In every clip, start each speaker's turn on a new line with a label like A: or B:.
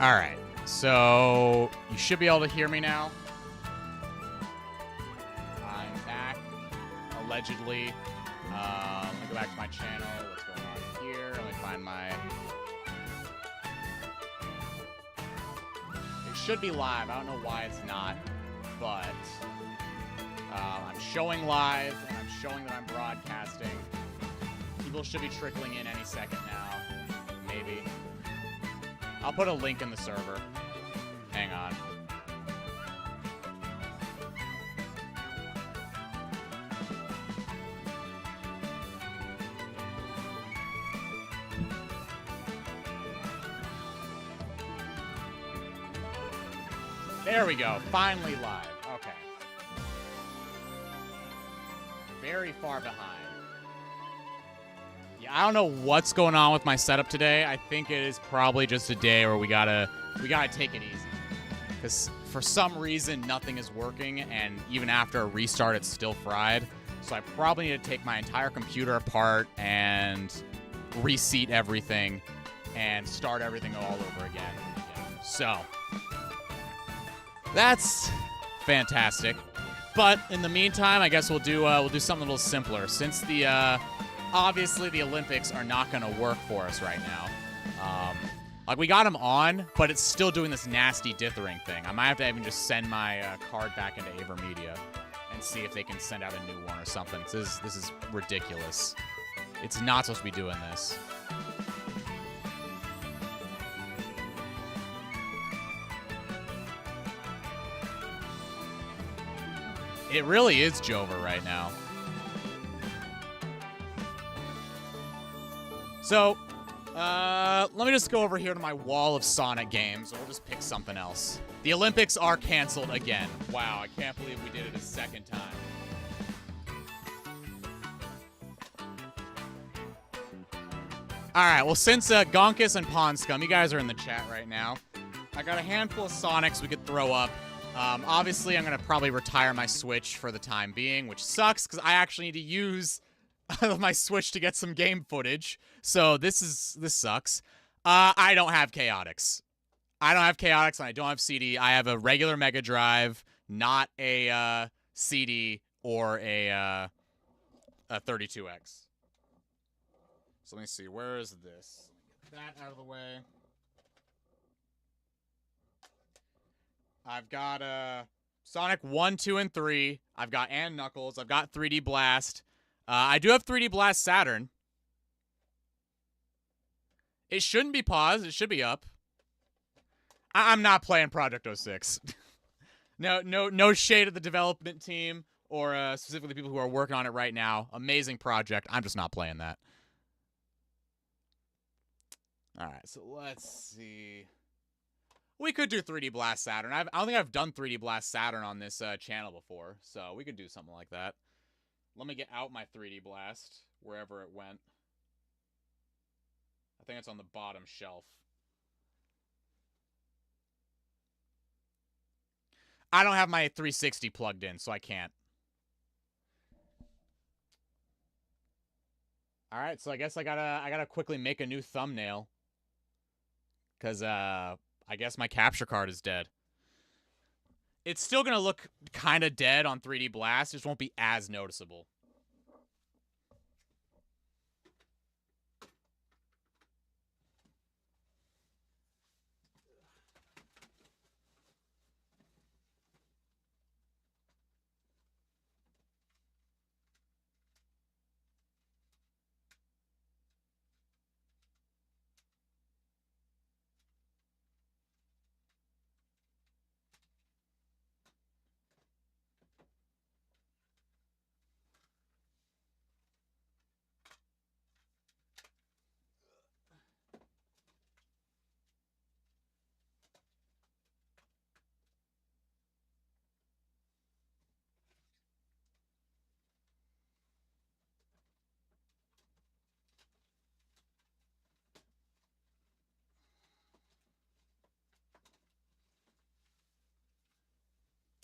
A: All right, so you should be able to hear me now. I'm back, allegedly. Let me go back to my channel. What's going on here? Let me find my... It should be live. I don't know why it's not, but I'm showing live, and I'm showing that I'm broadcasting. People should be trickling in any second now. Maybe. I'll put a link in the server. Hang on. There we go. Finally live. Okay. Very far behind. Yeah, I don't know what's going on with my setup today. I think it is probably just a day where we gotta take it easy. Because for some reason, nothing is working, and even after a restart, it's still fried. So I probably need to take my entire computer apart and reseat everything and start everything all over again. So that's fantastic. But in the meantime, I guess we'll do something a little simpler. Since the obviously the Olympics are not going to work for us right now. Like, we got them on, but it's still doing this nasty dithering thing. I might have to even just send my card back into AverMedia and see if they can send out a new one or something. This is ridiculous. It's not supposed to be doing this. It really is Jover right now. So, let me just go over here to my wall of Sonic games. We'll just pick something else. The Olympics are canceled again. Wow, I can't believe we did it a second time. Alright, well, since Gonkus and Ponscum, you guys are in the chat right now, I got a handful of Sonics we could throw up. Obviously, I'm going to probably retire my Switch for the time being, which sucks, because I actually need to use my Switch to get some game footage. So this sucks. I don't have Chaotix. I don't have Chaotix, and I don't have CD. I have a regular Mega Drive, not a CD or a 32X. So let me see. Where is this? Get that out of the way. I've got Sonic 1, 2, and 3. I've got and Knuckles. I've got 3D Blast. I do have 3D Blast Saturn. It shouldn't be paused. It should be up. I'm not playing Project 06. No shade at the development team or specifically the people who are working on it right now. Amazing project. I'm just not playing that. All right, so let's see. We could do 3D Blast Saturn. I don't think I've done 3D Blast Saturn on this channel before, so we could do something like that. Let me get out my 3D Blast, wherever it went. I think it's on the bottom shelf. I don't have my 360 plugged in, so I can't. Alright, so I guess I gotta quickly make a new thumbnail. Because, I guess my capture card is dead. It's still gonna look kind of dead on 3D Blast, it just won't be as noticeable.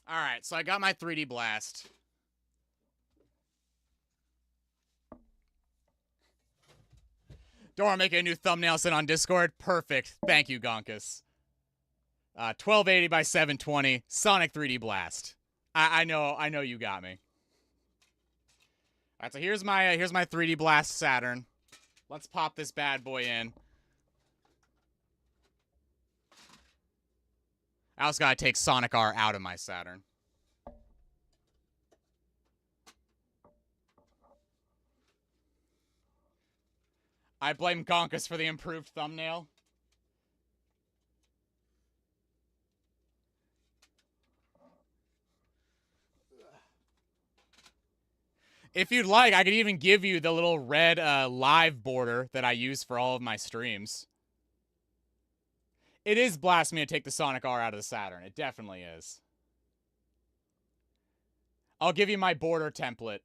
A: Alright, so I got my 3D Blast. Don't want to make a new thumbnail, sent on Discord? Perfect. Thank you, Gonkus. 1280 by 720, Sonic 3D Blast. I know you got me. All right, so here's my 3D Blast Saturn. Let's pop this bad boy in. I also gotta take Sonic R out of my Saturn. I blame Gonkus for the improved thumbnail. If you'd like, I could even give you the little red live border that I use for all of my streams. It is blasphemy to take the Sonic R out of the Saturn. It definitely is. I'll give you my border template.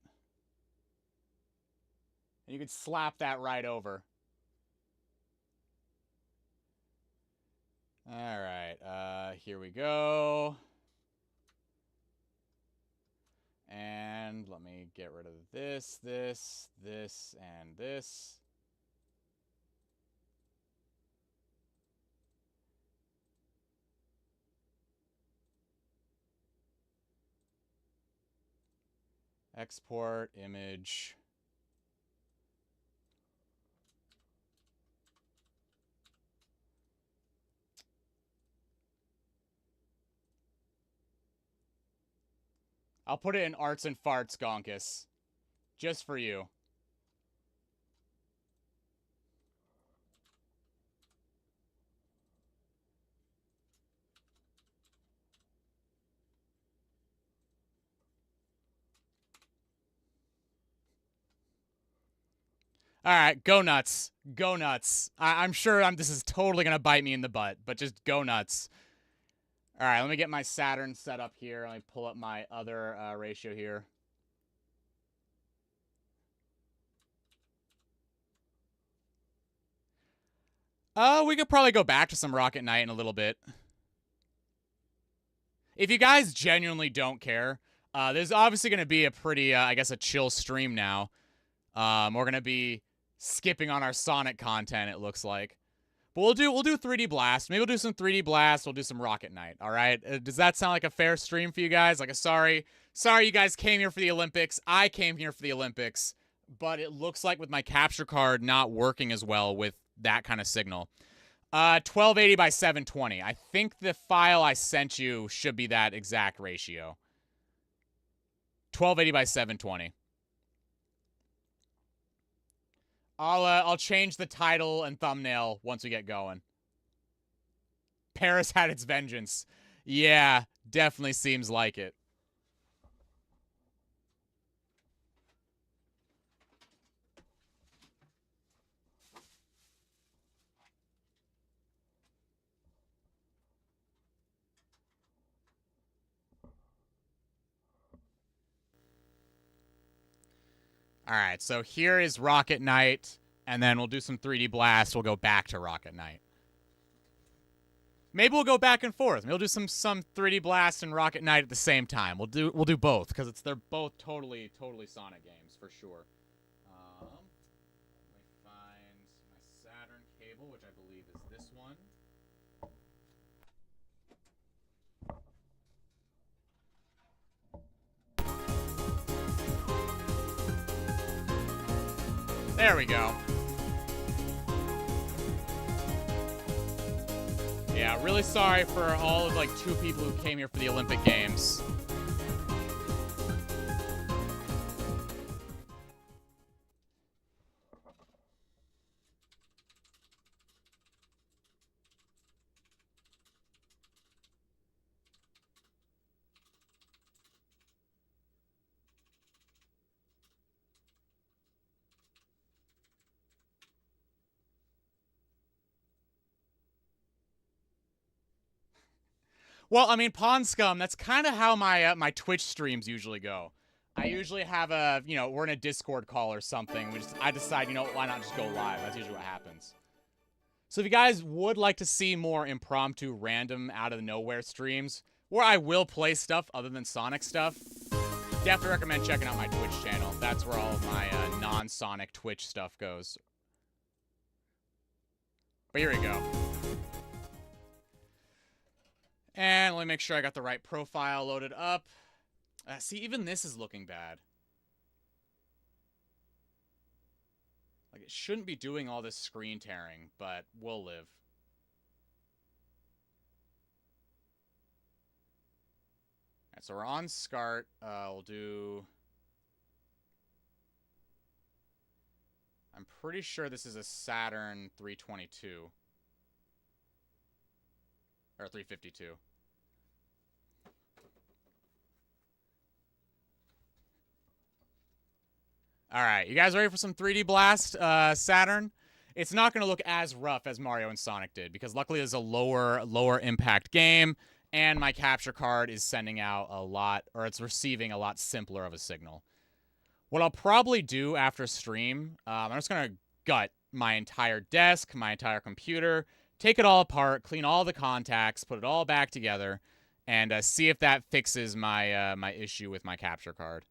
A: And you can slap that right over. Alright, here we go. And let me get rid of this, and this. Export image. I'll put it in Arts and Farts, Gonkus. Just for you. Alright, go nuts. Go nuts. I'm sure this is totally going to bite me in the butt, but just go nuts. Alright, let me get my Saturn set up here. Let me pull up my other ratio here. We could probably go back to some Rocket Knight in a little bit. If you guys genuinely don't care, there's obviously going to be a pretty, I guess, a chill stream now. We're going to be skipping on our Sonic content, it looks like. But we'll do 3D Blast. Maybe we'll do some 3D Blast. We'll do some Rocket Knight, all right? Does that sound like a fair stream for you guys? Like, sorry you guys came here for the Olympics. I came here for the Olympics. But it looks like with my capture card not working as well with that kind of signal. 1280 by 720. I think the file I sent you should be that exact ratio. 1280 by 720. I'll change the title and thumbnail once we get going. Paris had its vengeance. Yeah, definitely seems like it. Alright, so here is Rocket Knight, and then we'll do some 3D Blast. We'll go back to Rocket Knight. Maybe we'll go back and forth. Maybe we'll do some 3D Blast and Rocket Knight at the same time. We'll do both, because they're both totally Sonic games, for sure. Let me find my Saturn cable, which I believe is this one. There we go. Yeah, really sorry for all of, like, 2 people who came here for the Olympic Games. Well, I mean, Pawn Scum, that's kind of how my my Twitch streams usually go. I usually have we're in a Discord call or something. I decide, why not just go live? That's usually what happens. So if you guys would like to see more impromptu, random, out of the nowhere streams, where I will play stuff other than Sonic stuff, definitely recommend checking out my Twitch channel. That's where all of my non-Sonic Twitch stuff goes. But here we go. me make sure I got the right profile loaded up. See, even this is looking bad. Like, it shouldn't be doing all this screen tearing, but we'll live. Alright, so we're on SCART. We'll do... I'm pretty sure this is a Saturn 322. Or 352. Alright, you guys ready for some 3D Blast Saturn? It's not going to look as rough as Mario and Sonic did, because luckily it's a lower impact game, and my capture card is sending out a lot, or it's receiving a lot simpler of a signal. What I'll probably do after stream, I'm just going to gut my entire desk, my entire computer, take it all apart, clean all the contacts, put it all back together, and see if that fixes my my issue with my capture card.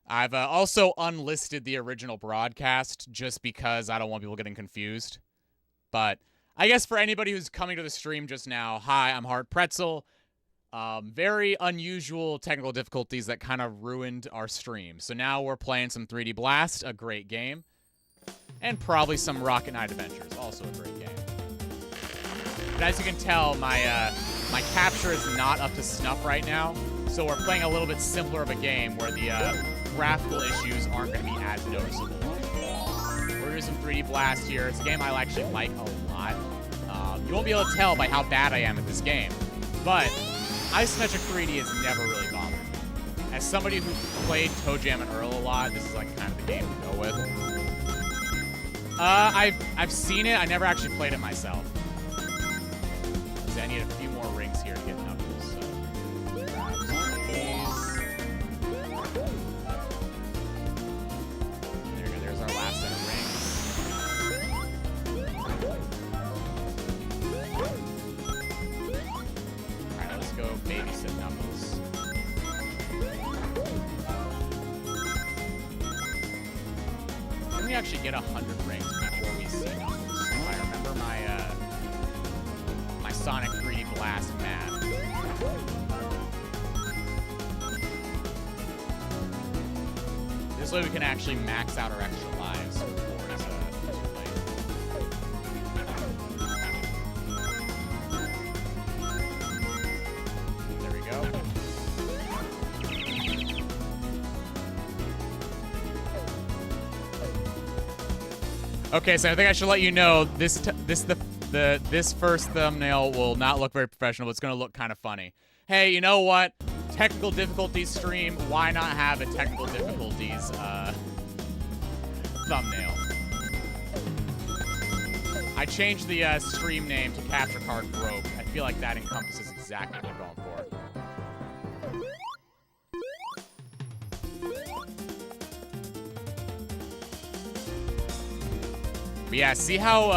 A: I've also unlisted the original broadcast just because I don't want people getting confused. But I guess for anybody who's coming to the stream just now, hi, I'm Heart Pretzel. Very unusual technical difficulties that kind of ruined our stream. So now we're playing some 3D Blast, a great game. And probably some Rocket Knight Adventures, also a great game. But as you can tell, my capture is not up to snuff right now. So we're playing a little bit simpler of a game where the graphical issues aren't going to be as noticeable. We're doing some 3D Blast here. It's a game I actually like a lot. You won't be able to tell by how bad I am at this game, but isometric 3D has never really bothered me. As somebody who played ToeJam and Earl a lot, this is like kind of the game to go with. I've seen it. I never actually played it myself. So I need a few more rings here to get Knuckles. So grab some of these. There we go. There's our last set of rings. Alright, let's go babysit Knuckles. Can we actually get 100 rings before we see Knuckles? If I remember my my Sonic 3D Blast math. This way we can actually max out our extra lives before it's too late. There we go. Okay, so I think I should let you know this first thumbnail will not look very professional, but it's going to look kind of funny. Hey, you know what? Technical difficulties stream. Why not have a technical difficulties thumbnail? I changed the stream name to Capture Card Broke. I feel like that encompasses exactly what we're going for. But yeah, see how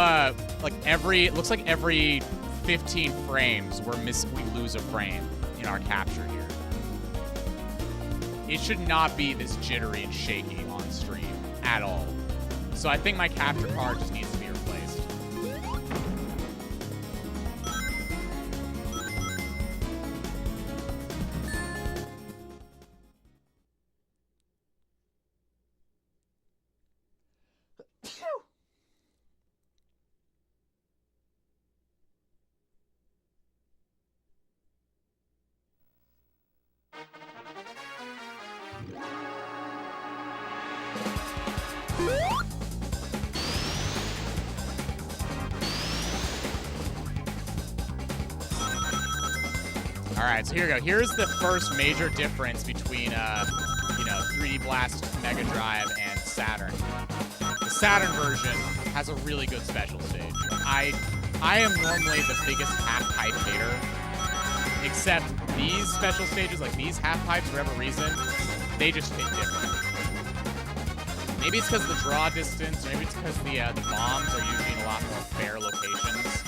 A: like it looks like every 15 frames we lose a frame in our capture here. It should not be this jittery and shaky on stream at all. So I think my capture card just needs to be replaced. Alright, so here we go. Here's the first major difference between, 3D Blast Mega Drive and Saturn. The Saturn version has a really good special stage. I am normally the biggest half-pipe hater, except these special stages, like these half-pipes, for whatever reason, they just hit different. Maybe it's because of the draw distance, or maybe it's because the bombs are usually in a lot more fair locations.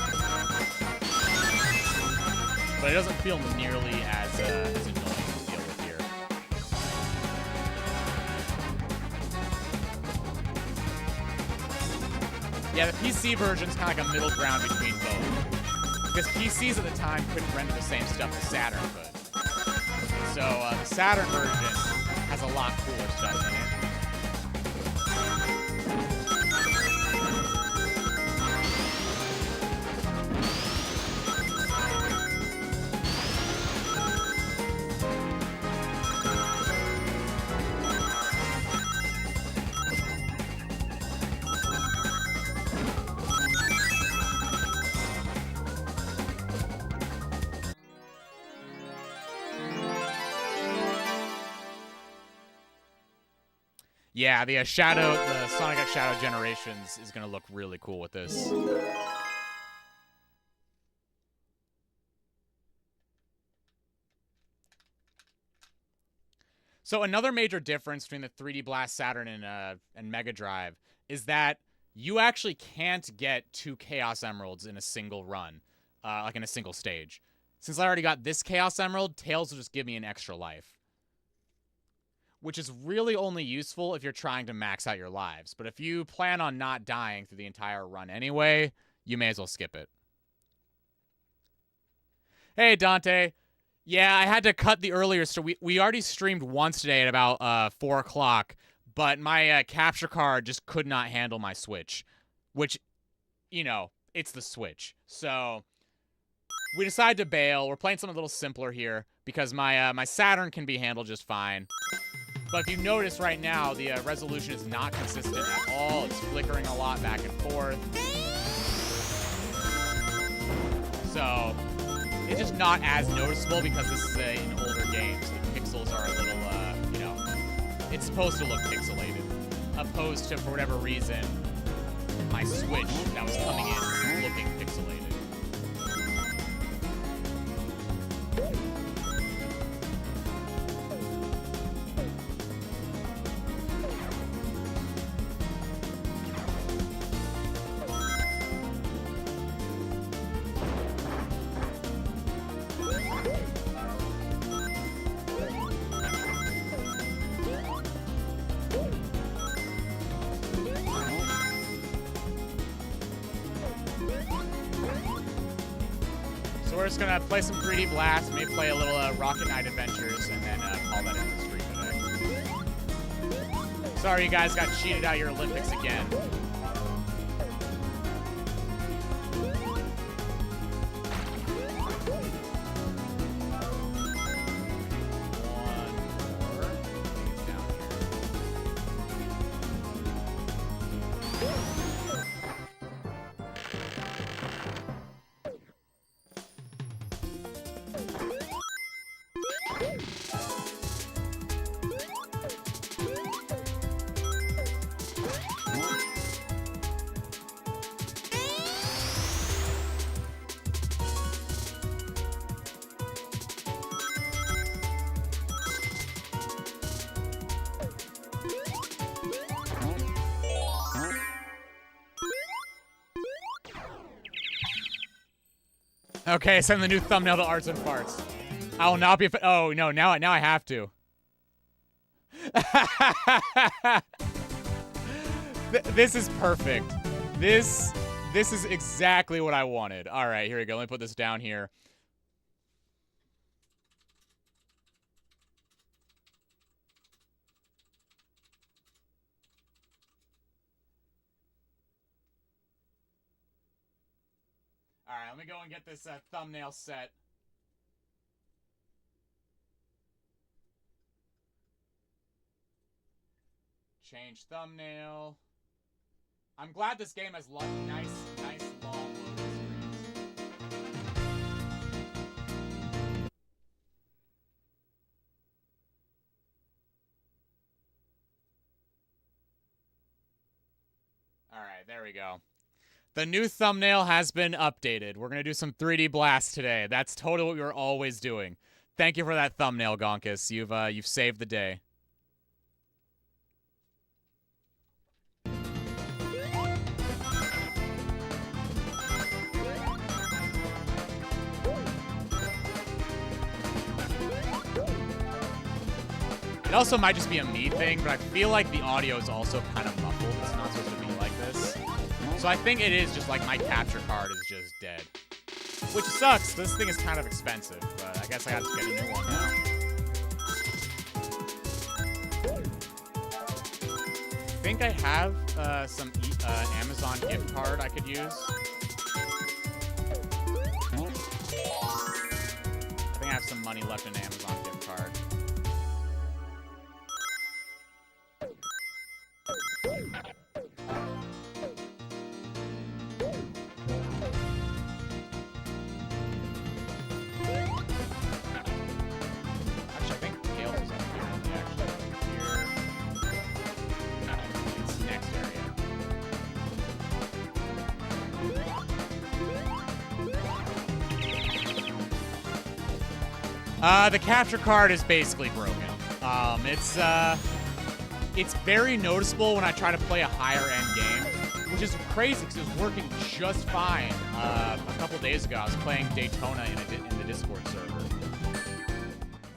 A: But it doesn't feel nearly as annoying to deal with here. Yeah, the PC version's kind of like a middle ground between both. Because PCs at the time couldn't render the same stuff the Saturn could. So the Saturn version has a lot cooler stuff in it. Yeah, the Sonic X Shadow Generations is gonna look really cool with this. So another major difference between the 3D Blast Saturn and Mega Drive is that you actually can't get 2 Chaos Emeralds in a single run, like in a single stage. Since I already got this Chaos Emerald, Tails will just give me an extra life. Which is really only useful if you're trying to max out your lives. But if you plan on not dying through the entire run anyway, you may as well skip it. Hey, Dante. Yeah, I had to cut the earlier, so we already streamed once today at about 4 o'clock, but my capture card just could not handle my Switch, which, you know, it's the Switch. So we decided to bail. We're playing something a little simpler here because my Saturn can be handled just fine. But if you notice right now, the resolution is not consistent at all. It's flickering a lot back and forth. So it's just not as noticeable because this is an older game. So the pixels are a little, you know, it's supposed to look pixelated. Opposed to, for whatever reason, my Switch that was coming in looking pixelated. We're just gonna play some 3D Blast, maybe play a little Rocket Knight Adventures, and then call that in the stream today. Sorry you guys got cheated out of your Olympics again. Okay, send the new thumbnail to Arts and Farts. I will not be. Oh no! Now I have to. This is perfect. This is exactly what I wanted. All right, here we go. Let me put this down here. All right, let me go and get this thumbnail set. Change thumbnail. I'm glad this game has nice long loading screens. All right, there we go. The new thumbnail has been updated. We're going to do some 3D Blast today. That's totally what we were always doing. Thank you for that thumbnail, Gonkus. You've saved the day. It also might just be a me thing, but I feel like the audio is also kind of muffled. It's not supposed to be like this. So I think it is just like my capture card is just dead. Which sucks. This thing is kind of expensive, but I guess I gotta just get a new one now. I think I have some Amazon gift card I could use. I think I have some money left in Amazon gift card. Actually, I think Kale is up here. Actually, here. It's next area. The capture card is basically broken. It's very noticeable when I try to play a higher end game, which is crazy because it was working just fine. A couple days ago, I was playing Daytona in the Discord server.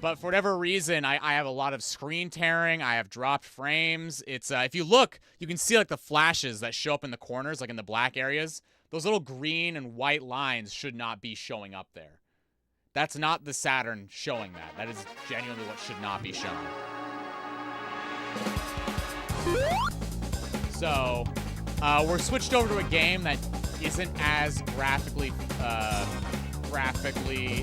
A: But for whatever reason, I have a lot of screen tearing. I have dropped frames. It's if you look, you can see like the flashes that show up in the corners, like in the black areas. Those little green and white lines should not be showing up there. That's not the Saturn showing that. That is genuinely what should not be shown. So, we're switched over to a game that isn't as graphically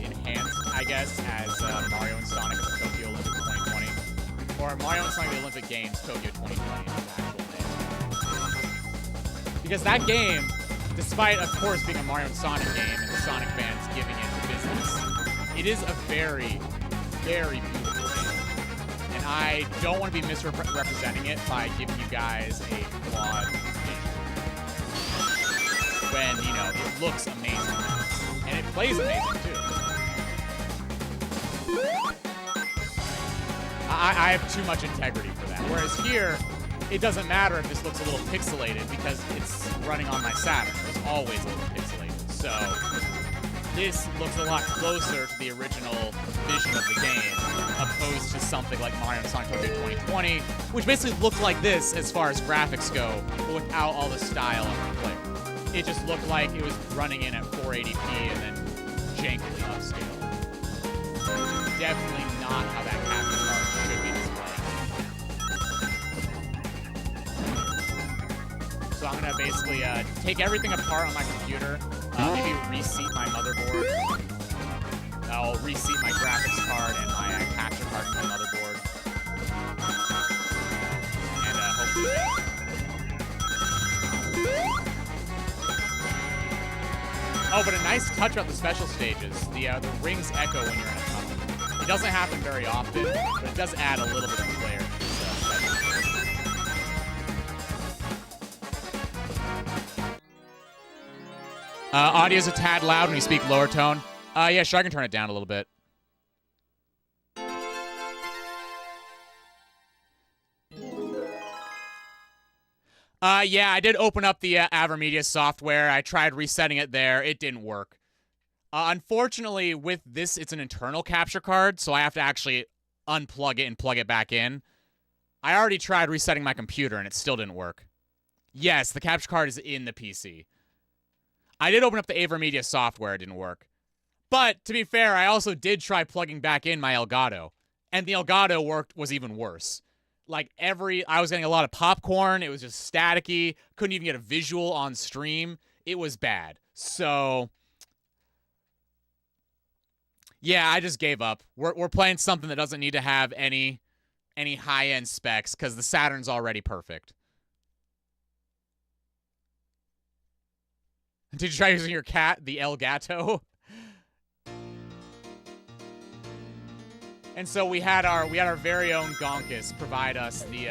A: enhanced, I guess, as Mario and Sonic at the Tokyo Olympics 2020. Or Mario and Sonic at the Olympic Games Tokyo 2020 is the actual name. Because that game, despite, of course, being a Mario and Sonic game and the Sonic fans giving it the business, it is a very, very beautiful game. And I don't want to be misrepresenting it by giving you guys a flawed visual. When, you know, it looks amazing. And it plays amazing, too. I have too much integrity for that. Whereas here, it doesn't matter if this looks a little pixelated because it's running on my Saturn. It was always a little pixelated. So this looks a lot closer to the original vision of the game, opposed to something like Mario and Sonic Tokyo 2020, which basically looked like this as far as graphics go, but without all the style of the player. It just looked like it was running in at 480p and then jankily upscaled. Definitely not how that capture card should be displaying. So I'm gonna basically take everything apart on my computer, maybe reseat my motherboard. I'll reseat my graphics card and my capture card in my motherboard. And hopefully Oh, but a nice touch about the special stages. The rings echo when you're in a tunnel. It doesn't happen very often, but it does add a little bit of flair to this Audio's a tad loud when you speak lower tone. Yeah, sure, I can turn it down a little bit. Yeah, I did open up the AverMedia software. I tried resetting it there. It didn't work. Unfortunately, with this, it's an internal capture card, so I have to actually unplug it and plug it back in. I already tried resetting my computer, and it still didn't work. Yes, the capture card is in the PC. I did open up the AverMedia software. It didn't work. But, to be fair, I also did try plugging back in my Elgato, and the Elgato was even worse. Like, I was getting a lot of popcorn. It was just staticky. Couldn't even get a visual on stream. It was bad. So, yeah, I just gave up. We're playing something that doesn't need to have any high-end specs because the Saturn's already perfect. Did you try using your cat, the Elgato? And so we had our very own Gonkus provide us the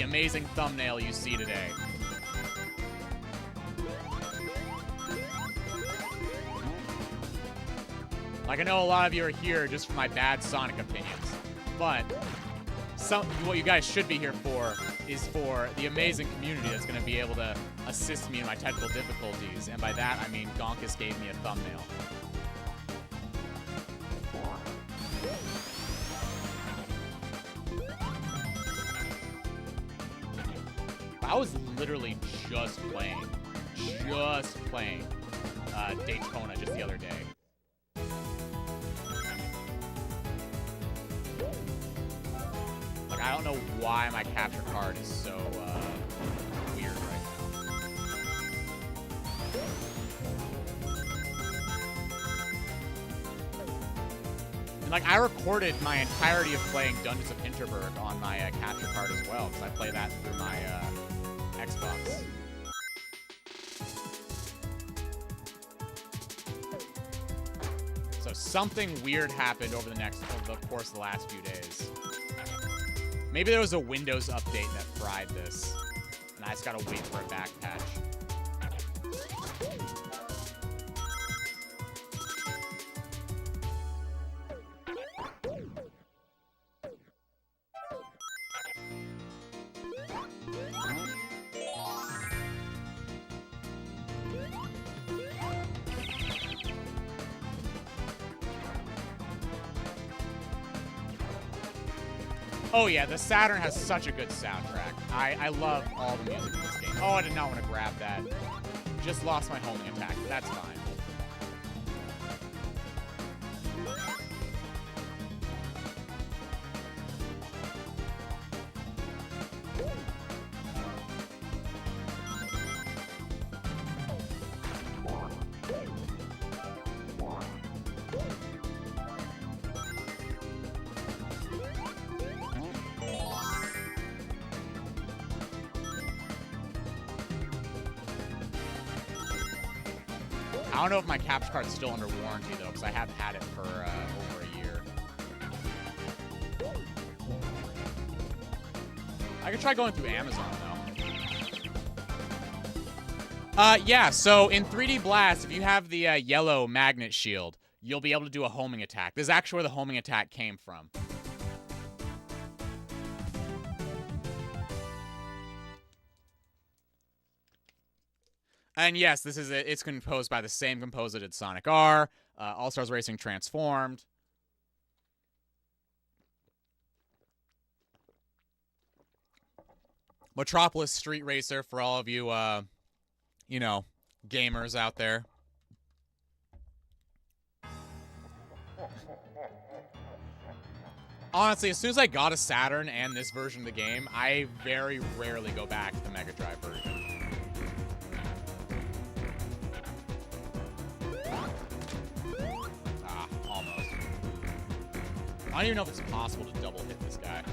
A: amazing thumbnail you see today. Like, I know a lot of you are here just for my bad Sonic opinions, but what you guys should be here for is for the amazing community that's going to be able to assist me in my technical difficulties, and by that I mean Gonkus gave me a thumbnail. I was literally just playing Daytona just the other day. Like, I don't know why my capture card is so weird right now. And like, I recorded my entirety of playing Dungeons of Hinterberg on my capture card as well, because I play that through my Xbox. So something weird happened over the course of the last few days. Maybe there was a Windows update that fried this, and I just gotta wait for a back patch. Oh yeah, the Saturn has such a good soundtrack. I love all the music in this game. Oh, I did not want to grab that. Just lost my homing attack, but that's fine. I don't know if my capture card's still under warranty, though, because I have had it for over a year. I could try going through Amazon, though. Yeah, so in 3D Blast, if you have the yellow magnet shield, you'll be able to do a homing attack. This is actually where the homing attack came from. And yes, this is it's composed by the same composer that did Sonic R, All-Stars Racing Transformed. Metropolis Street Racer for all of you, you know, gamers out there. Honestly, as soon as I got a Saturn and this version of the game, I very rarely go back to the Mega Drive version. I don't even know if it's possible to double hit this guy.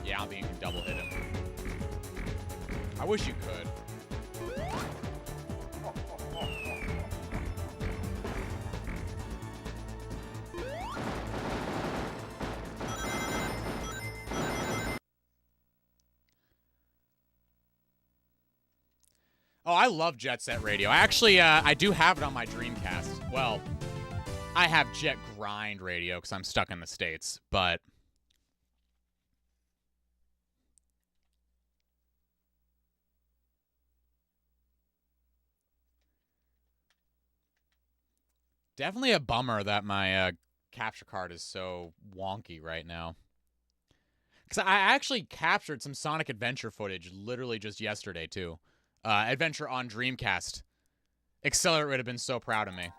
A: Yeah, I don't think you can double hit him. I wish you could. Oh, I love Jet Set Radio. Actually, I do have it on my Dreamcast. Well, I have Jet Grind Radio because I'm stuck in the States, but... Definitely a bummer that my capture card is so wonky right now. Because I actually captured some Sonic Adventure footage literally just yesterday, too. Adventure on Dreamcast. Accelerate would have been so proud of me.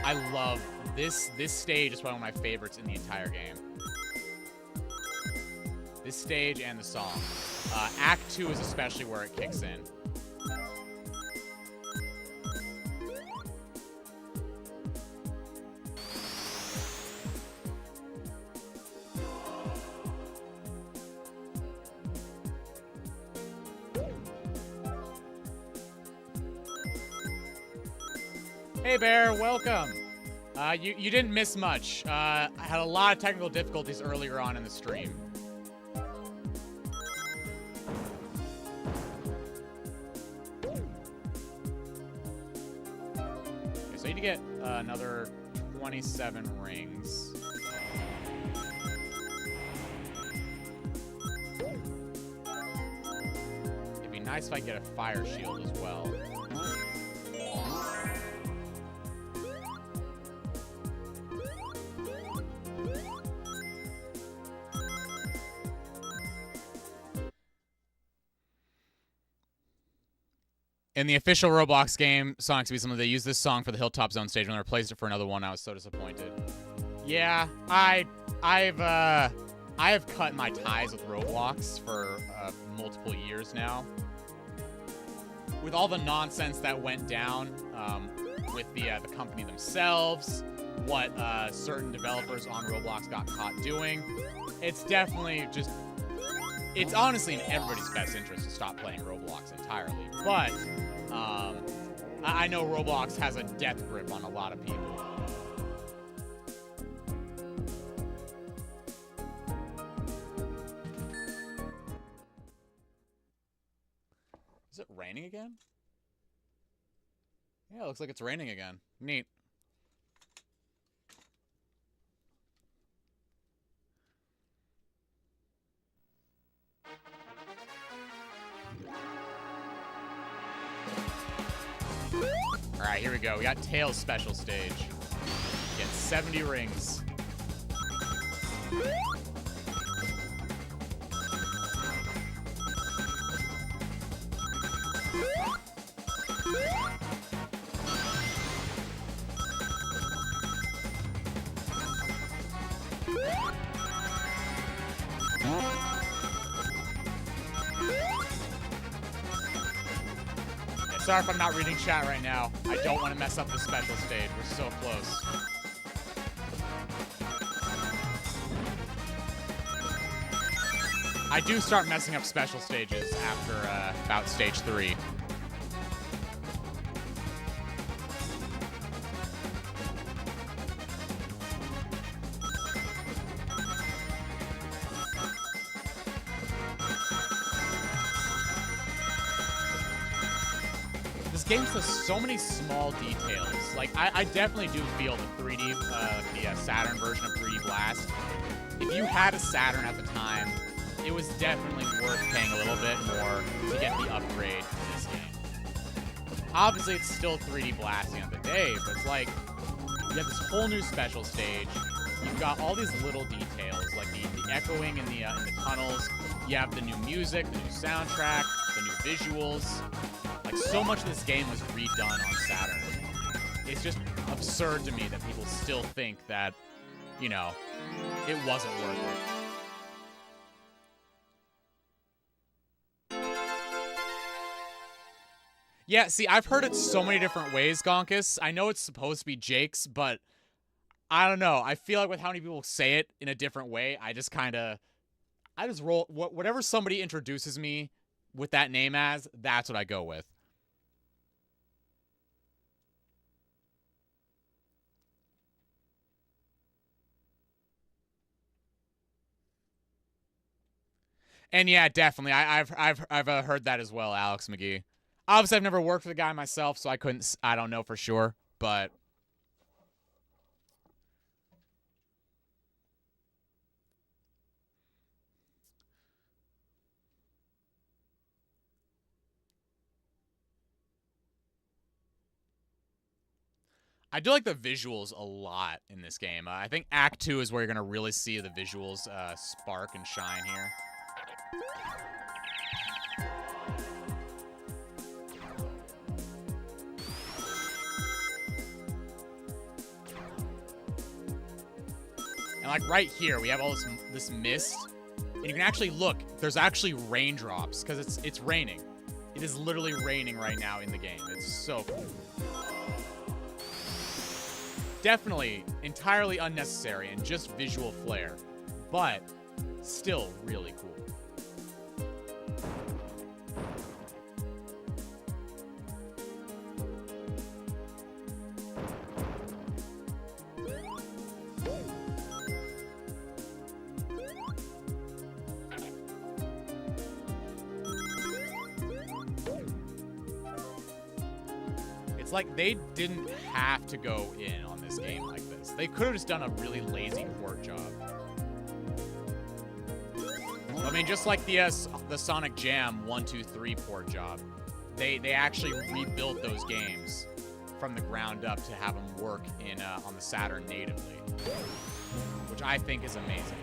A: I love this stage is one of my favorites in the entire game. This stage and the song. Act 2 is especially where it kicks in. Hey Bear, welcome. You didn't miss much. I had a lot of technical difficulties earlier on in the stream. Okay, so you need to get another 27 rings. It'd be nice if I get a fire shield as well. In the official Roblox game, Sonic to be something, they used this song for the Hilltop Zone stage and they replaced it for another one. I was so disappointed. Yeah, I have cut my ties with Roblox for multiple years now. With all the nonsense that went down with the company themselves, what certain developers on Roblox got caught doing, it's definitely just, it's honestly in everybody's best interest to stop playing Roblox entirely. But I know Roblox has a death grip on a lot of people. Is it raining again? Yeah, it looks like it's raining again. Neat. Alright, here we go. We got Tails special stage. Get 70 rings. Sorry if I'm not reading chat right now. I don't want to mess up the special stage. We're so close. I do start messing up special stages after about stage 3. Game has so many small details. Like, I definitely do feel the 3D, the Saturn version of 3D Blast. If you had a Saturn at the time, it was definitely worth paying a little bit more to get the upgrade to this game. Obviously, it's still 3D Blast at the end of the day, but it's like, you have this whole new special stage. You've got all these little details, like the echoing in the tunnels. You have the new music, the new soundtrack, the new visuals. Like, so much of this game was redone on Saturn. It's just absurd to me that people still think that, you know, it wasn't worth it. Yeah, see, I've heard it so many different ways, Gonkus. I know it's supposed to be Jake's, but I don't know. I feel like with how many people say it in a different way, I just roll, whatever somebody introduces me with that name as, that's what I go with. And yeah, definitely, I've heard that as well, Alex McGee. Obviously, I've never worked with the guy myself, so I don't know for sure, but I do like the visuals a lot in this game. I think Act 2 is where you're going to really see the visuals spark and shine here. And like right here, we have all this mist, and you can actually look. There's actually raindrops because it's raining. It is literally raining right now in the game. It's so cool. Definitely entirely unnecessary and just visual flair, but still really cool. It's like they didn't have to go in on this game like this. They could have just done a really lazy port job. I mean, just like the Sonic Jam 1, 2, 3 port job, they actually rebuilt those games from the ground up to have them work in on the Saturn natively, which I think is amazing.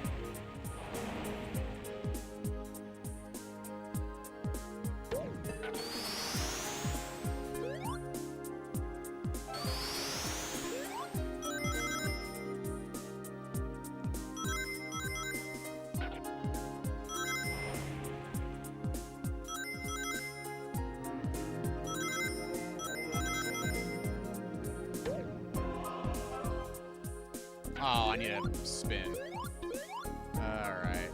A: Oh, I need a spin. Alright.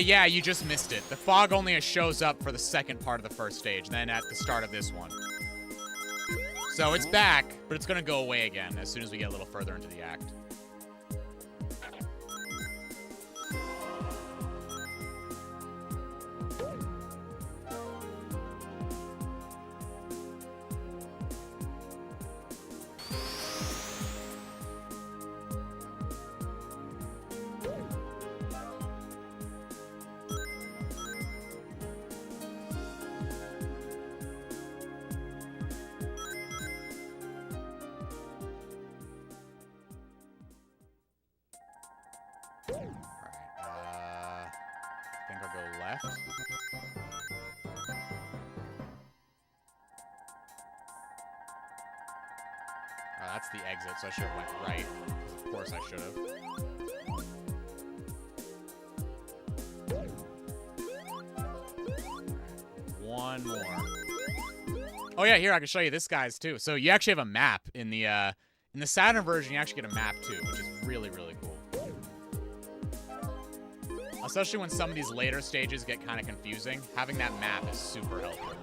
A: Yeah, you just missed it. The fog only shows up for the second part of the first stage, then at the start of this one. So it's back, but it's gonna go away again as soon as we get a little further into the act. Left. Oh, that's the exit, so I should have went right. Of course I should have. One more. Oh yeah, here I can show you this guy's too. So you actually have a map in the Saturn version. You actually get a map too, which is really, really cool. Especially when some of these later stages get kind of confusing, having that map is super helpful.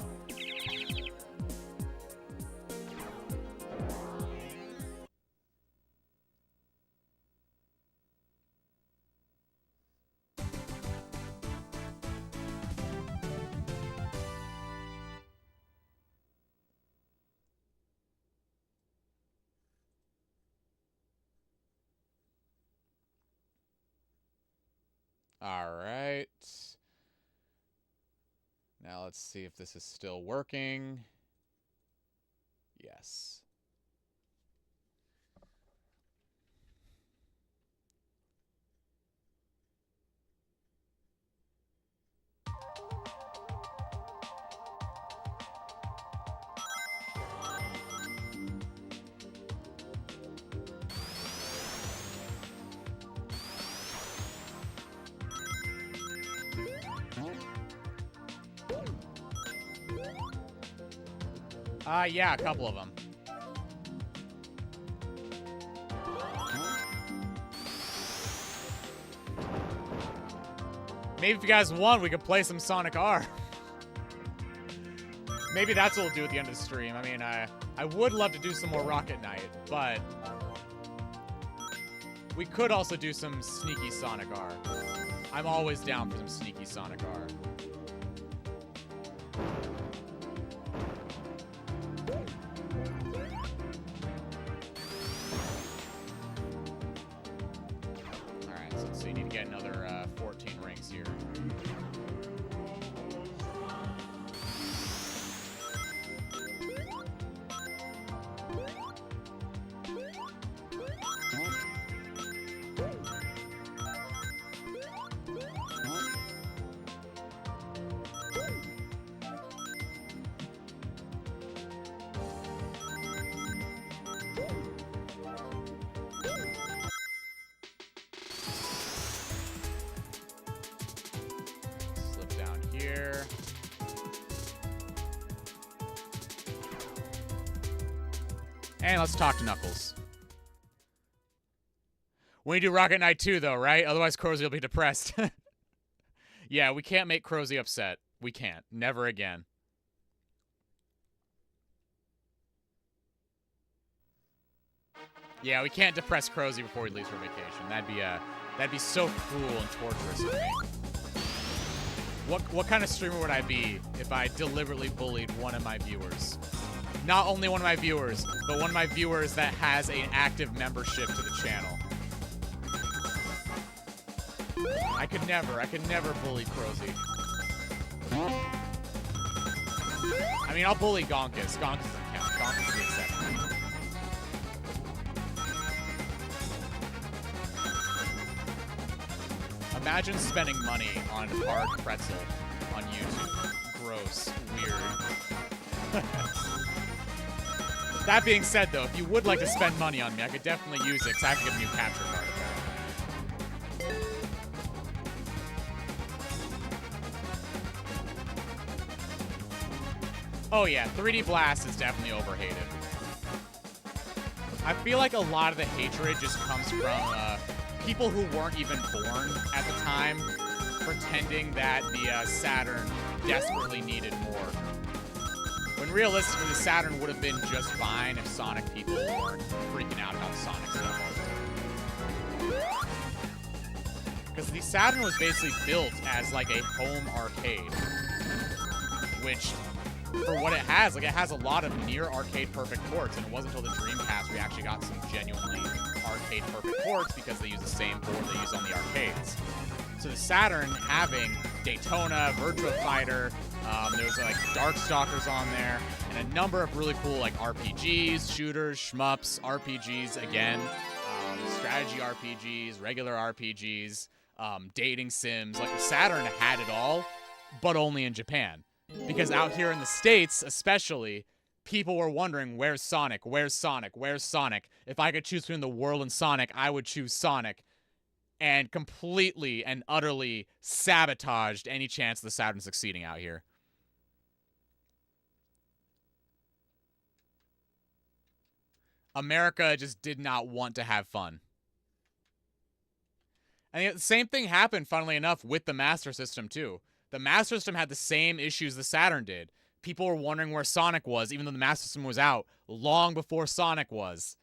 A: All right. Now let's see if this is still working. Yes. Yeah, a couple of them. Maybe if you guys want, we could play some Sonic R. Maybe that's what we'll do at the end of the stream. I mean, I would love to do some more Rocket Knight, but we could also do some sneaky Sonic R. I'm always down for some sneaky Sonic R. And let's talk to Knuckles. We do Rocket Knight 2, though, right? Otherwise, Crozzy will be depressed. Yeah, we can't make Crozzy upset. We can't. Never again. Yeah, we can't depress Crozzy before he leaves for vacation. That'd be so cruel and torturous of me. What kind of streamer would I be if I deliberately bullied one of my viewers? Not only one of my viewers, but one of my viewers that has an active membership to the channel. I could never bully Crozy. I mean, I'll bully Gonkus. Gonkus doesn't count. Gonkus is the exception. Imagine spending money on hard pretzel on YouTube. Gross. Weird. That being said, though, if you would like to spend money on me, I could definitely use it, because I have to get a new capture card, apparently. Oh yeah, 3D Blast is definitely overhated. I feel like a lot of the hatred just comes from people who weren't even born at the time pretending that the Saturn desperately needed more. When realistically, the Saturn would have been just fine if Sonic people weren't freaking out about Sonic stuff all the time. Because the Saturn was basically built as like a home arcade, which, for what it has a lot of near arcade perfect ports, and it wasn't until the Dreamcast we actually got some genuinely arcade perfect ports because they use the same board they use on the arcades. So the Saturn having Daytona, Virtua Fighter, there's like Darkstalkers on there, and a number of really cool like RPGs, shooters, shmups, RPGs again, strategy RPGs, regular RPGs, dating sims. Like the Saturn had it all, but only in Japan. Because out here in the States, especially, people were wondering, where's Sonic? Where's Sonic? Where's Sonic? If I could choose between the world and Sonic, I would choose Sonic. And completely and utterly sabotaged any chance of the Saturn succeeding out here. America just did not want to have fun. And the same thing happened, funnily enough, with the Master System, too. The Master System had the same issues the Saturn did. People were wondering where Sonic was, even though the Master System was out long before Sonic was.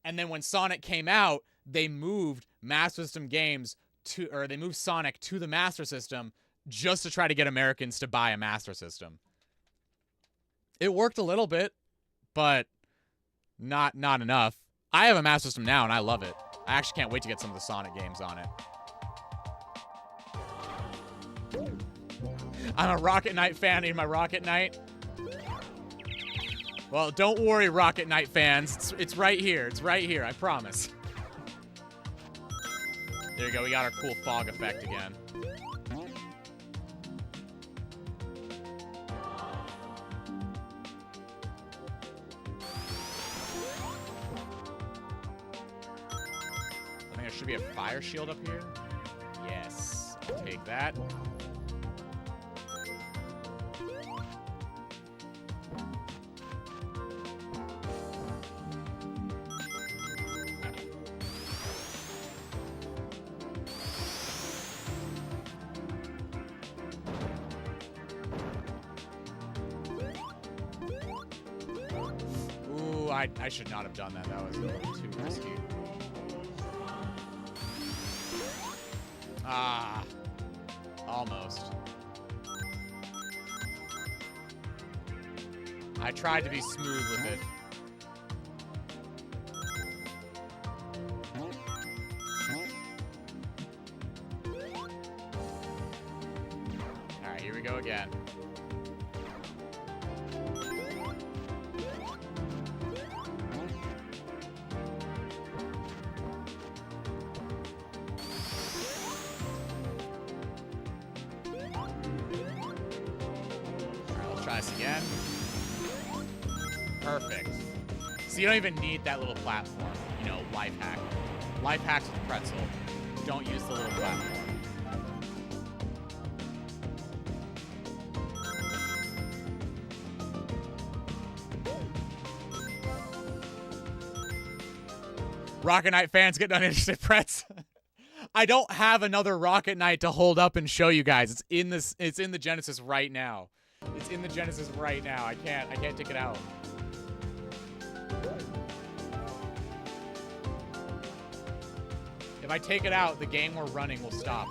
A: And then when Sonic came out, they moved Master System games to, or they moved Sonic to the Master System just to try to get Americans to buy a Master System. It worked a little bit, but not enough. I have a Master System now, and I love it. I actually can't wait to get some of the Sonic games on it. I'm a Rocket Knight fan. I need my Rocket Knight. Well, don't worry, Rocket Knight fans. It's right here. It's right here. I promise. There you go. We got our cool fog effect again. I think there should be a fire shield up here. Yes. I'll take that. I should not have done that. That was a little too risky. Ah. Almost. I tried to be smooth with it. Alright, here we go again. Again. Perfect. So you don't even need that little platform. You know, life hack. Life hacks with pretzel. Don't use the little platform. Rocket Knight fans getting uninterested pretz. I don't have another Rocket Knight to hold up and show you guys. It's in the Genesis right now. It's in the Genesis right now. I can't take it out. If I take it out, the game we're running will stop.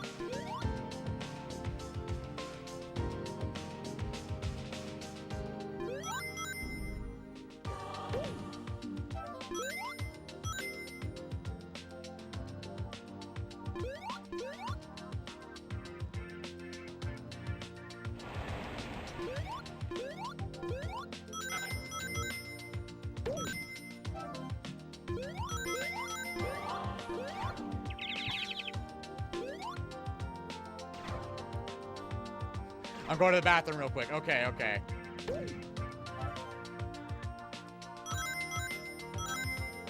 A: I'm going to the bathroom real quick. Okay, okay.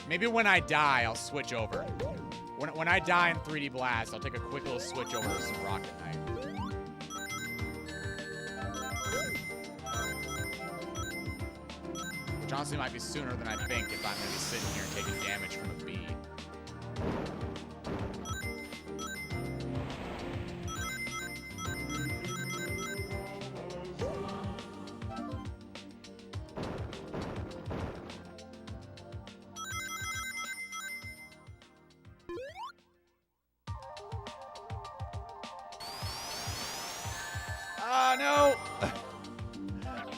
A: Maybe when I die, I'll switch over. When I die in 3D Blast, I'll take a quick little switch over to some Rocket Knight. Which honestly might be sooner than I think if I'm going to be sitting here and taking damage from a bee. No!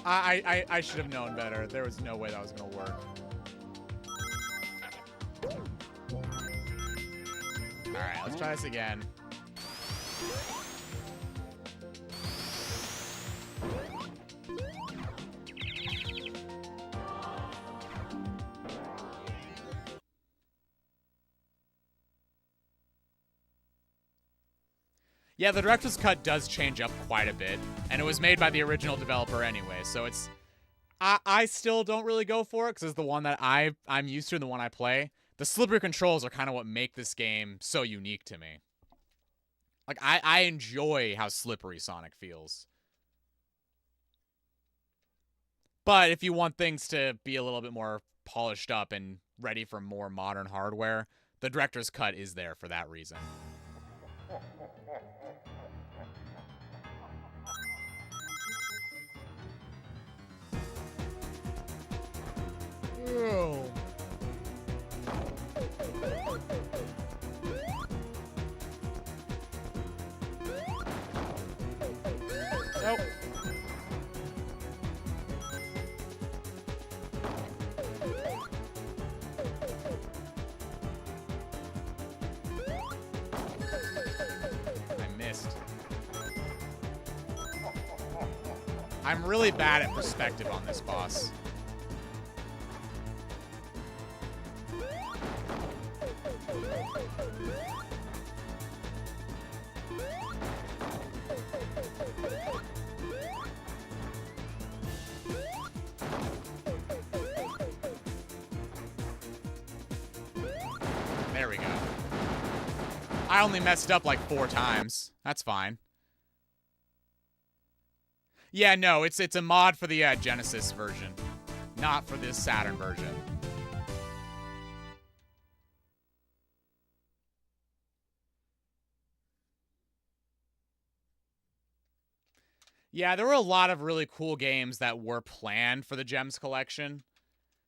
A: I should have known better. There was no way that was gonna work. Alright, let's try this again. Yeah, the director's cut does change up quite a bit, and it was made by the original developer anyway, so it's... I still don't really go for it, because it's the one that I'm used to and the one I play. The slippery controls are kind of what make this game so unique to me. Like, I enjoy how slippery Sonic feels. But if you want things to be a little bit more polished up and ready for more modern hardware, the director's cut is there for that reason. Oh. Nope. I missed. I'm really bad at perspective on this boss. There we go. I only messed up like 4 times. That's fine. Yeah, no, it's a mod for the Genesis version, not for this Saturn version. Yeah, there were a lot of really cool games that were planned for the Gems Collection.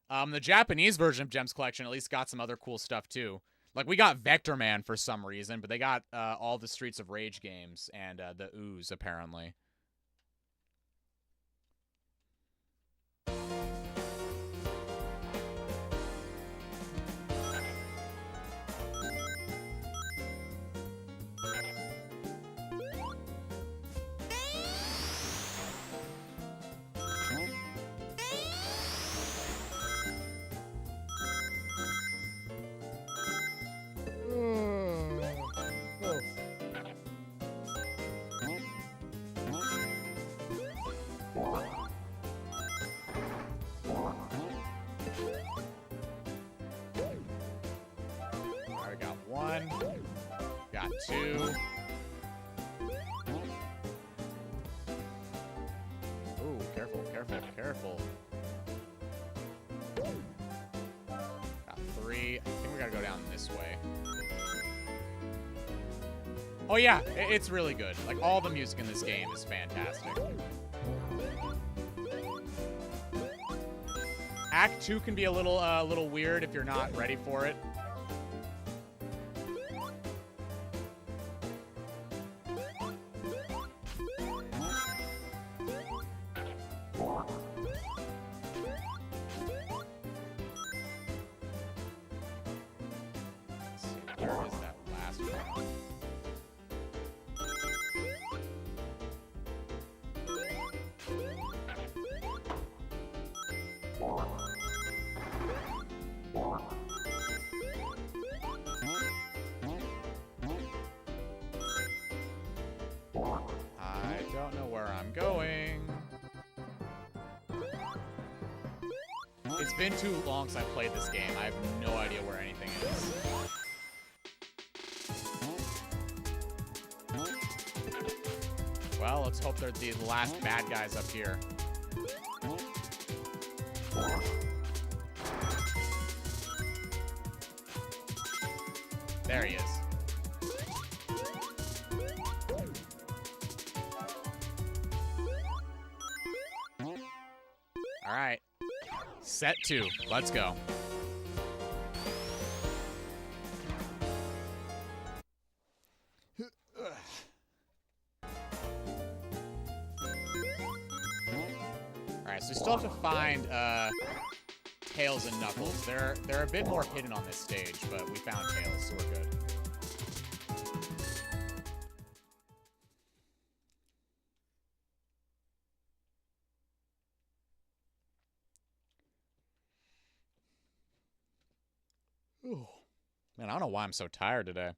A: The Japanese version of Gems Collection at least got some other cool stuff too. Like, we got Vector Man for some reason, but they got all the Streets of Rage games and the Ooze, apparently. Got 2. Ooh, careful, careful, careful. Got 3. I think we gotta go down this way. Oh yeah, it's really good. Like, all the music in this game is fantastic. Act 2 can be a little weird if you're not ready for it. I don't know where I'm going. It's been too long since I played this game. I have no idea where anything is. Well, let's hope they're the last bad guys up here. There he is. All right. Set 2. Let's go. Alright, so we still have to find Tails and Knuckles. They're a bit more hidden on this stage, but we found Tails, so we're good. Ooh. Man, I don't know why I'm so tired today.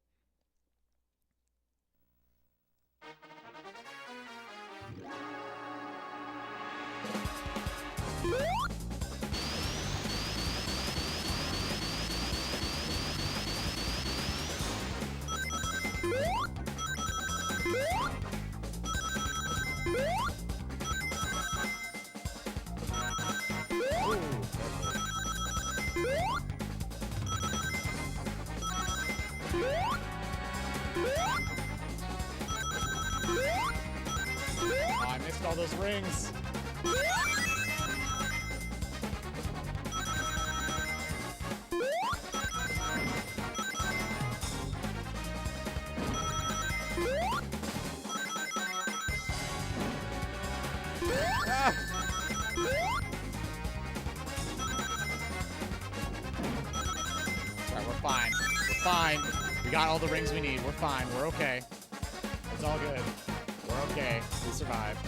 A: Oh, I missed all those rings. Ah. Alright, we're fine. We're fine. We got all the rings we need. We're fine. We're okay. It's all good. We're okay. We survived.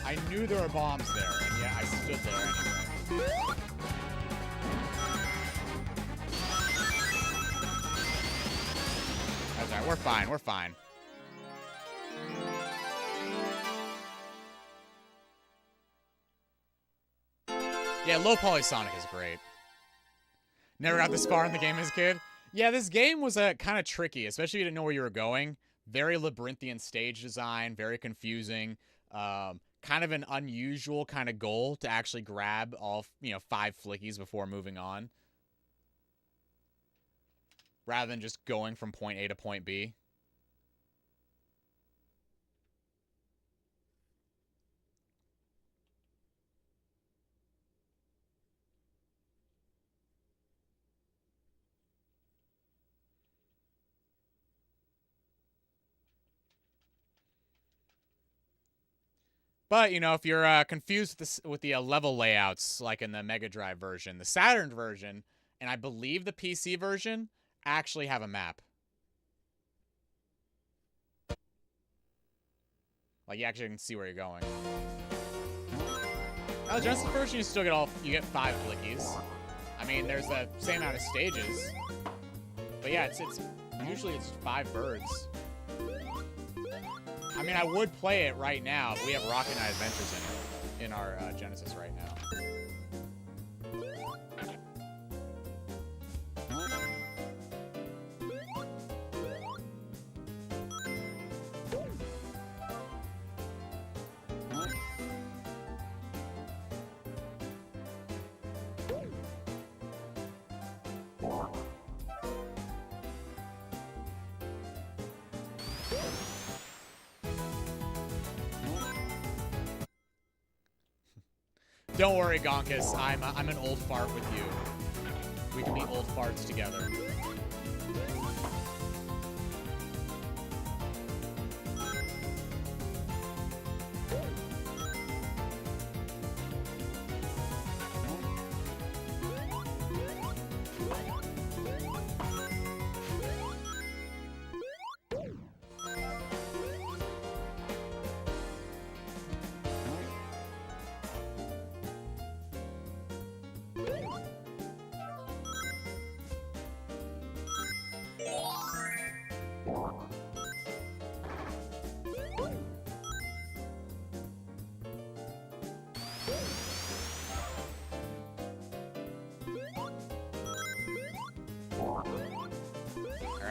A: I knew there were bombs there, and yeah, I stood there anyway. That's alright, we're fine, we're fine. Yeah, low poly Sonic is great. Never got this far in the game as a kid. Yeah, this game was kind of tricky, especially if you didn't know where you were going. Very labyrinthian stage design, very confusing. Kind of an unusual kind of goal to actually grab all, 5 flickies before moving on. Rather than just going from point A to point B. But, if you're confused with the level layouts, like in the Mega Drive version, the Saturn version, and I believe the PC version, actually have a map. Like, you actually can see where you're going. Now, the Genesis version, you still get 5 flickies. I mean, there's the same amount of stages. But yeah, usually it's 5 birds. I mean, I would play it right now, but we have Rocket Knight Adventures in our Genesis right now. Don't worry, Gonkus. I'm an old fart with you. We can be old farts together.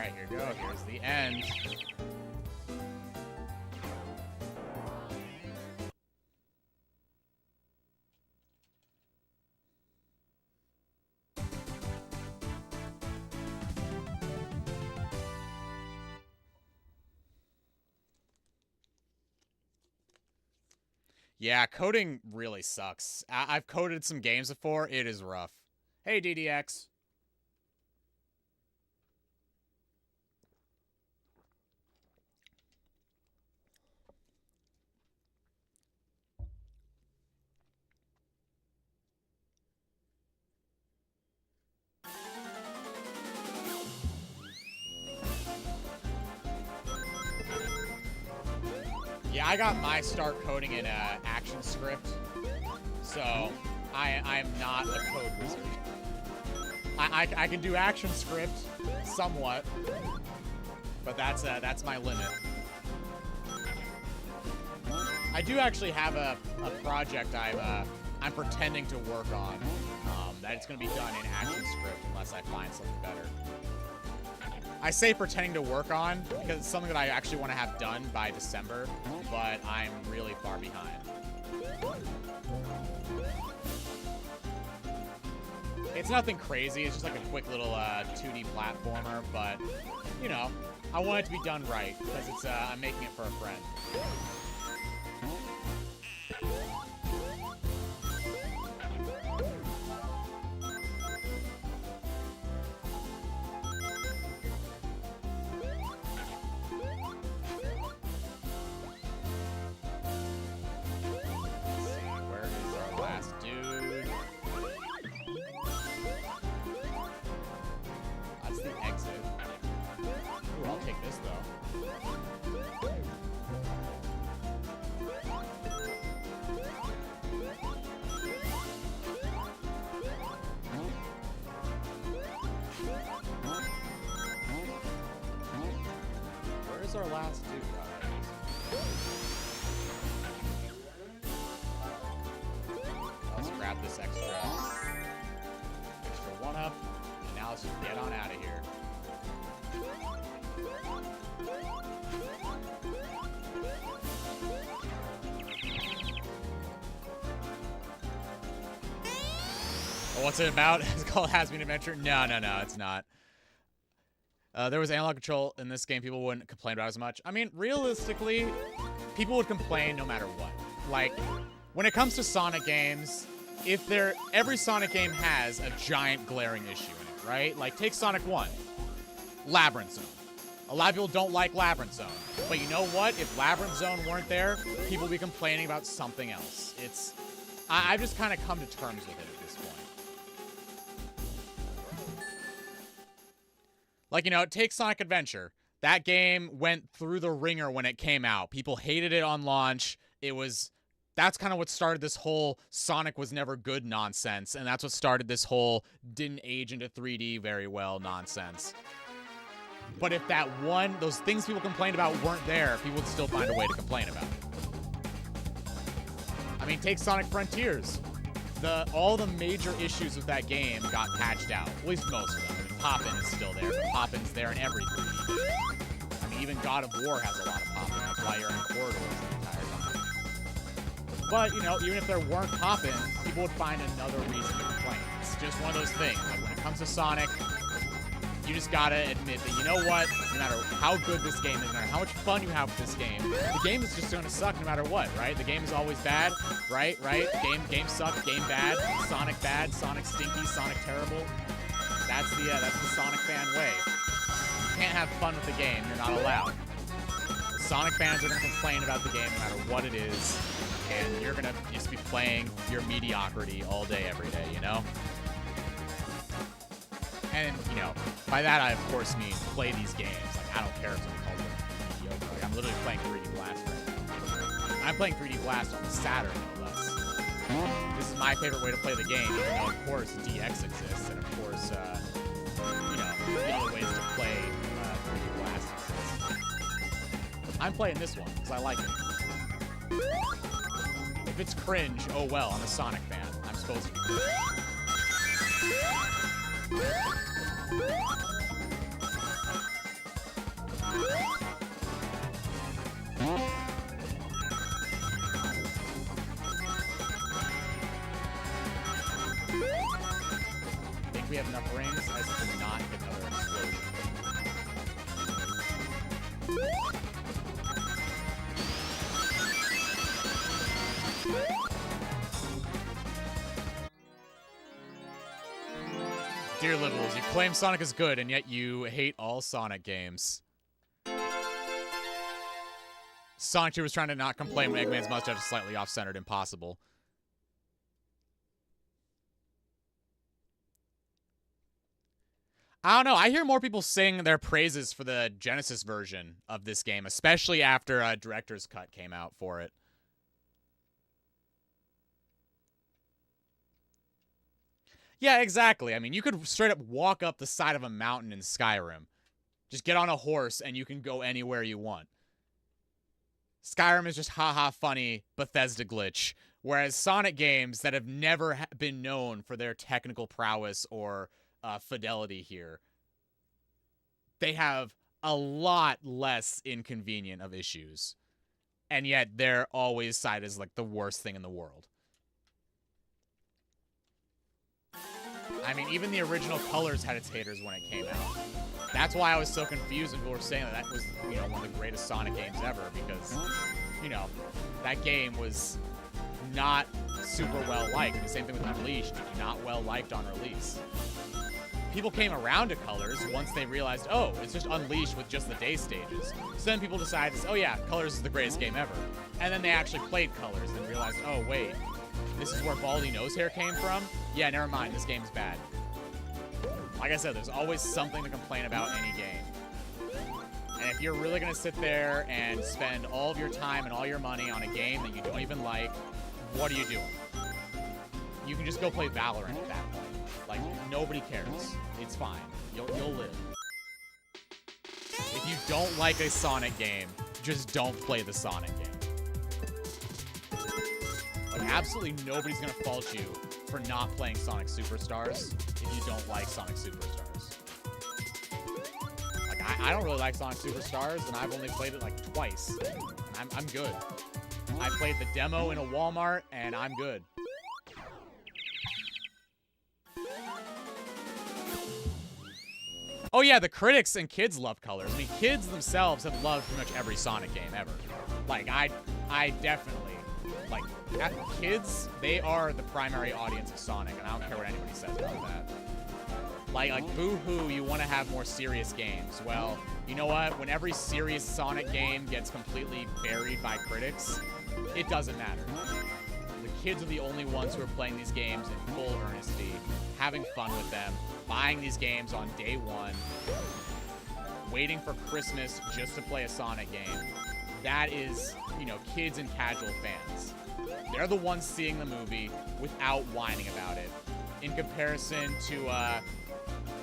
A: right, here we go. Here's the end. Yeah, coding really sucks. I've coded some games before. It is rough. Hey, DDX. Yeah, I got my start coding in ActionScript, so I am not a code wizard. I can do ActionScript somewhat, but that's my limit. I do actually have a project I'm pretending to work on that it's going to be done in ActionScript unless I find something better. I say pretending to work on because it's something that I actually want to have done by December, but I'm really far behind. It's nothing crazy. It's just like a quick little 2D platformer, but, you know, I want it to be done right because it's I'm making it for a friend. Where's our last dude? Let's grab this extra 1-up, and now let's just get on out of here. Oh, what's it about? It's called Has-Been Adventure? No, it's not. There was analog control in this game. People wouldn't complain about it as much. I mean, realistically, people would complain no matter what. Like, when it comes to Sonic games, every Sonic game has a giant glaring issue in it, right? Like, take Sonic 1, Labyrinth Zone. A lot of people don't like Labyrinth Zone. But you know what? If Labyrinth Zone weren't there, people would be complaining about something else. I've just kind of come to terms with it at this point. Like, you know, take Sonic Adventure. That game went through the ringer when it came out. People hated it on launch. That's kind of what started this whole Sonic was never good nonsense. And that's what started this whole didn't age into 3D very well nonsense. But if those things people complained about weren't there, people would still find a way to complain about it. I mean, take Sonic Frontiers. All the major issues with that game got patched out. At least most of them. Poppin is still there, but Poppin's there in every 3D game. I mean, even God of War has a lot of Poppin. That's why you're in corridors the entire time. But, you know, even if there weren't Poppin, people would find another reason to complain. It's just one of those things. Like, when it comes to Sonic, you just gotta admit that, you know what? No matter how good this game is, no matter how much fun you have with this game, the game is just gonna suck no matter what, right? The game is always bad, right? Game sucks, game bad, Sonic stinky, Sonic terrible. That's the Sonic fan way. You can't have fun with the game. You're not allowed. The Sonic fans are going to complain about the game no matter what it is, and you're going to just be playing your mediocrity all day, every day, you know? And, you know, by that I, of course, mean play these games. Like, I don't care if someone calls it mediocre. Like, I'm literally playing 3D Blast right now. I'm playing 3D Blast on Saturn, no less. This is my favorite way to play the game, even though, of course, DX exists, and, of course, you know, the other ways to play 3D Blast exist. I'm playing this one, because I like it. If it's cringe, oh well, I'm a Sonic fan. I'm supposed to be. we have enough rings as to not hit another explosion. Dear Liberals, you claim Sonic is good, and yet you hate all Sonic games. Sonic 2 was trying to not complain when Eggman's mustache is slightly off-centered. Impossible. I don't know. I hear more people sing their praises for the Genesis version of this game, especially after a director's cut came out for it. Yeah, exactly. I mean, you could straight up walk up the side of a mountain in Skyrim. Just get on a horse and you can go anywhere you want. Skyrim is just haha funny Bethesda glitch, whereas Sonic games that have never been known for their technical prowess or fidelity here, they have a lot less inconvenient of issues, and yet they're always cited as like the worst thing in the world. I mean, even the original Colors had its haters when it came out. That's why I was so confused when people were saying that was, you know, one of the greatest Sonic games ever, because, you know, that game was not super well liked. The same thing with Unleashed, not well liked on release. People came around to Colors once they realized, oh, it's just Unleashed with just the day stages. So then people decided, oh yeah, Colors is the greatest game ever. And then they actually played Colors and realized, oh wait, this is where Baldy Nosehair came from? Yeah, never mind, this game's bad. Like I said, there's always something to complain about any game. And if you're really going to sit there and spend all of your time and all your money on a game that you don't even like, what are you doing? You can just go play Valorant at that point. Like, nobody cares. It's fine. You'll live. If you don't like a Sonic game, just don't play the Sonic game. Like, absolutely nobody's going to fault you for not playing Sonic Superstars if you don't like Sonic Superstars. Like, I don't really like Sonic Superstars, and I've only played it like twice. And I'm good. I played the demo in a Walmart, and I'm good. Oh yeah, the critics and kids love Colors. I mean, kids themselves have loved pretty much every Sonic game ever. Like, I definitely, like, kids, they are the primary audience of Sonic, and I don't care what anybody says about that. Like boo-hoo, you want to have more serious games. Well, you know what? When every serious Sonic game gets completely buried by critics, it doesn't matter. The kids are the only ones who are playing these games in full earnesty, having fun with them, buying these games on day one, waiting for Christmas just to play a Sonic game. That is, you know, kids and casual fans. They're the ones seeing the movie without whining about it, in comparison to,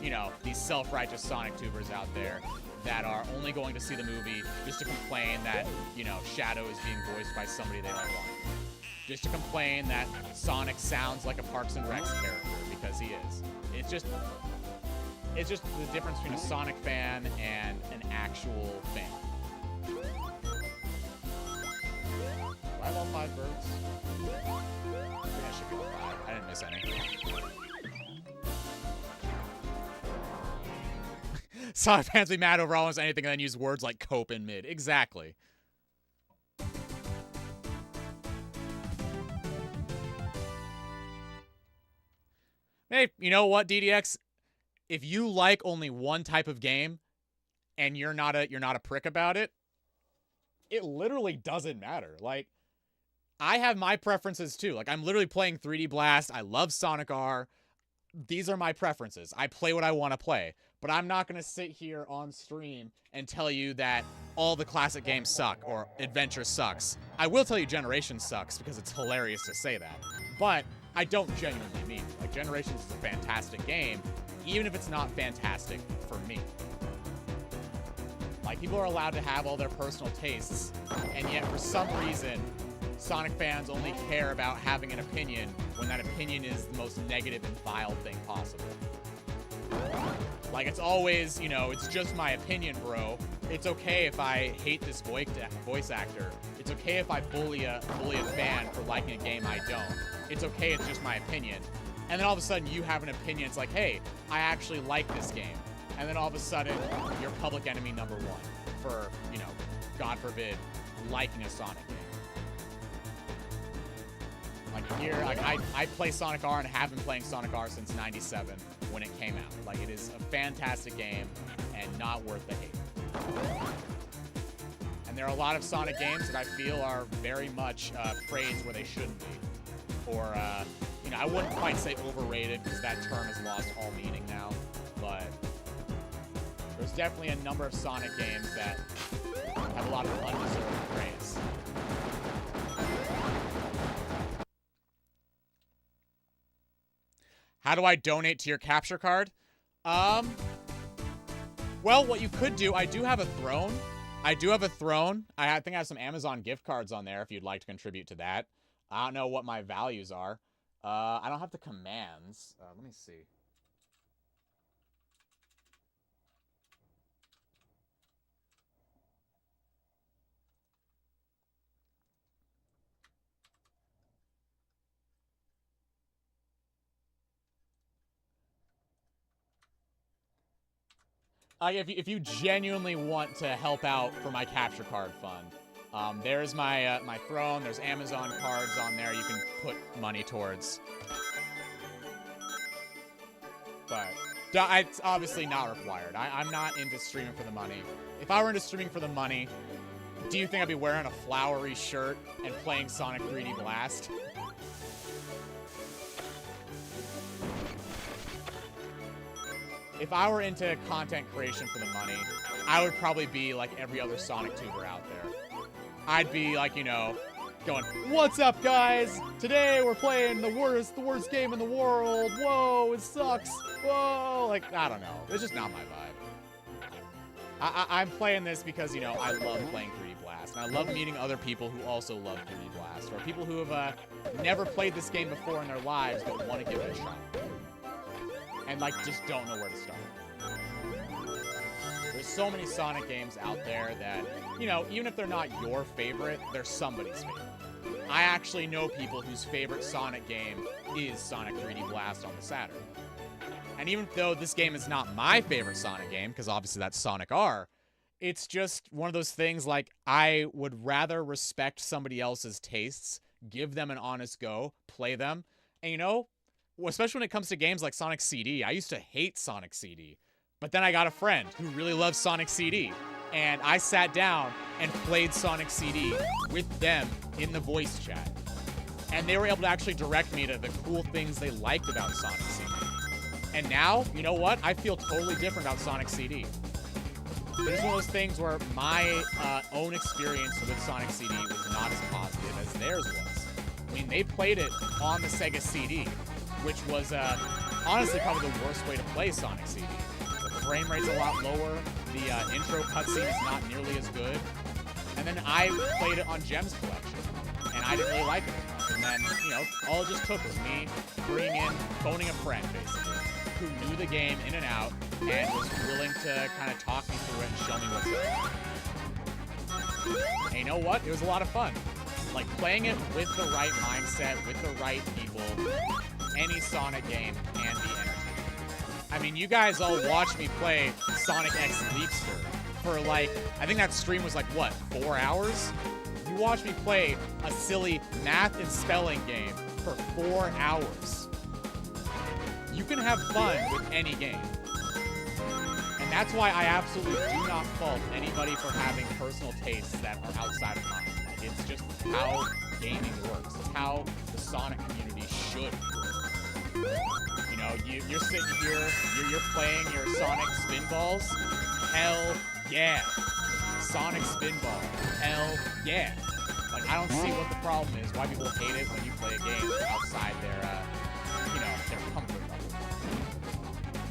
A: you know, these self-righteous Sonic tubers out there that are only going to see the movie just to complain that, you know, Shadow is being voiced by somebody they don't want. Just to complain that Sonic sounds like a Parks and Recs character, because he is. It's just the difference between a Sonic fan and an actual fan. Do I have all 5 birds? I think I should get all 5. I didn't miss any. Sonic fans be mad over almost anything and then use words like cope and mid. Exactly. Hey, you know what, DDX? If you like only one type of game and you're not a prick about it, it literally doesn't matter. Like, I have my preferences too. Like, I'm literally playing 3D Blast. I love Sonic R. These are my preferences. I play what I want to play. But I'm not going to sit here on stream and tell you that all the classic games suck or Adventure sucks. I will tell you Generations sucks because it's hilarious to say that. But I don't genuinely mean it. Like, Generations is a fantastic game, even if it's not fantastic for me. Like, people are allowed to have all their personal tastes, and yet for some reason, Sonic fans only care about having an opinion when that opinion is the most negative and vile thing possible. Like, it's always, you know, it's just my opinion, bro. It's okay if I hate this voice actor. It's okay if I bully a fan for liking a game I don't. It's okay, it's just my opinion. And And then all of a sudden you have an opinion. It's like, hey, I actually like this game. And then all of a sudden you're public enemy number one for, you know, God forbid, liking a Sonic game. Like here, like I play Sonic R and have been playing Sonic R since '97 when it came out. Like it is a fantastic game and not worth the hate. And there are a lot of Sonic games that I feel are very much praised where they shouldn't be. Or, you know, I wouldn't quite say overrated because that term has lost all meaning now. But there's definitely a number of Sonic games that have a lot of undeserved praise. How do I donate to your capture card? Well, what you could do, I do have a throne. I think I have some Amazon gift cards on there if you'd like to contribute to that. I don't know what my values are. I don't have the commands. Let me see. If you genuinely want to help out for my capture card fund, there's my my throne. There's Amazon cards on there you can put money towards. But it's obviously not required. I'm not into streaming for the money. If I were into streaming for the money, do you think I'd be wearing a flowery shirt and playing Sonic 3D Blast? If I were into content creation for the money, I would probably be like every other Sonic tuber out there. I'd be like, you know, going, "What's up, guys? Today we're playing the worst game in the world. Whoa, it sucks. Whoa." Like, I don't know. It's just not my vibe. I'm playing this because, you know, I love playing 3D Blast. And I love meeting other people who also love 3D Blast. Or people who have never played this game before in their lives but want to give it a shot. And, like, just don't know where to start. There's so many Sonic games out there that, you know, even if they're not your favorite, they're somebody's favorite. I actually know people whose favorite Sonic game is Sonic 3D Blast on the Saturn. And even though this game is not my favorite Sonic game, because obviously that's Sonic R, it's just one of those things like I would rather respect somebody else's tastes, give them an honest go, play them, and, you know, especially when it comes to games like Sonic CD. I used to hate Sonic CD, but then I got a friend who really loves Sonic CD, and I sat down and played Sonic CD with them in the voice chat. And they were able to actually direct me to the cool things they liked about Sonic CD. And now, you know what? I feel totally different about Sonic CD. It's one of those things where my own experience with Sonic CD was not as positive as theirs was. I mean, they played it on the Sega CD, which was honestly probably the worst way to play Sonic CD. The frame rate's a lot lower, the intro cutscene is not nearly as good, and then I played it on Gems Collection, and I didn't really like it as much. And then, you know, all it just took was me phoning a friend, basically, who knew the game in and out, and was willing to kind of talk me through it and show me what's up. And you know what? It was a lot of fun. Like, playing it with the right mindset, with the right people, any Sonic game can be entertaining. I mean, you guys all watched me play Sonic X Leapster for, like, I think that stream was like, what, 4 hours? You watched me play a silly math and spelling game for 4 hours. You can have fun with any game. And that's why I absolutely do not fault anybody for having personal tastes that are outside of mine. Like, it's just how gaming works. It's how the Sonic community should work. You know, you're sitting here, you're playing your Sonic Spinballs. Hell yeah. Sonic Spinball. Hell yeah. Like, I don't see what the problem is, why people hate it when you play a game outside their, you know, their comfort level.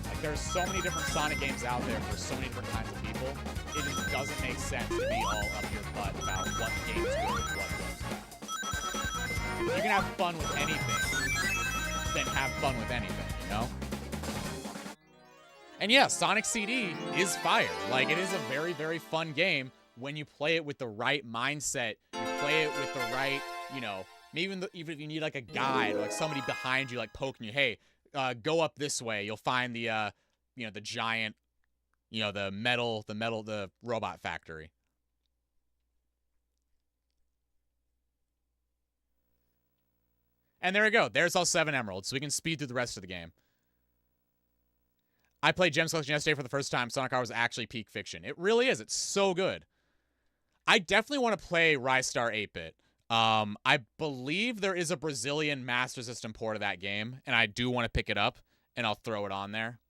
A: Like, there's so many different Sonic games out there for so many different kinds of people. It just doesn't make sense to be all up your butt about what game is good and what game's bad. If you can have fun with anything, then have fun with anything, you know? And yeah, Sonic CD is fire. Like, it is a very, very fun game when you play it with the right mindset. You play it with the right, you know, even if you need like a guide or like somebody behind you like poking you, hey, go up this way. You'll find the, you know, the giant, you know, the robot factory. And there we go. There's all 7 emeralds, so we can speed through the rest of the game. I played Gems Collection yesterday for the first time. Sonic R was actually peak fiction. It really is. It's so good. I definitely want to play Ristar 8-Bit. I believe there is a Brazilian Master System port of that game, and I do want to pick it up, and I'll throw it on there.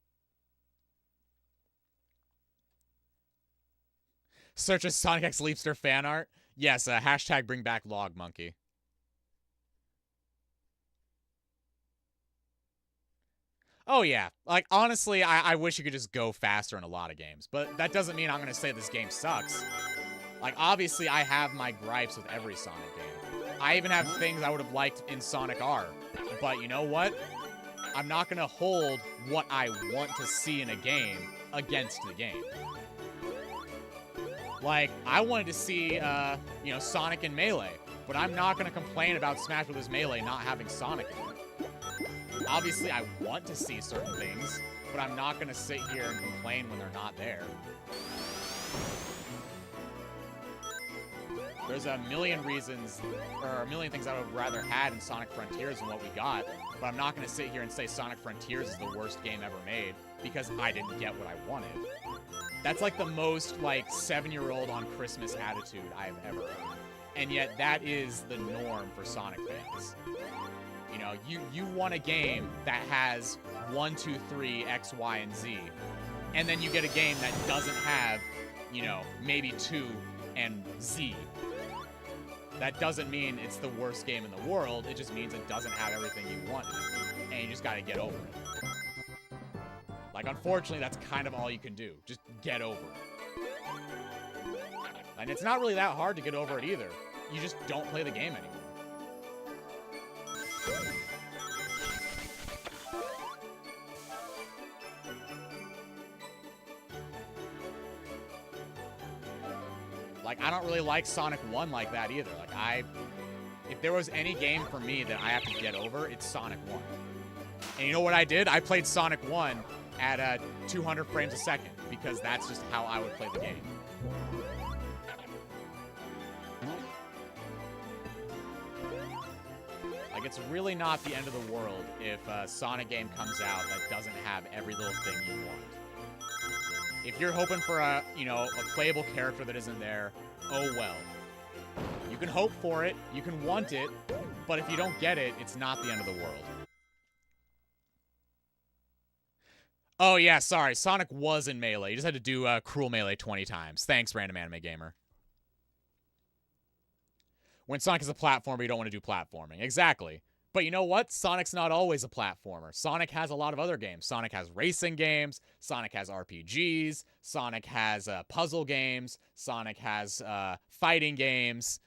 A: Search as Sonic X Leapster fan art. Yes, hashtag bring back Log Monkey. Oh, yeah. Like, honestly, I wish you could just go faster in a lot of games. But that doesn't mean I'm going to say this game sucks. Like, obviously, I have my gripes with every Sonic game. I even have things I would have liked in Sonic R. But you know what? I'm not going to hold what I want to see in a game against the game. Like, I wanted to see, you know, Sonic in Melee. But I'm not going to complain about Smash Bros. Melee not having Sonic in it. Obviously, I want to see certain things, but I'm not going to sit here and complain when they're not there. There's a million reasons, or a million things I would have rather had in Sonic Frontiers than what we got, but I'm not going to sit here and say Sonic Frontiers is the worst game ever made because I didn't get what I wanted. That's like the most, like, 7-year-old on Christmas attitude I've ever heard. And yet that is the norm for Sonic fans. You know, you want a game that has 1, 2, 3, X, Y, and Z. And then you get a game that doesn't have, you know, maybe 2 and Z. That doesn't mean it's the worst game in the world. It just means it doesn't have everything you want. And you just gotta get over it. Like, unfortunately, that's kind of all you can do. Just get over it. And it's not really that hard to get over it either. You just don't play the game anymore. Like, I don't really like Sonic 1 like that either. Like, if there was any game for me that I have to get over, it's Sonic 1. And you know what I did? I played Sonic 1 at 200 frames a second, because that's just how I would play the game. Like, it's really not the end of the world if a Sonic game comes out that doesn't have every little thing you want. If you're hoping for a, you know, a playable character that isn't there, oh well. You can hope for it, you can want it, but if you don't get it, it's not the end of the world. Oh yeah, sorry, Sonic was in Melee. You just had to do Cruel Melee 20 times. Thanks, Random Anime Gamer. When Sonic is a platformer, you don't want to do platforming. Exactly. But you know what? Sonic's not always a platformer. Sonic has a lot of other games. Sonic has racing games. Sonic has RPGs. Sonic has puzzle games. Sonic has fighting games.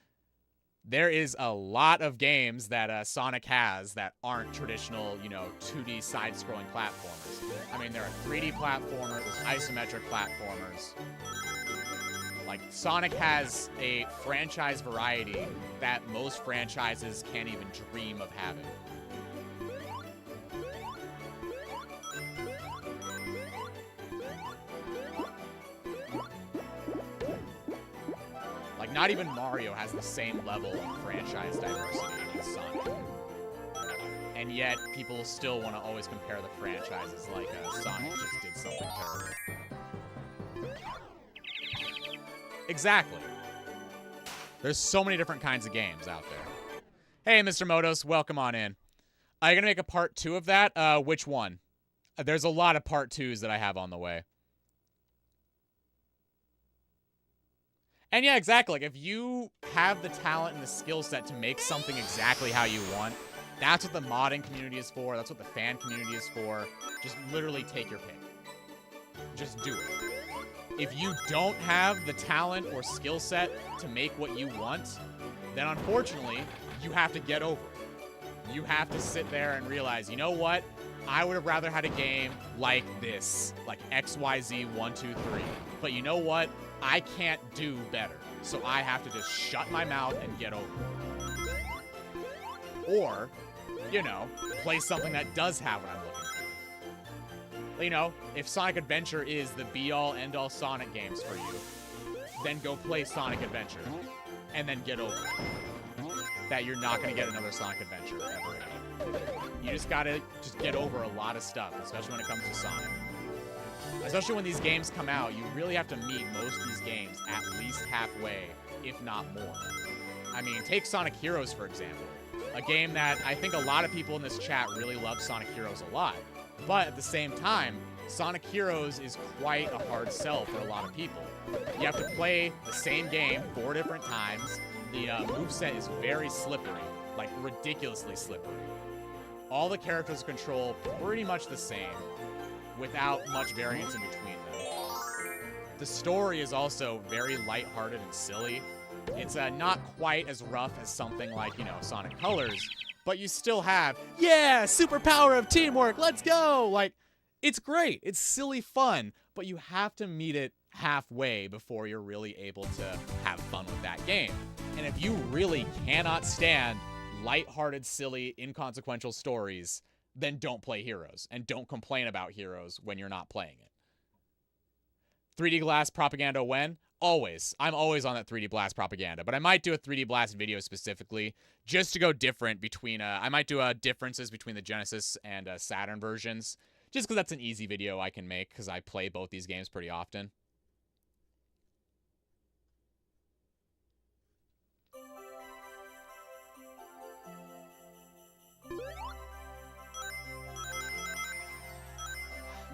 A: There is a lot of games that Sonic has that aren't traditional, you know, 2D side-scrolling platformers. I mean, there are 3D platformers, there's isometric platformers. Like, Sonic has a franchise variety that most franchises can't even dream of having. Like, not even Mario has the same level of franchise diversity as Sonic. And yet, people still want to always compare the franchises like Sonic just did something terrible. Exactly. There's so many different kinds of games out there. Hey, Mr. Motos, welcome on in. Are you going to make a part 2 of that? Which one? There's a lot of part 2s that I have on the way. And yeah, exactly. Like, if you have the talent and the skill set to make something exactly how you want, that's what the modding community is for. That's what the fan community is for. Just literally take your pick. Just do it. If you don't have the talent or skill set to make what you want, then unfortunately, you have to get over it. You have to sit there and realize, you know what? I would have rather had a game like this, like XYZ 1, 2, 3. But you know what? I can't do better. So I have to just shut my mouth and get over it. Or, you know, play something that does have what I'm looking for. You know, if Sonic Adventure is the be-all, end-all Sonic games for you, then go play Sonic Adventure, and then get over it. That you're not going to get another Sonic Adventure ever again. You just gotta get over a lot of stuff, especially when it comes to Sonic. Especially when these games come out, you really have to meet most of these games at least halfway, if not more. I mean, take Sonic Heroes, for example. A game that I think a lot of people in this chat really love Sonic Heroes a lot. But at the same time, Sonic Heroes is quite a hard sell for a lot of people. You have to play the same game 4 different times. The moveset is very slippery, like ridiculously slippery. All the characters control pretty much the same, without much variance in between them. The story is also very lighthearted and silly. It's not quite as rough as something like, you know, Sonic Colors, but you still have, yeah, superpower of teamwork, let's go! Like, it's great, it's silly fun, but you have to meet it halfway before you're really able to have fun with that game. And if you really cannot stand lighthearted, silly, inconsequential stories, then don't play Heroes, and don't complain about Heroes when you're not playing it. 3D Blast propaganda when? Always. I'm always on that 3D Blast propaganda, but I might do a 3D Blast video specifically just to go different between, I might do differences between the Genesis and Saturn versions, just because that's an easy video I can make because I play both these games pretty often.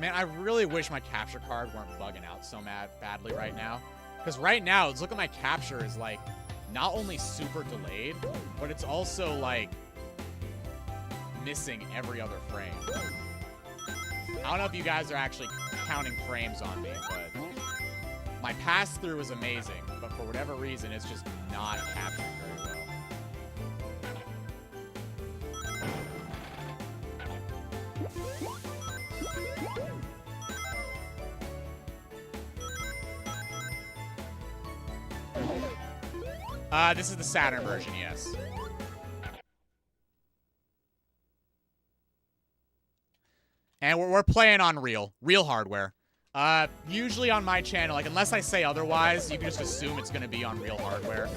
A: Man, I really wish my capture card weren't bugging out so badly right now. Because right now, look at my capture is like, not only super delayed, but it's also like missing every other frame. I don't know if you guys are actually counting frames on me, but my pass-through is amazing, but for whatever reason, it's just not capturing very well. This is the Saturn version, yes. And we're playing on real hardware. Usually on my channel, like unless I say otherwise, you can just assume it's gonna be on real hardware.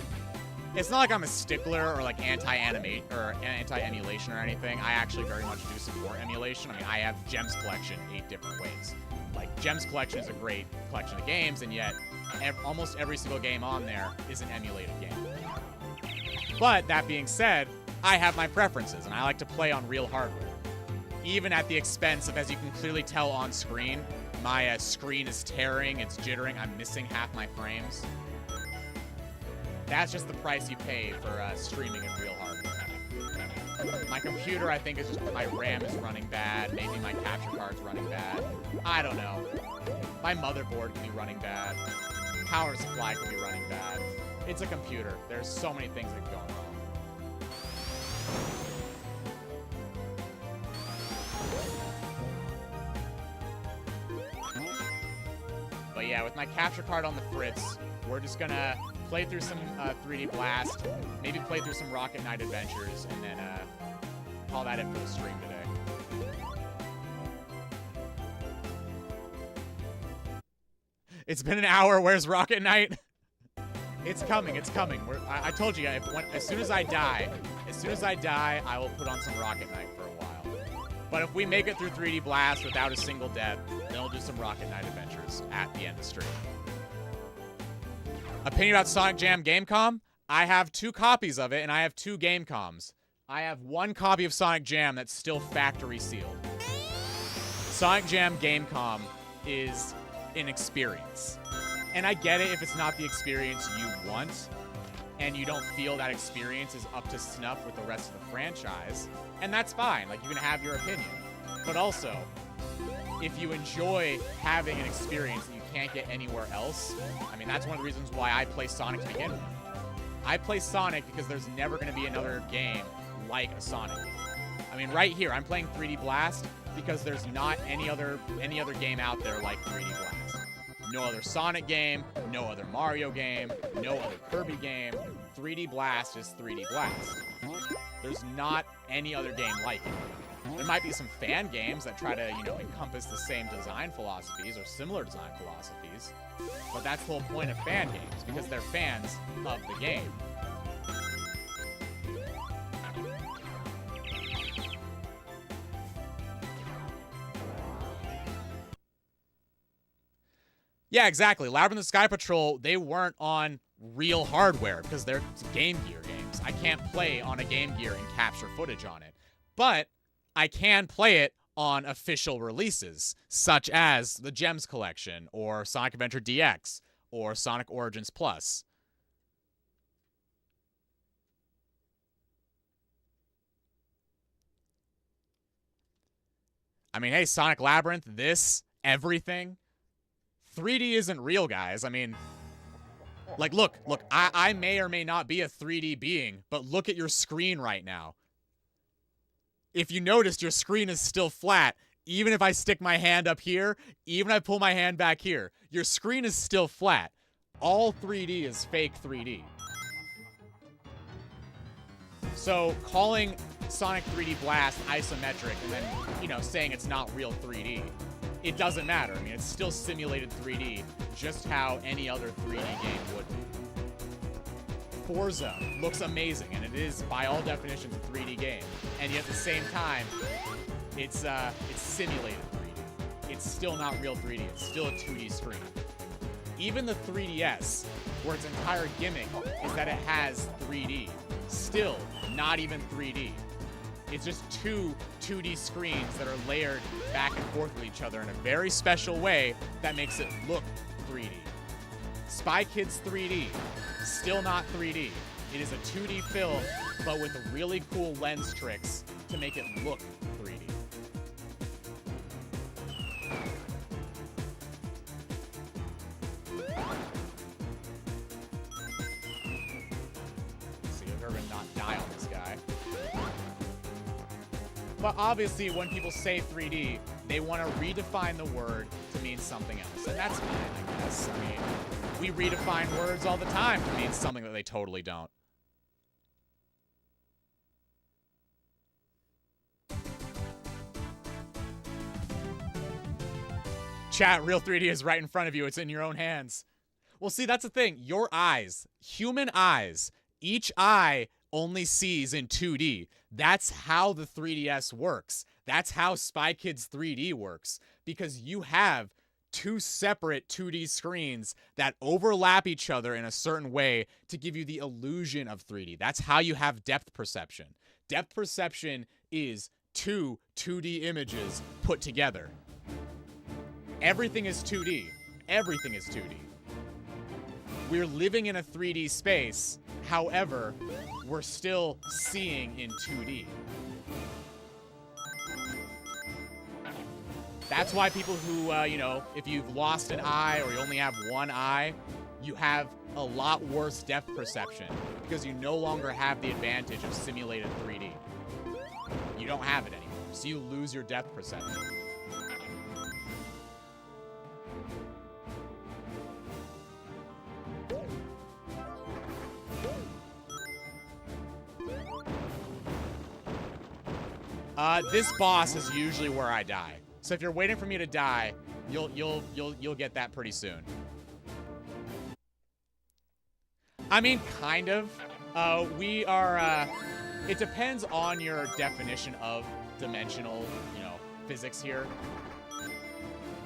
A: It's not like I'm a stickler or like anti-animate or anti-emulation or anything. I actually very much do support emulation. I mean, I have Gems Collection 8 different ways. Like, Gems Collection is a great collection of games, and yet almost every single game on there is an emulated game. But that being said, I have my preferences, and I like to play on real hardware. Even at the expense of, as you can clearly tell on screen, my screen is tearing, it's jittering, I'm missing half my frames. That's just the price you pay for streaming in real hardware. My computer, I think, is just, my RAM is running bad, maybe my capture card's running bad. I don't know. My motherboard can be running bad. Power supply can be running bad. It's a computer. There's so many things that can go wrong. But yeah, with my capture card on the fritz, we're just gonna play through some 3D Blast, maybe play through some Rocket Knight Adventures, and then call that it for the stream today. It's been an hour. Where's Rocket Knight? It's coming. It's coming. I told you, as soon as I die, I will put on some Rocket Knight for a while. But if we make it through 3D Blast without a single death, then we'll do some Rocket Knight Adventures at the end of the stream. Opinion about Sonic Jam Gamecom? I have 2 copies of it, and I have 2 Gamecoms. I have 1 copy of Sonic Jam that's still factory sealed. Sonic Jam Gamecom is an experience. And I get it if it's not the experience you want, and you don't feel that experience is up to snuff with the rest of the franchise, and that's fine. Like, you can have your opinion. But also, if you enjoy having an experience that you can't get anywhere else, I mean, that's one of the reasons why I play Sonic to begin with. I play Sonic because there's never going to be another game like a Sonic game. I mean, right here, I'm playing 3D Blast because there's not any other game out there like 3D Blast. No other Sonic game, no other Mario game, no other Kirby game. 3D Blast is 3D Blast. There's not any other game like it. There might be some fan games that try to, you know, encompass the same design philosophies or similar design philosophies. But that's the whole point of fan games, because they're fans of the game. Yeah, exactly. Labyrinth and Sky Patrol, they weren't on real hardware because they're Game Gear games. I can't play on a Game Gear and capture footage on it. But I can play it on official releases, such as the Gems Collection, or Sonic Adventure DX, or Sonic Origins Plus. I mean, hey, Sonic Labyrinth, this, everything. 3D isn't real, guys. I mean, like, look, I may or may not be a 3D being, but look at your screen right now. If you noticed, your screen is still flat. Even if I stick my hand up here, even if I pull my hand back here, your screen is still flat. All 3D is fake 3D. So calling Sonic 3D Blast isometric and then, you know, saying it's not real 3D, it doesn't matter. I mean, it's still simulated 3D, just how any other 3D game would be. Forza looks amazing, and it is, by all definitions, a 3D game. And yet, at the same time, it's simulated 3D. It's still not real 3D. It's still a 2D screen. Even the 3DS, where its entire gimmick is that it has 3D, still not even 3D. It's just two 2D screens that are layered back and forth with each other in a very special way that makes it look 3D. Spy Kids 3D, still not 3D. It is a 2D film, but with really cool lens tricks to make it look 3D. Let's see if we're gonna not die on this guy. But obviously, when people say 3D, they want to redefine the word to mean something else. And that's fine, I guess. I mean, we redefine words all the time to mean something that they totally don't. Chat, real 3D is right in front of you. It's in your own hands. Well, see, that's the thing. Your eyes, human eyes, each eye only sees in 2D. That's how the 3DS works. That's how Spy Kids 3D works. Because you have two separate 2D screens that overlap each other in a certain way to give you the illusion of 3D. That's how you have depth perception. Depth perception is two 2D images put together. Everything is 2D. Everything is 2D. We're living in a 3D space. However, we're still seeing in 2D. That's why people who, you know, if you've lost an eye or you only have one eye, you have a lot worse depth perception because you no longer have the advantage of simulated 3D. You don't have it anymore, so you lose your depth perception. This boss is usually where I die. So if you're waiting for me to die, you'll get that pretty soon. I mean, kind of. We are, it depends on your definition of dimensional, you know, physics here.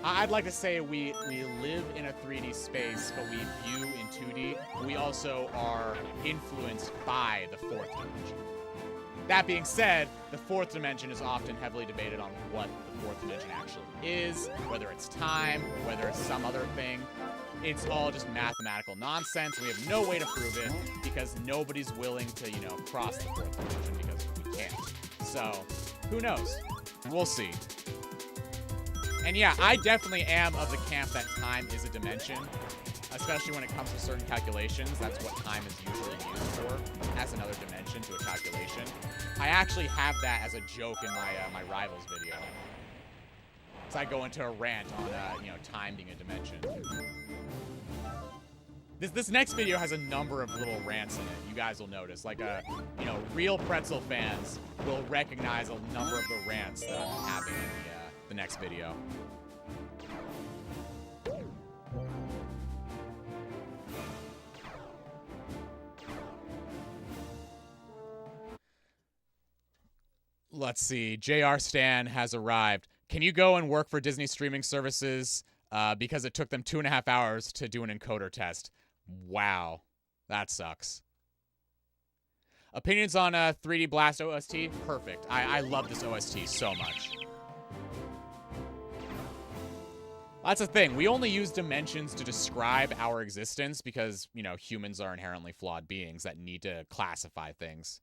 A: I'd like to say we live in a 3D space, but we view in 2D. We also are influenced by the fourth dimension. That being said, the fourth dimension is often heavily debated on what the fourth dimension actually is, whether it's time, whether it's some other thing. It's all just mathematical nonsense. We have no way to prove it because nobody's willing to, you know, cross the fourth dimension because we can't. So, who knows? We'll see. And yeah, I definitely am of the camp that time is a dimension, especially when it comes to certain calculations. That's what time is usually used for, as another dimension to a calculation. I actually have that as a joke in my my Rivals video. So I go into a rant on, you know, time being a dimension. This next video has a number of little rants in it. You guys will notice. Like, you know, real pretzel fans will recognize a number of the rants that I'm having in the next video. Let's see. JR Stan has arrived. Can you go and work for Disney streaming services because it took them 2.5 hours to do an encoder test? Wow. That sucks. Opinions on 3D Blast OST? Perfect. I love this OST so much. That's the thing. We only use dimensions to describe our existence because, you know, humans are inherently flawed beings that need to classify things.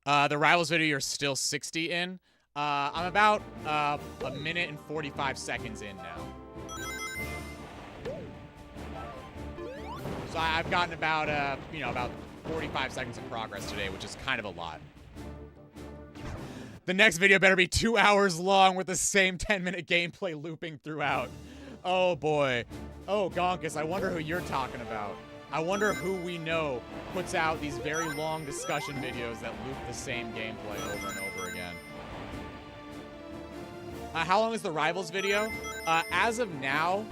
A: The Rivals video you're still 60 in. I'm about a minute and 45 seconds in now. So I've gotten about, you know, about 45 seconds of progress today, which is kind of a lot. The next video better be 2 hours long with the same 10-minute gameplay looping throughout. Oh boy. Oh, Gonkus, I wonder who you're talking about. I wonder who we know puts out these very long discussion videos that loop the same gameplay over and over again. How long is the Rivals video? As of now,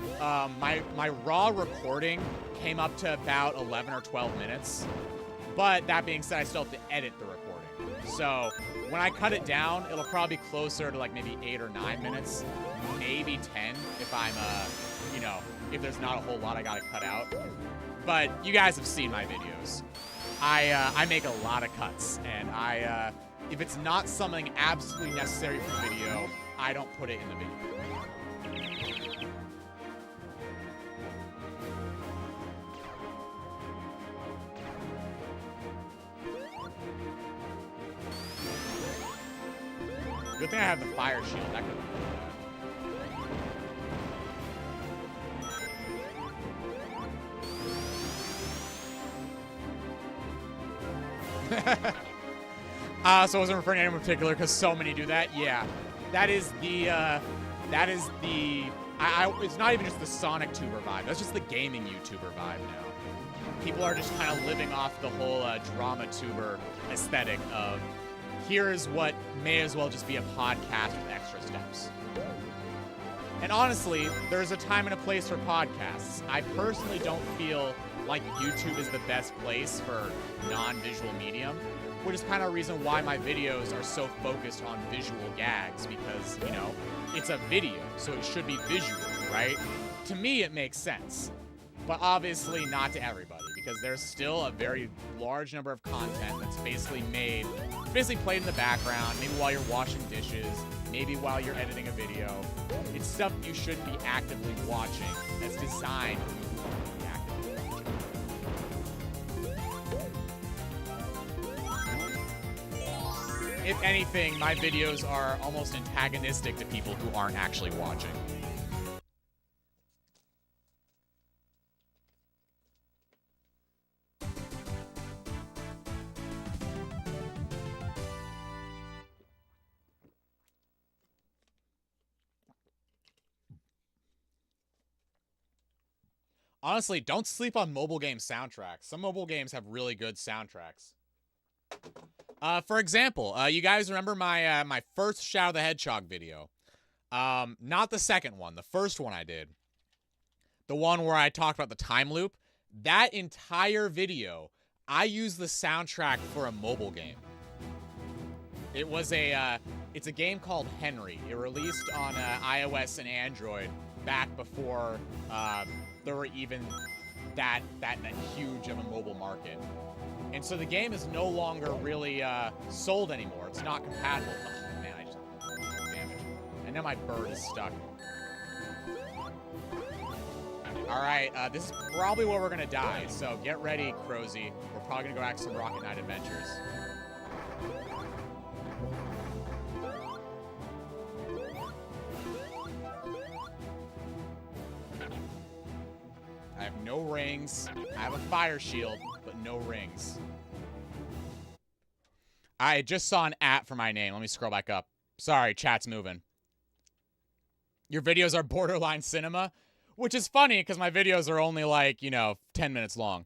A: my raw recording came up to about 11 or 12 minutes. But that being said, I still have to edit the recording. So when I cut it down, it'll probably be closer to like maybe 8 or 9 minutes, maybe 10 if I'm, you know, if there's not a whole lot I gotta cut out. But you guys have seen my videos. I make a lot of cuts, and if it's not something absolutely necessary for the video, I don't put it in the video. Good thing I have the fire shield. That could so I wasn't referring to anyone in particular because so many do that. Yeah, that is the, it's not even just the Sonic tuber vibe. That's just the gaming YouTuber vibe now. People are just kind of living off the whole drama tuber aesthetic of here's what may as well just be a podcast with extra steps. And honestly, there's a time and a place for podcasts. I personally don't feel like YouTube is the best place for non-visual medium, which is kind of a reason why my videos are so focused on visual gags, because, you know, it's a video, so it should be visual, right? To me, it makes sense, but obviously not to everybody, because there's still a very large number of content that's basically played in the background, maybe while you're washing dishes, maybe while you're editing a video. It's stuff you should be actively watching that's designed for you to be actively watching. If anything, my videos are almost antagonistic to people who aren't actually watching. Honestly, don't sleep on mobile game soundtracks. Some mobile games have really good soundtracks. For example, you guys remember my my first Shadow the Hedgehog video? Not the second one, the first one I did. The one where I talked about the time loop. That entire video, I used the soundtrack for a mobile game. It was it's a game called Henry. It released on iOS and Android back before there were even that huge of a mobile market. And so the game is no longer really sold anymore. It's not compatible. Oh man, I just took damage. And now my bird is stuck. Alright, this is probably where we're gonna die, so get ready, Crozy. We're probably gonna go act some Rocket Knight adventures. I have no rings. I have a fire shield, but no rings. I just saw an @ for my name. Let me scroll back up. Sorry, chat's moving. Your videos are borderline cinema, which is funny because my videos are only like, 10 minutes long.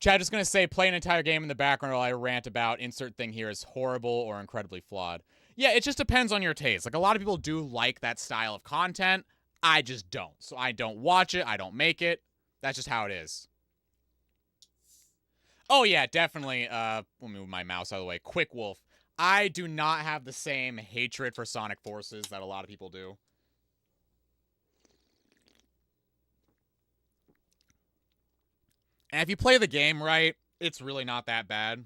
A: Chad, just going to say, play an entire game in the background while I rant about insert thing here is horrible or incredibly flawed. Yeah, it just depends on your taste. Like, a lot of people do like that style of content. I just don't. So I don't watch it. I don't make it. That's just how it is. Oh, yeah, definitely. Let me move my mouse out of the way. Quick Wolf. I do not have the same hatred for Sonic Forces that a lot of people do. And if you play the game right, it's really not that bad.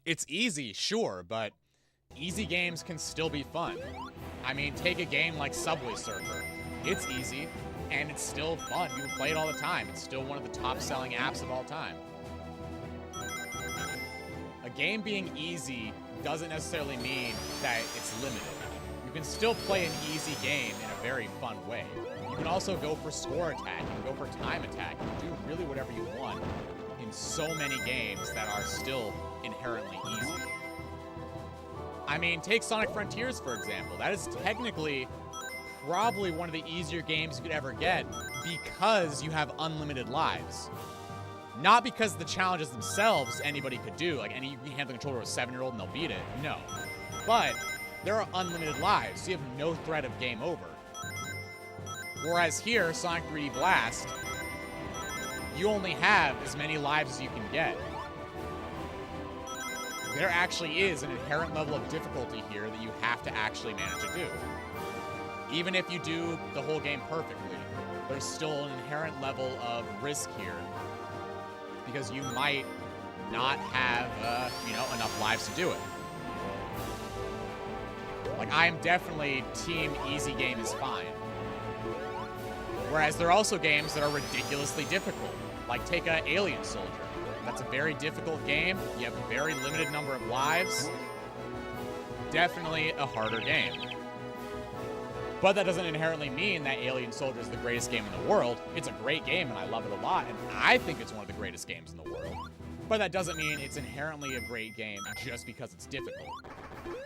A: It's easy, sure, but easy games can still be fun. I mean, take a game like Subway Surfer. It's easy, and it's still fun. You can play it all the time. It's still one of the top-selling apps of all time. A game being easy doesn't necessarily mean that it's limited. You can still play an easy game in a very fun way. You can also go for score attack, you can go for time attack, you can do really whatever you want in so many games that are still inherently easy. I mean, take Sonic Frontiers, for example. That is technically probably one of the easier games you could ever get because you have unlimited lives. Not because the challenges themselves anybody could do, like you can hand the controller to a 7-year-old and they'll beat it, no. But there are unlimited lives, so you have no threat of game over. Whereas here, Sonic 3D Blast, you only have as many lives as you can get. There actually is an inherent level of difficulty here that you have to actually manage to do. Even if you do the whole game perfectly, there's still an inherent level of risk here. Because you might not have, enough lives to do it. Like, I am definitely team easy game is fine. Whereas there are also games that are ridiculously difficult. Like, take a Alien Soldier. That's a very difficult game. You have a very limited number of lives. Definitely a harder game. But that doesn't inherently mean that Alien Soldier is the greatest game in the world. It's a great game, and I love it a lot, and I think it's one of the greatest games in the world. But that doesn't mean it's inherently a great game just because it's difficult.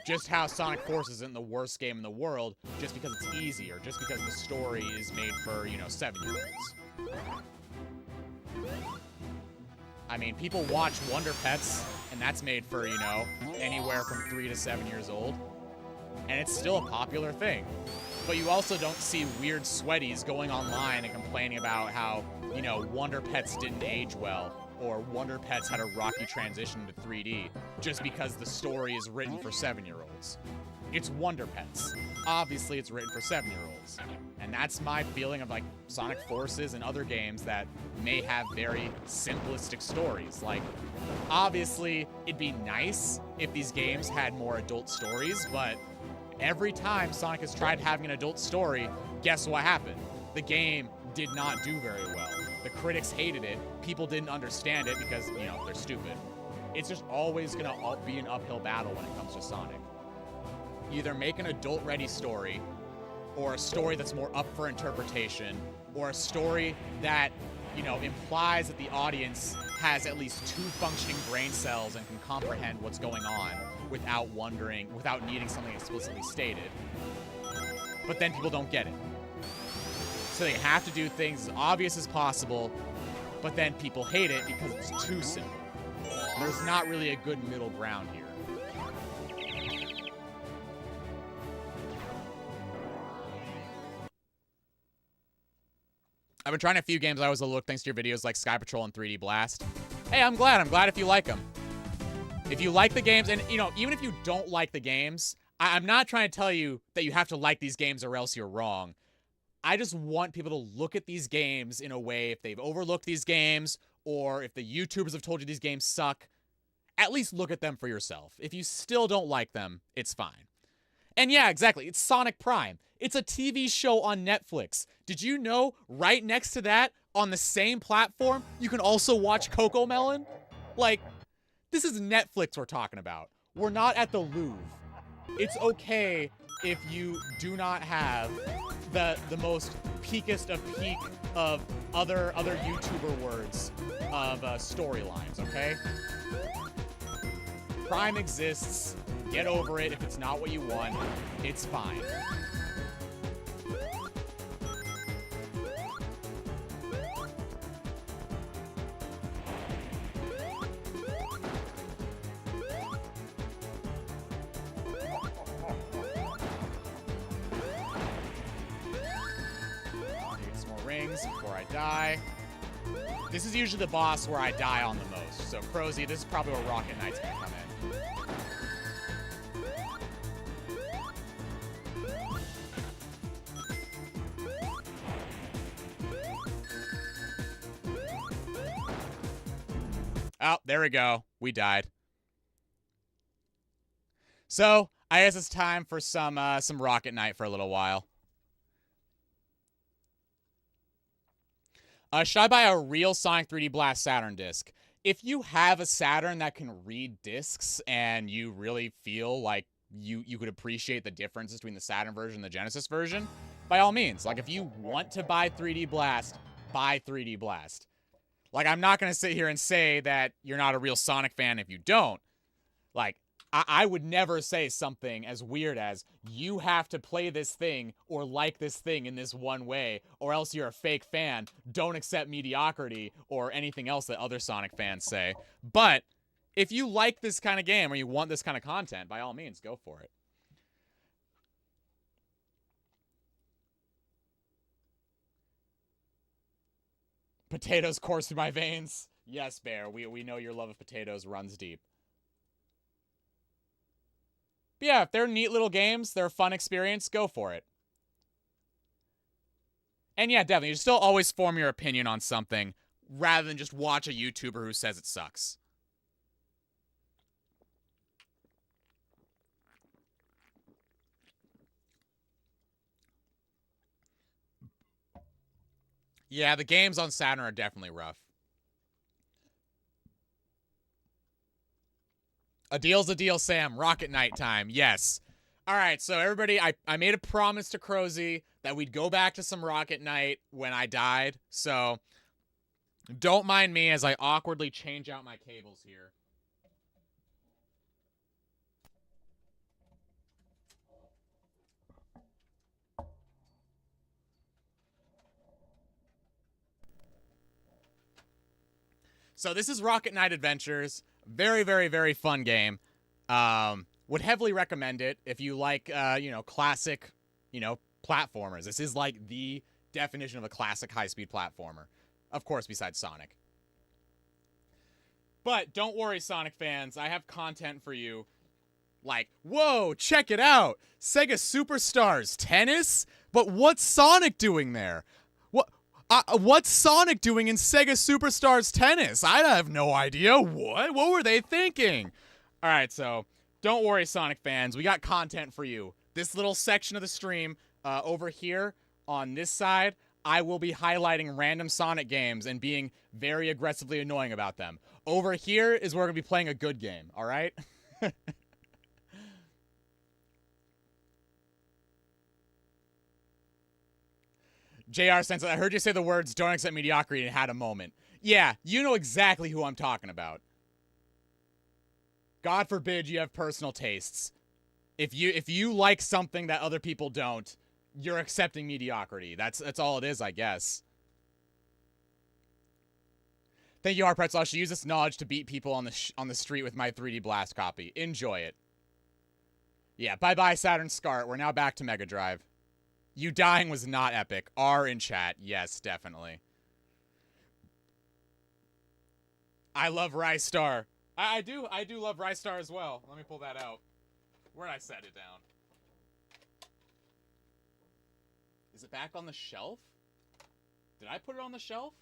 A: Just how Sonic Forces isn't the worst game in the world just because it's easy, or just because the story is made for, 7-year-olds. I mean, people watch Wonder Pets, and that's made for, anywhere from 3 to 7 years old. And it's still a popular thing. But you also don't see weird sweaties going online and complaining about how, Wonder Pets didn't age well, or Wonder Pets had a rocky transition to 3D, just because the story is written for 7-year-olds. It's Wonder Pets. Obviously, it's written for 7-year-olds. And that's my feeling of, Sonic Forces and other games that may have very simplistic stories. Like, obviously, it'd be nice if these games had more adult stories, but every time Sonic has tried having an adult story, guess what happened? The game did not do very well. The critics hated it. People didn't understand it because, they're stupid. It's just always going to be an uphill battle when it comes to Sonic. Either make an adult-ready story, or a story that's more up for interpretation, or a story that, implies that the audience has at least 2 functioning brain cells and can comprehend what's going on without needing something explicitly stated. But then people don't get it. So they have to do things as obvious as possible, but then people hate it because it's too simple. There's not really a good middle ground here. I've been trying a few games I always overlook thanks to your videos like Sky Patrol and 3D Blast. Hey, I'm glad if you like them. If you like the games, and even if you don't like the games, I'm not trying to tell you that you have to like these games or else you're wrong. I just want people to look at these games in a way, if they've overlooked these games, or if the YouTubers have told you these games suck, at least look at them for yourself. If you still don't like them, it's fine. And yeah, exactly, it's Sonic Prime. It's a TV show on Netflix. Did you know right next to that, on the same platform, you can also watch CoComelon? Like, this is Netflix we're talking about. We're not at the Louvre. It's okay if you do not have the most peakest of peak of other YouTuber words of storylines, okay? Prime exists. Get over it if it's not what you want. It's fine. games before I die. This is usually the boss where I die on the most. So Crozy, this is probably where Rocket Knight's gonna come in. Oh, there we go. We died. So I guess it's time for some Rocket Knight for a little while. Should I buy a real Sonic 3D Blast Saturn disc? If you have a Saturn that can read discs and you really feel like you could appreciate the difference between the Saturn version and the Genesis version, by all means. Like, if you want to buy 3D Blast, buy 3D Blast. Like, I'm not going to sit here and say that you're not a real Sonic fan if you don't. Like, I would never say something as weird as, you have to play this thing or like this thing in this one way, or else you're a fake fan, don't accept mediocrity, or anything else that other Sonic fans say. But if you like this kind of game or you want this kind of content, by all means, go for it. Potatoes course through my veins. Yes, Bear, we know your love of potatoes runs deep. But yeah, if they're neat little games, they're a fun experience, go for it. And yeah, definitely, you still always form your opinion on something rather than just watch a YouTuber who says it sucks. Yeah, the games on Saturn are definitely rough. A deal's a deal, Sam. Rocket Knight time. Yes. All right, so everybody, I made a promise to Crozy that we'd go back to some Rocket Knight when I died. So don't mind me as I awkwardly change out my cables here. So this is Rocket Knight Adventures. Very, very, very fun game. Would heavily recommend it if you like, classic, platformers. This is like the definition of a classic high-speed platformer. Of course, besides Sonic. But don't worry, Sonic fans. I have content for you. Like, whoa, check it out. Sega Superstars Tennis? But what's Sonic doing there? What's Sonic doing in Sega Superstars Tennis? I have no idea. What were they thinking? All right, so don't worry, Sonic fans. We got content for you. This little section of the stream over here on this side, I will be highlighting random Sonic games and being very aggressively annoying about them. Over here is where we're going to be playing a good game, all right? JR Sense, I heard you say the words "don't accept mediocrity" and had a moment. Yeah, you know exactly who I'm talking about. God forbid you have personal tastes. If you like something that other people don't, you're accepting mediocrity. That's all it is, I guess. Thank you, Harpretzel. I should use this knowledge to beat people on the street with my 3D Blast copy. Enjoy it. Yeah, bye-bye, Saturn SCART. We're now back to Mega Drive. You dying was not epic. R in chat. Yes, definitely. I love Ristar. I do love Ristar as well. Let me pull that out. Where'd I set it down? Is it back on the shelf? Did I put it on the shelf?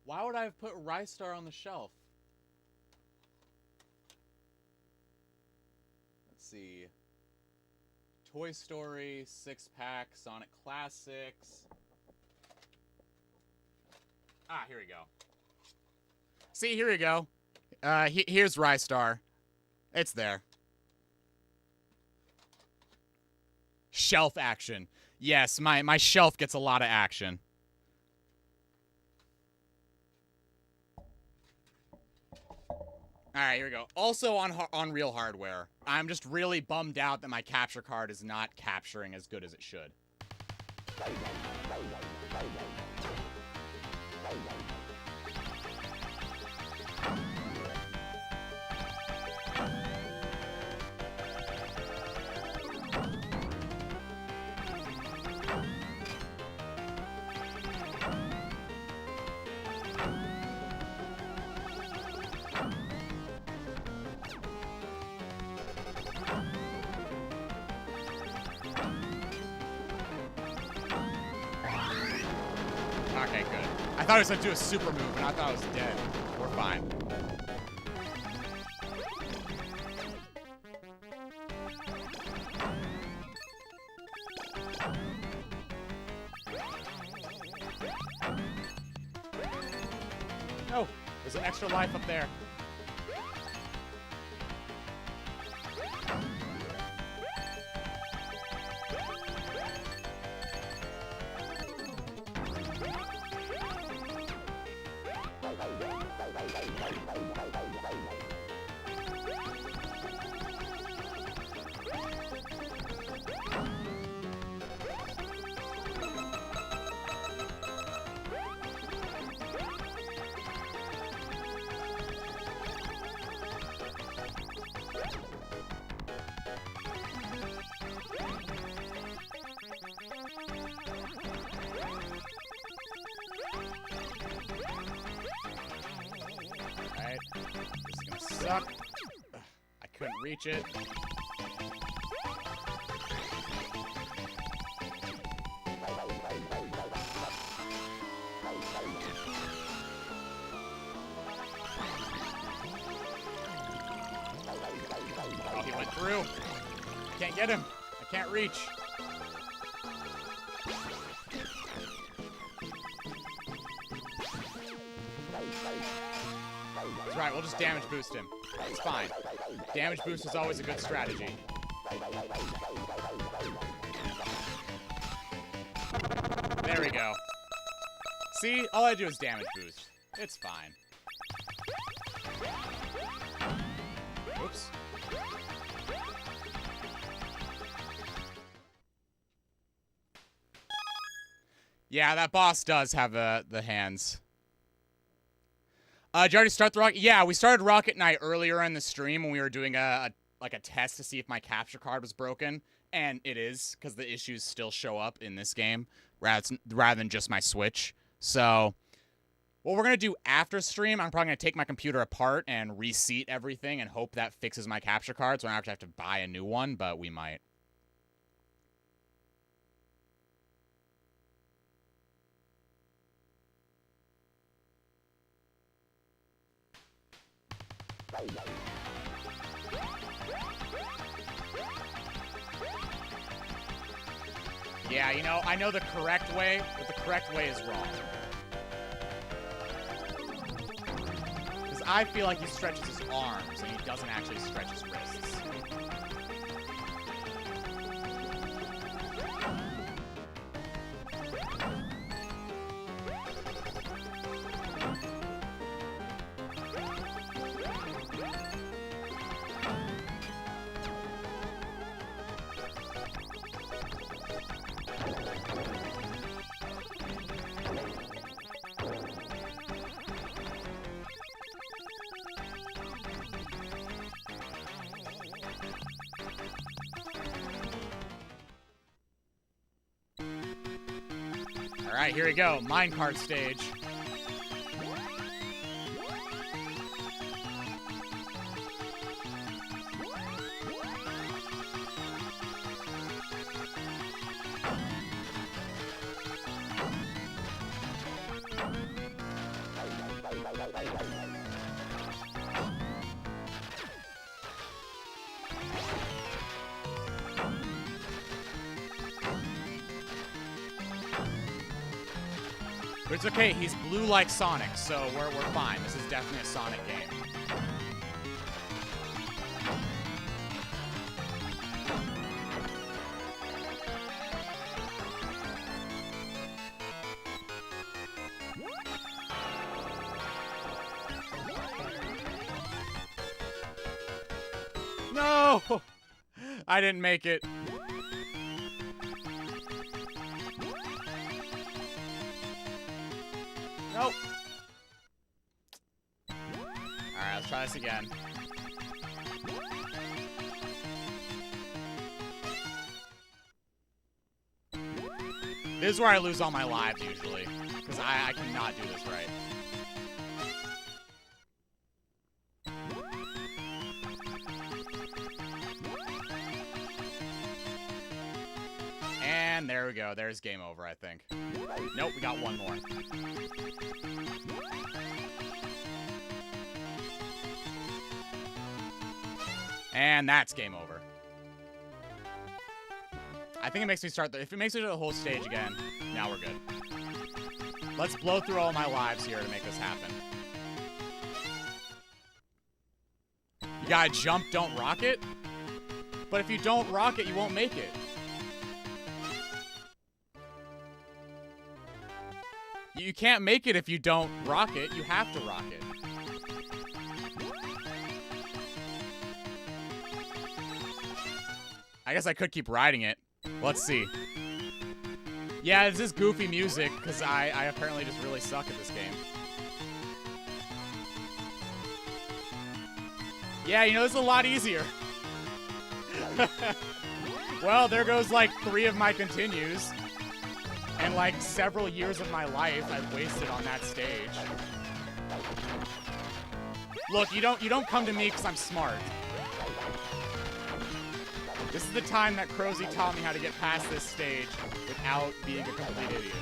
A: Why would I have put Ristar on the shelf? Let's see. Toy Story, 6-pack, Sonic Classics. Ah, here we go. See, here we go. Here's Ristar. It's there. Shelf action. Yes, my shelf gets a lot of action. All right, here we go. Also on real hardware, I'm just really bummed out that my capture card is not capturing as good as it should. I thought he was going to do a super move, and I thought I was dead. We're fine. Oh, there's an extra life up there. Alright, this is gonna suck. Ugh, I couldn't reach it. Oh, he went through. Can't get him. I can't reach. That's right, we'll just damage boost him. It's fine. Damage boost is always a good strategy. There we go. See? All I do is damage boost. It's fine. Oops. Yeah, that boss does have the hands. Did you already start the Rocket? Yeah, we started Rocket Knight earlier in the stream when we were doing a test to see if my capture card was broken. And it is, because the issues still show up in this game rather than just my Switch. So, what we're going to do after stream, I'm probably going to take my computer apart and reseat everything and hope that fixes my capture card. So I don't actually have to buy a new one, but we might. Yeah, you know, I know the correct way, but the correct way is wrong. Because I feel like he stretches his arms, and he doesn't actually stretch his wrists. Alright, here we go. Minecart stage. But it's okay, he's blue like Sonic, so we're fine. This is definitely a Sonic game. No! I didn't make it. Nope. Alright, let's try this again. This is where I lose all my lives, usually. Because I cannot do this right. And And there we go. There's game over, I think. Nope, we got one more. And that's game over. I think it makes me start if it makes me do the whole stage again, now we're good. Let's blow through all my lives here to make this happen. You gotta jump, don't rock it? But if you don't rock it, you won't make it. You can't make it if you don't rock it. You have to rock it. I guess I could keep riding it. Let's see. Yeah, it's just goofy music, because I apparently just really suck at this game. Yeah, you know, it's a lot easier. Well, there goes like 3 of my continues. And like several years of my life I've wasted on that stage. Look, you don't come to me because I'm smart. This is the time that Crozzy taught me how to get past this stage without being a complete idiot.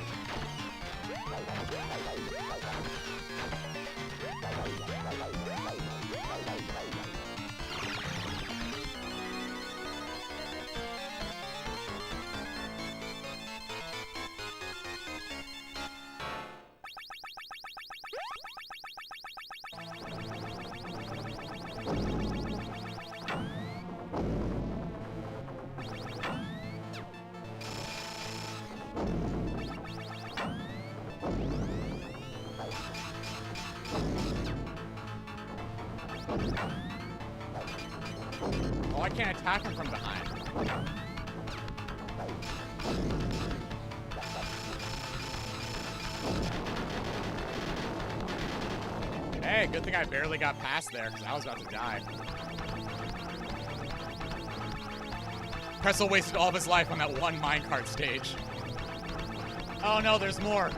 A: Oh, I can't attack him from behind. Hey, good thing I barely got past there, because I was about to die. Pretzel wasted all of his life on that one minecart stage. Oh no, there's more.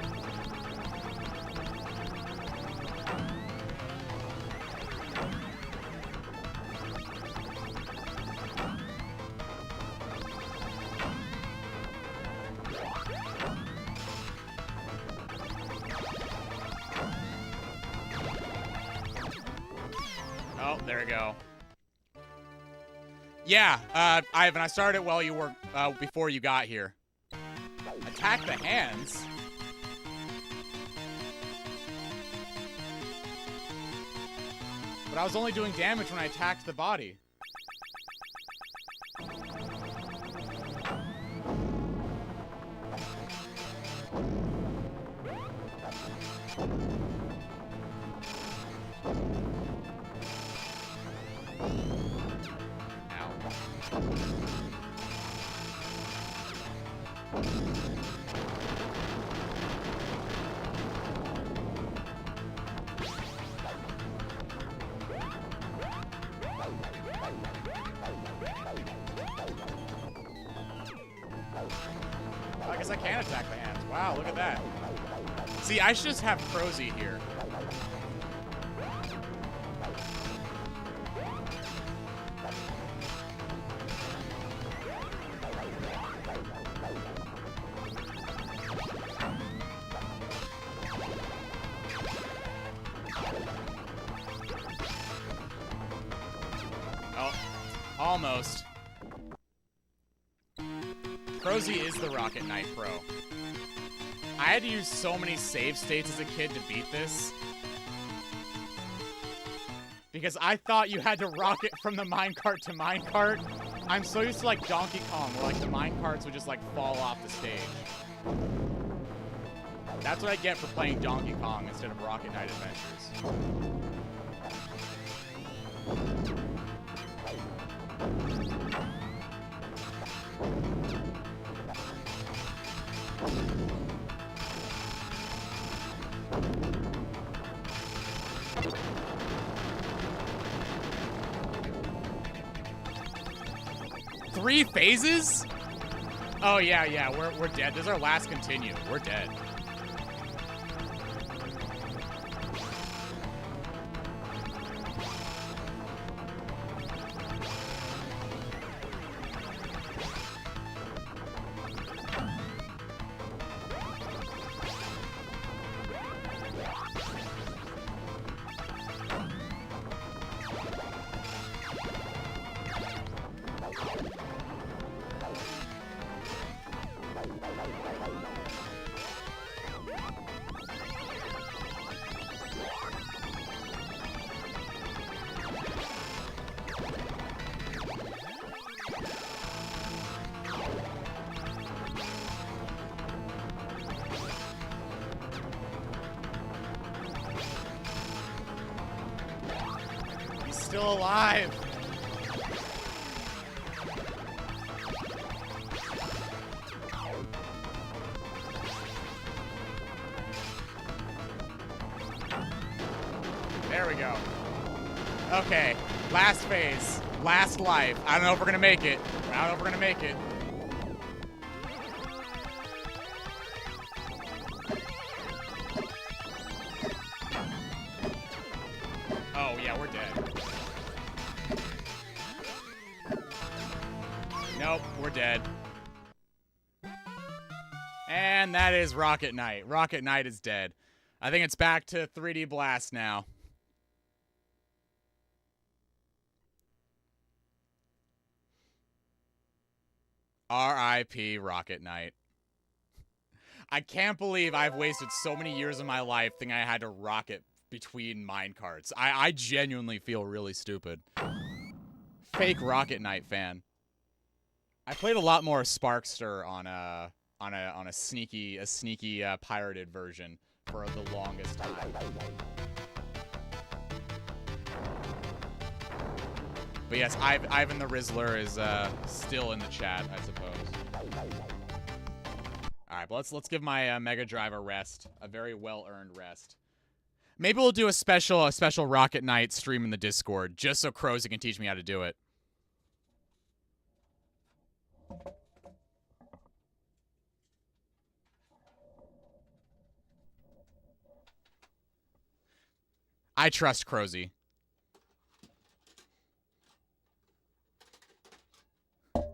A: Oh, there we go. Yeah, Ivan, I started while you were, before you got here. Attack the hands? But I was only doing damage when I attacked the body. I guess I can attack the hands. Wow, look at that. See, I should just have Crozzy here. Oh, almost. Crozzy is the Rocket Knight Pro. I had to use so many save states as a kid to beat this. Because I thought you had to rocket from the minecart to minecart. I'm so used to like Donkey Kong, where like the minecarts would just like fall off the stage. That's what I get for playing Donkey Kong instead of Rocket Knight Adventures. Three phases? Oh yeah, we're dead. This is our last continue. We're dead. still alive. There we go. Okay, last phase, last life. I don't know if we're gonna make it. I don't know if we're gonna make it. Oh yeah, we're dead. Nope, we're dead. And that is Rocket Knight. Rocket Knight is dead. I think it's back to 3D Blast now. R.I.P. Rocket Knight. I can't believe I've wasted so many years of my life thinking I had to rocket between minecarts. I genuinely feel really stupid. Fake Rocket Knight fan. I played a lot more Sparkster on a sneaky pirated version for the longest time. But yes, Ivan the Rizzler is still in the chat, I suppose. All right, but let's give my Mega Drive a rest, a very well-earned rest. Maybe we'll do a special Rocket Knight stream in the Discord, just so Crozy can teach me how to do it. I trust Crozy.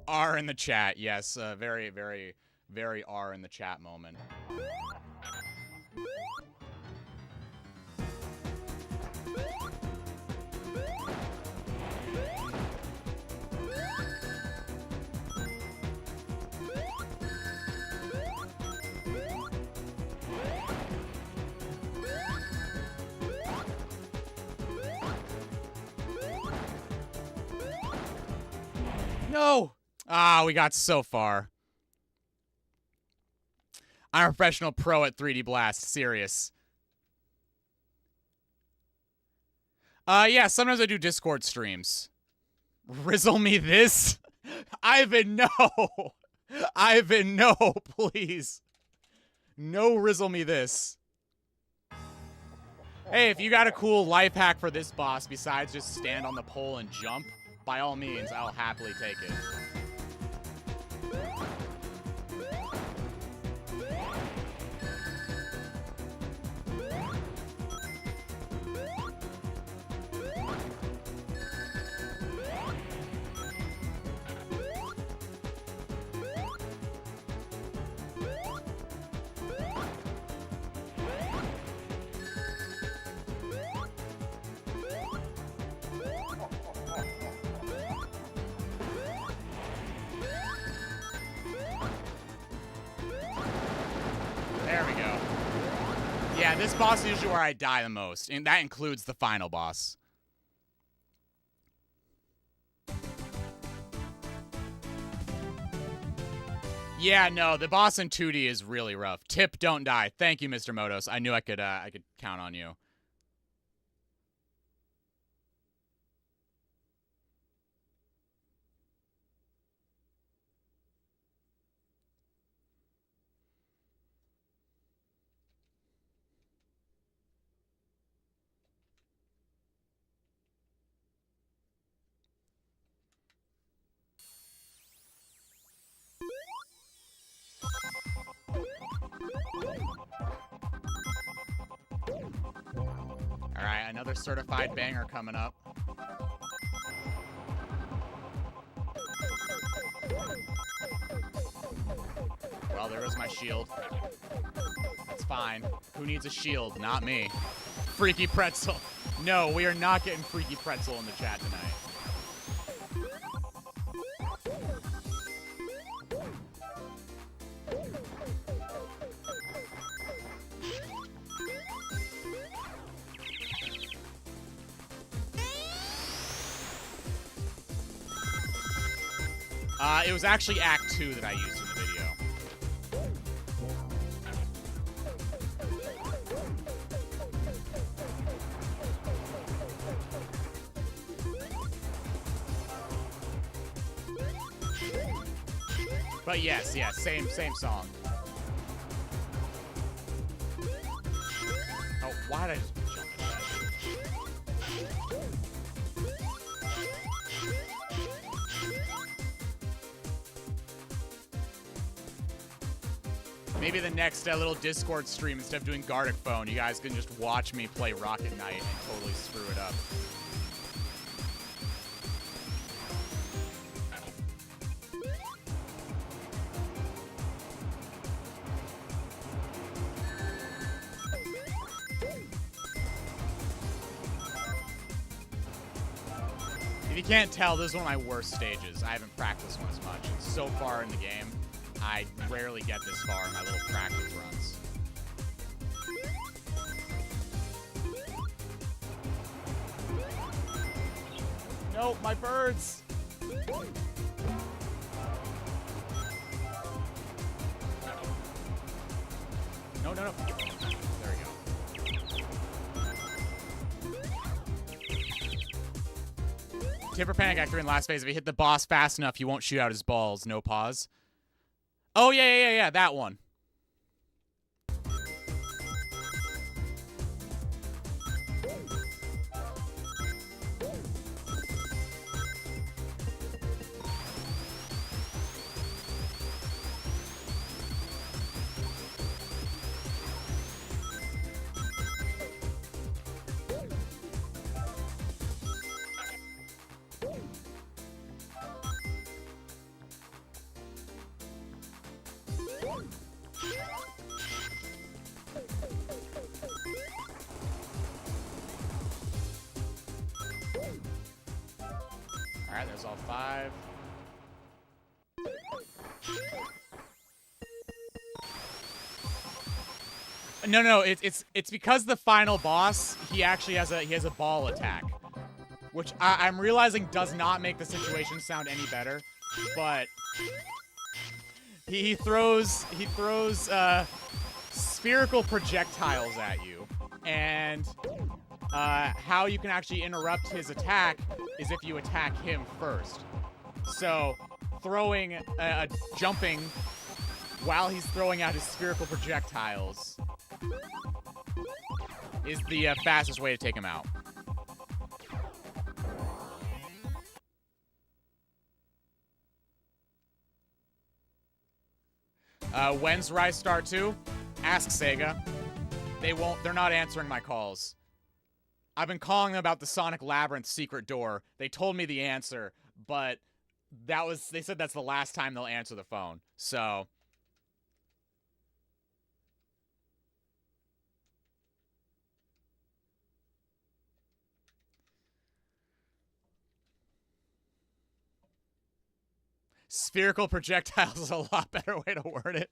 A: R in the chat, yes. Very, very, very R in the chat moment. No! Ah, we got so far. I'm a professional pro at 3D Blast. Serious. Yeah, sometimes I do Discord streams. Rizzle me this? Ivan, no! Ivan, no, please. No rizzle me this. Hey, if you got a cool life hack for this boss besides just stand on the pole and jump, by all means, I'll happily take it. There we go. Yeah, this boss is usually where I die the most, and that includes the final boss. Yeah, no, the boss in 2D is really rough. Tip, don't die. Thank you, Mr. Motos. I knew I could count on you. All right, another certified banger coming up. Well, there goes my shield. That's fine. Who needs a shield? Not me. Freaky Pretzel. No, we are not getting Freaky Pretzel in the chat tonight. It was actually Act 2 that I used in the video. But yes, same song. Oh, why did I just jump into that? Maybe the next little Discord stream, instead of doing Gartic Phone, you guys can just watch me play Rocket Knight and totally screw it up. If you can't tell, this is one of my worst stages. I haven't practiced one as much. It's so far in the game. I rarely get this far in my little practice runs. Nope, my birds! No. There we go. Tipper Panic Actor in last phase. If you hit the boss fast enough, you won't shoot out his balls. No pause. Oh, yeah, that one. Alright, there's all 5. No, it's because the final boss, he actually has a ball attack. Which I'm realizing does not make the situation sound any better. But he throws spherical projectiles at you. And how you can actually interrupt his attack is if you attack him first. So, jumping while he's throwing out his spherical projectiles is the fastest way to take him out. When's Rise Star 2? Ask Sega. They're not answering my calls. I've been calling them about the Sonic Labyrinth secret door. They told me the answer, but they said that's the last time they'll answer the phone. So spherical projectiles is a lot better way to word it.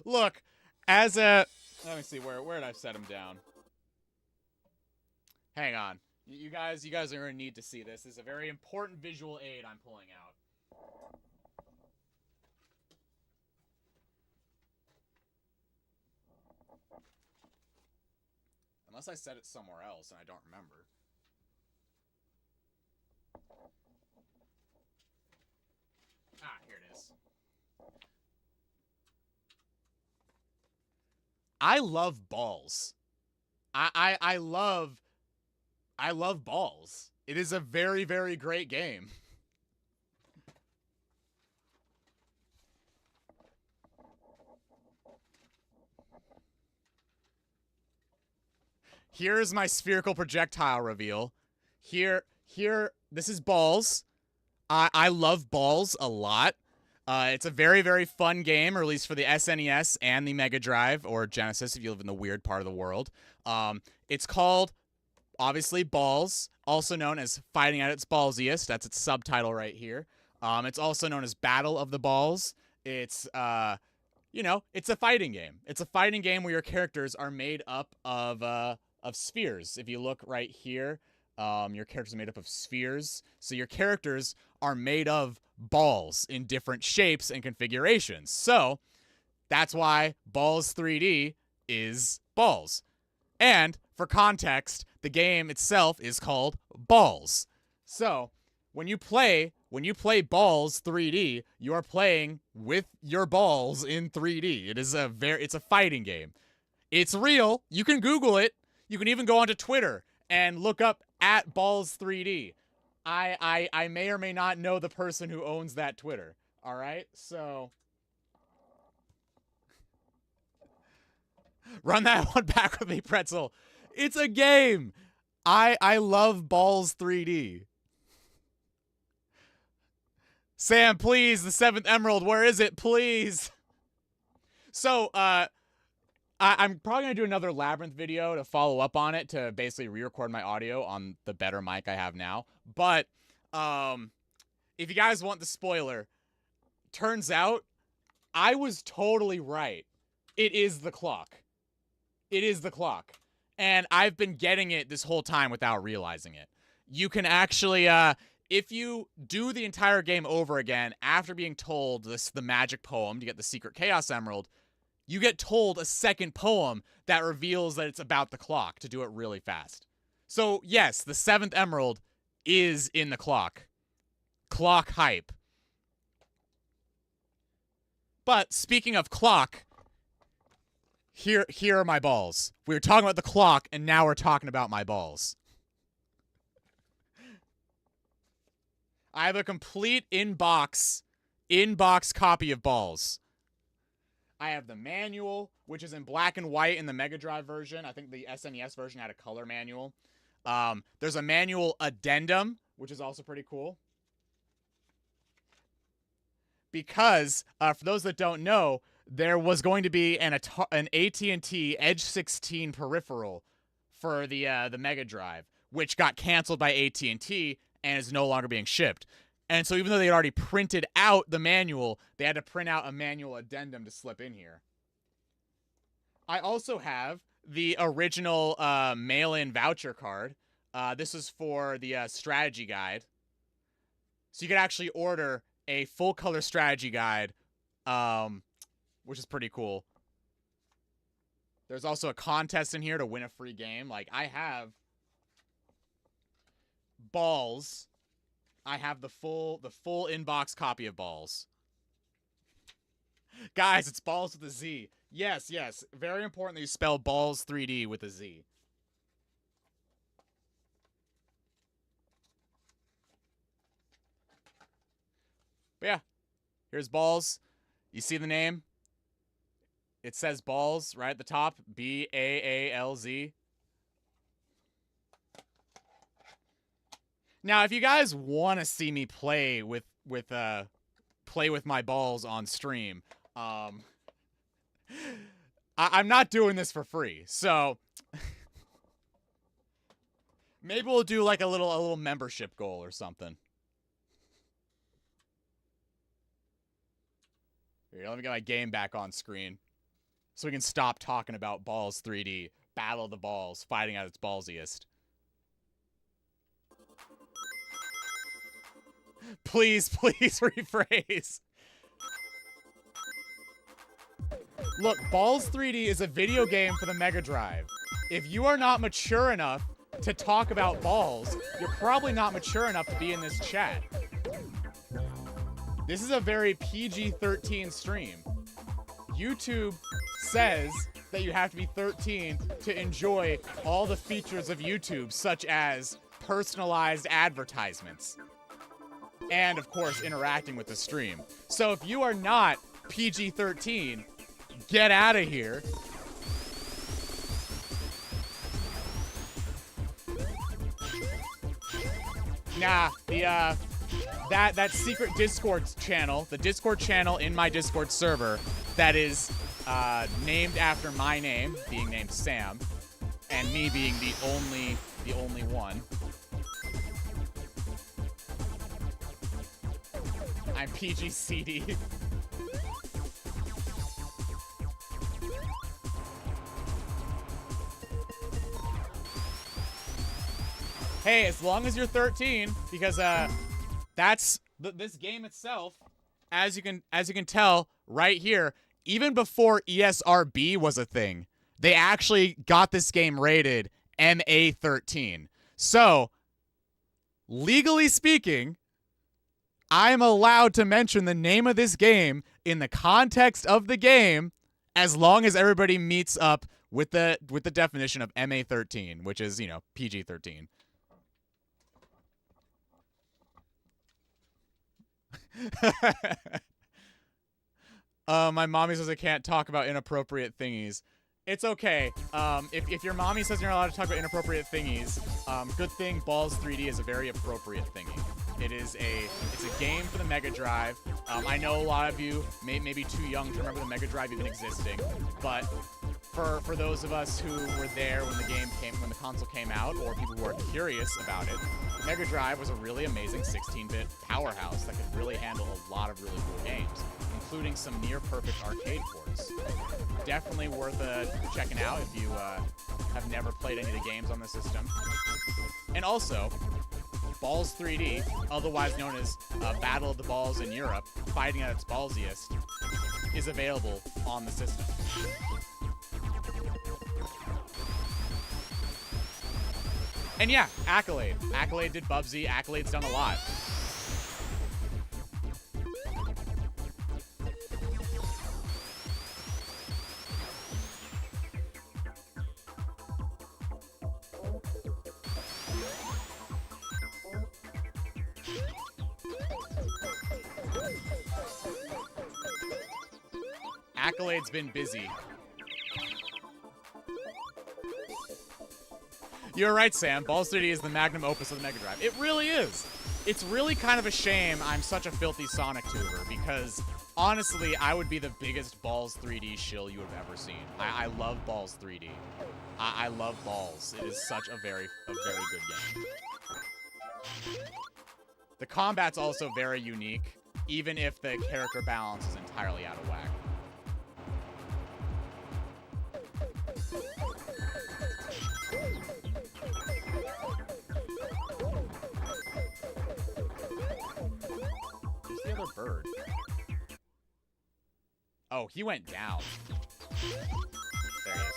A: Look, let me see, where did I set him down? Hang on. You guys are going to need to see this. This is a very important visual aid I'm pulling out. Unless I set it somewhere else and I don't remember. Ah, here it is. I love balls. I love balls. It is a very, very great game. Here's my spherical projectile reveal. Here, this is balls. I love balls a lot. It's a very, very fun game, released for the SNES and the Mega Drive, or Genesis if you live in the weird part of the world. It's called, obviously, Balls, also known as Fighting at its Ballsiest. That's its subtitle right here. It's also known as Battle of the Balls. It's, it's a fighting game. It's a fighting game where your characters are made up of spheres. If you look right here, your characters are made up of spheres. So your characters are made of balls in different shapes and configurations. So that's why Balls 3D is Balls. And for context, the game itself is called Balls. So when you play when you play Balls 3D, you are playing with your balls in 3D. It's a fighting game. It's real. You can Google it. You can even go onto Twitter and look up at Balls 3D. I may or may not know the person who owns that Twitter. All right, so run that one back with me, Pretzel. It's a game. I love Balls 3D. Sam, please, the 7th Emerald, where is it? Please. So, I'm probably going to do another Labyrinth video to follow up on it, to basically re-record my audio on the better mic I have now. But, if you guys want the spoiler, turns out I was totally right. It is the clock. It is the clock. And I've been getting it this whole time without realizing it. You can actually, if you do the entire game over again after being told the magic poem to get the secret Chaos Emerald, you get told a second poem that reveals that it's about the clock to do it really fast. So yes, the 7th Emerald is in the clock. Clock hype. But speaking of clock, here are my balls. We were talking about the clock, and now we're talking about my balls. I have a complete in-box copy of Balls. I have the manual, which is in black and white in the Mega Drive version. I think the SNES version had a color manual. There's a manual addendum, which is also pretty cool. Because, for those that don't know, there was going to be an AT&T Edge 16 peripheral for the Mega Drive, which got canceled by AT&T and is no longer being shipped. And so even though they had already printed out the manual, they had to print out a manual addendum to slip in here. I also have the original mail-in voucher card. This is for the strategy guide. So you could actually order a full-color strategy guide, which is pretty cool. There's also a contest in here to win a free game. Like, I have Balls. I have the full in-box copy of Balls. Guys, it's Balls with a Z. Yes, yes. Very important that you spell Balls 3D with a Z. But yeah, here's Balls. You see the name? It says Balls right at the top. B-A-A-L-Z. Now, if you guys want to see me play with my balls on stream, I'm not doing this for free. So maybe we'll do like a little membership goal or something. Here, let me get my game back on screen so we can stop talking about Balls 3D. Battle of the Balls, fighting at its ballsiest. Please, please rephrase. Look, Balls 3D is a video game for the Mega Drive. If you are not mature enough to talk about balls, you're probably not mature enough to be in this chat. This is a very PG-13 stream. YouTube says that you have to be 13 to enjoy all the features of YouTube, such as personalized advertisements. And, of course, interacting with the stream. So if you are not PG-13, get out of here. Nah, that secret Discord channel, the Discord channel in my Discord server that is named after my name, being named Sam, and me being the only one. I'm PG-CD. Hey, as long as you're 13, because that's this game itself, as you can tell right here, even before ESRB was a thing, they actually got this game rated MA13. So, legally speaking, I'm allowed to mention the name of this game in the context of the game as long as everybody meets up with the definition of MA13, which is, PG-13. My mommy says I can't talk about inappropriate thingies. It's okay. If your mommy says you're not allowed to talk about inappropriate thingies, good thing Balls 3D is a very appropriate thingy. It's a game for the Mega Drive. I know a lot of you may be too young to remember the Mega Drive even existing, but for those of us who were there when the console came out, or people who are curious about it, the Mega Drive was a really amazing 16-bit powerhouse that could really handle a lot of really cool games, including some near-perfect arcade ports. Definitely worth checking out if you have never played any of the games on the system. And also, Balls 3D, otherwise known as Battle of the Balls in Europe, fighting at its ballsiest, is available on the system. And yeah, Accolade. Accolade did Bubsy. Accolade's done a lot. Accolade's been busy. You're right, Sam. Balls 3D is the magnum opus of the Mega Drive. It really is. It's really kind of a shame I'm such a filthy Sonic tuber, because honestly, I would be the biggest Balls 3D shill you have ever seen. I love Balls 3D. I love Balls. It is such a very good game. The combat's also very unique, even if the character balance is entirely out of whack. Where's the other bird? Oh, he went down. There he is.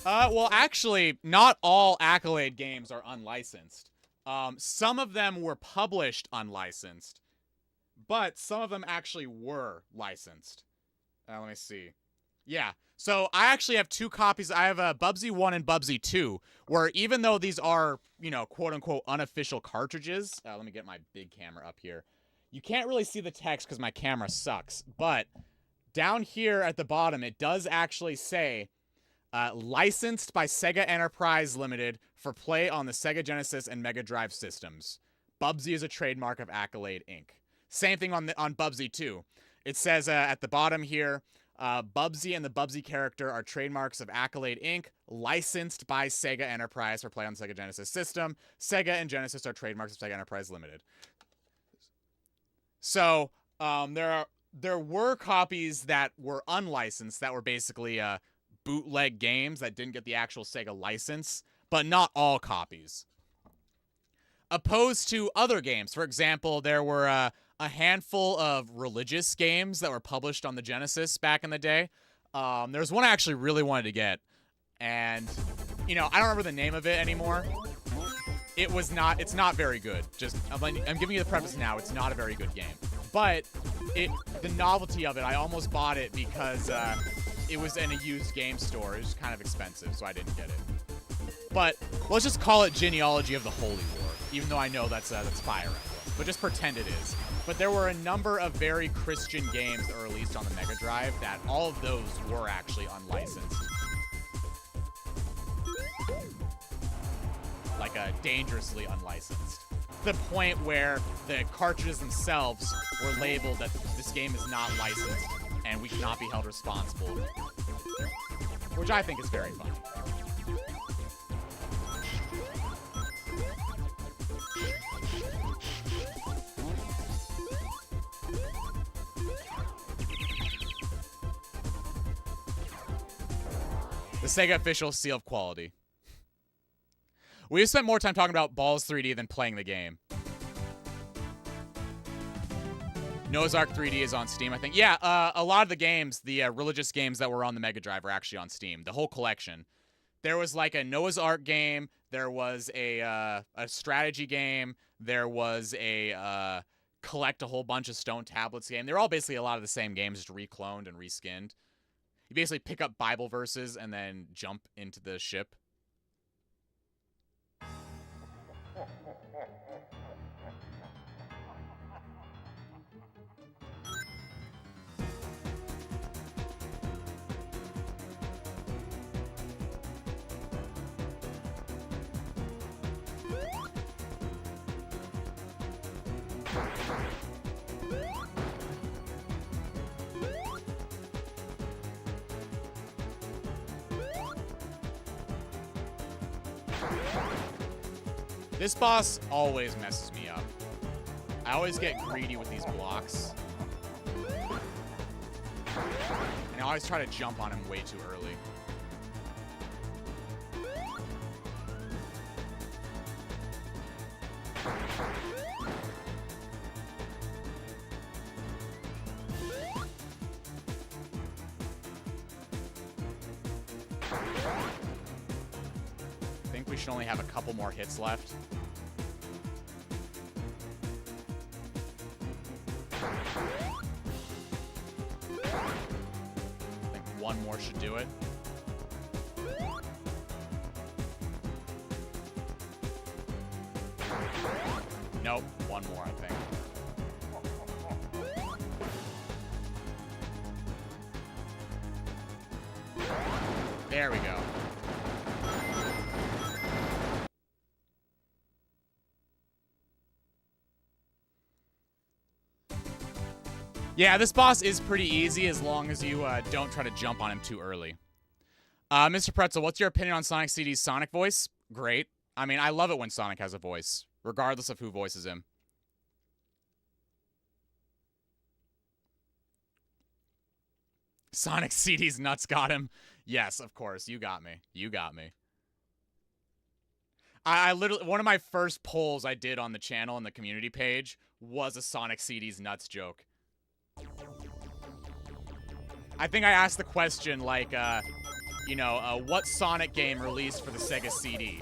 A: Well, actually, not all Accolade games are unlicensed. Some of them were published unlicensed, but some of them actually were licensed. Let me see. Yeah, so I actually have two copies. I have Bubsy 1 and Bubsy 2, where even though these are, quote-unquote unofficial cartridges, let me get my big camera up here. You can't really see the text because my camera sucks, but down here at the bottom, it does actually say, licensed by Sega Enterprise Limited for play on the Sega Genesis and Mega Drive systems. Bubsy is a trademark of Accolade, Inc. Same thing on Bubsy 2. It says at the bottom here, Bubsy and the Bubsy character are trademarks of Accolade, Inc., licensed by Sega Enterprise for play on the Sega Genesis system. Sega and Genesis are trademarks of Sega Enterprise Limited. So there were copies that were unlicensed that were basically bootleg games that didn't get the actual Sega license, but not all copies. Opposed to other games. For example, there were a handful of religious games that were published on the Genesis back in the day. There's one I actually really wanted to get, and, I don't remember the name of it anymore. It's not very good. I'm giving you the preface now, it's not a very good game. But the novelty of it, I almost bought it because it was in a used game store. It was kind of expensive, so I didn't get it. But let's just call it Genealogy of the Holy War, even though I know that's Fire Emblem. But just pretend it is. But there were a number of very Christian games that were released on the Mega Drive that all of those were actually unlicensed. Like dangerously unlicensed. To the point where the cartridges themselves were labeled that this game is not licensed and we cannot be held responsible. Which I think is very funny. The Sega official seal of quality. We've spent more time talking about Balls 3D than playing the game. Noah's Ark 3D is on Steam, I think. Yeah, a lot of the games, the religious games that were on the Mega Drive are actually on Steam. The whole collection. There was like a Noah's Ark game. There was a strategy game. There was a collect a whole bunch of stone tablets game. They're all basically a lot of the same games, just recloned and reskinned. You basically pick up Bible verses and then jump into the ship. This boss always messes me up. I always get greedy with these blocks. And I always try to jump on him way too early. I think we should only have a couple more hits left. I think one more should do it. Nope, one more, I think. There we go. Yeah, this boss is pretty easy as long as you don't try to jump on him too early. Mr. Pretzel, what's your opinion on Sonic CD's Sonic voice? Great. I mean, I love it when Sonic has a voice, regardless of who voices him. Sonic CD's nuts got him. Yes, of course. You got me. You got me. I literally, one of my first polls I did on the channel and the community page was a Sonic CD's nuts joke. I think I asked the question, like, what Sonic game released for the Sega CD?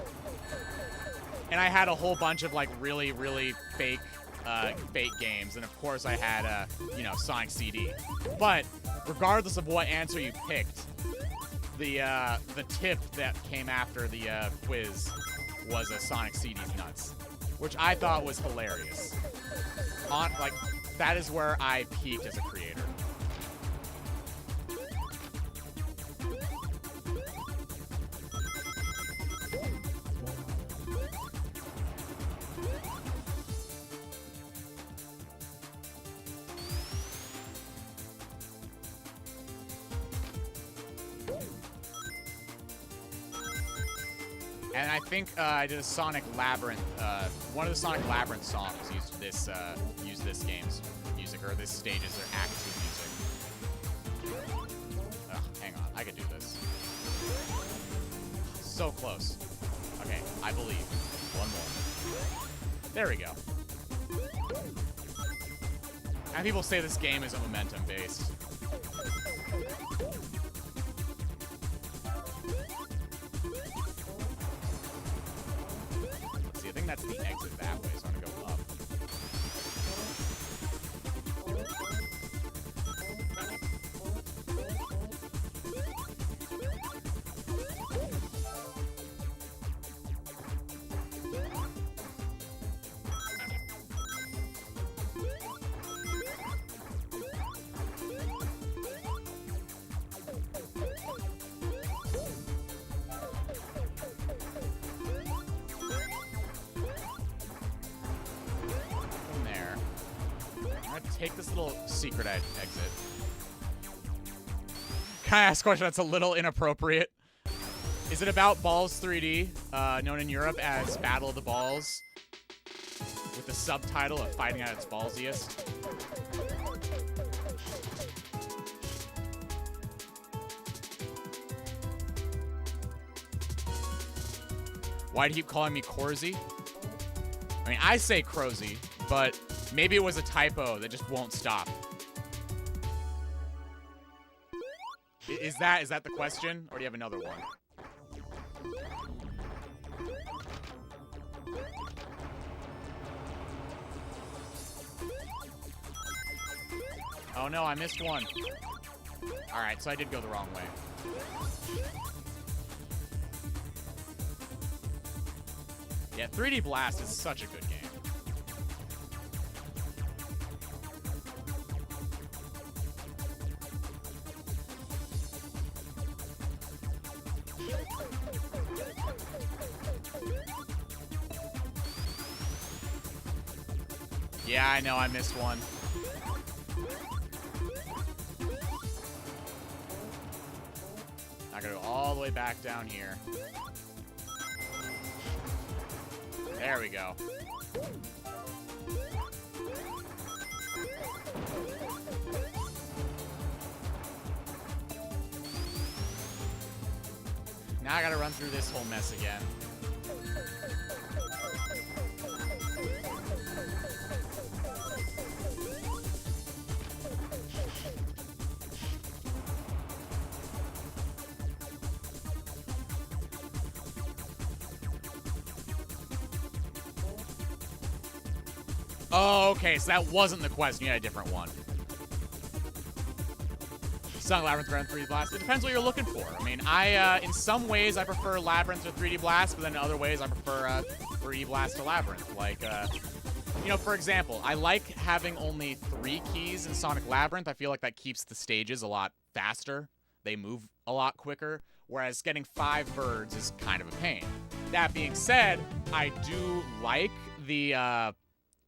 A: And I had a whole bunch of, like, really, really fake games. And, of course, I had, Sonic CD. But, regardless of what answer you picked, the tip that came after the quiz was a Sonic CD's nuts, which I thought was hilarious. That is where I peaked as a creator. And I think I did a Sonic Labyrinth. One of the Sonic Labyrinth songs used this game's music, or this stage's or Act 2 music. Ugh, hang on, I could do this. So close. Okay, I believe. One more. There we go. And people say this game is momentum based. I think that's the exit that way, so I'm gonna go up. Take this little secret exit. Can I ask a question that's a little inappropriate? Is it about Balls 3D, known in Europe as Battle of the Balls, with the subtitle of Fighting at its Ballsiest? Why do you keep calling me Corzy? I mean, I say Crozy, but Maybe it was a typo that just won't stop. Is that the question? Or do you have another one? Oh no, I missed one. Alright, so I did go the wrong way. Yeah, 3D Blast is such a good game. Yeah, I know, I missed one. I gotta go all the way back down here. There we go. Now I gotta run through this whole mess again. Oh, okay, so that wasn't the question. You had a different one. Sonic Labyrinth Grand 3D Blast. It depends what you're looking for. I mean, in some ways, I prefer Labyrinth to 3D Blast, but then in other ways, I prefer 3D Blast to Labyrinth. Like, you know, for example, I like having only 3 keys in Sonic Labyrinth. I feel like that keeps the stages a lot faster. They move a lot quicker, whereas getting 5 birds is kind of a pain. That being said, I do like the,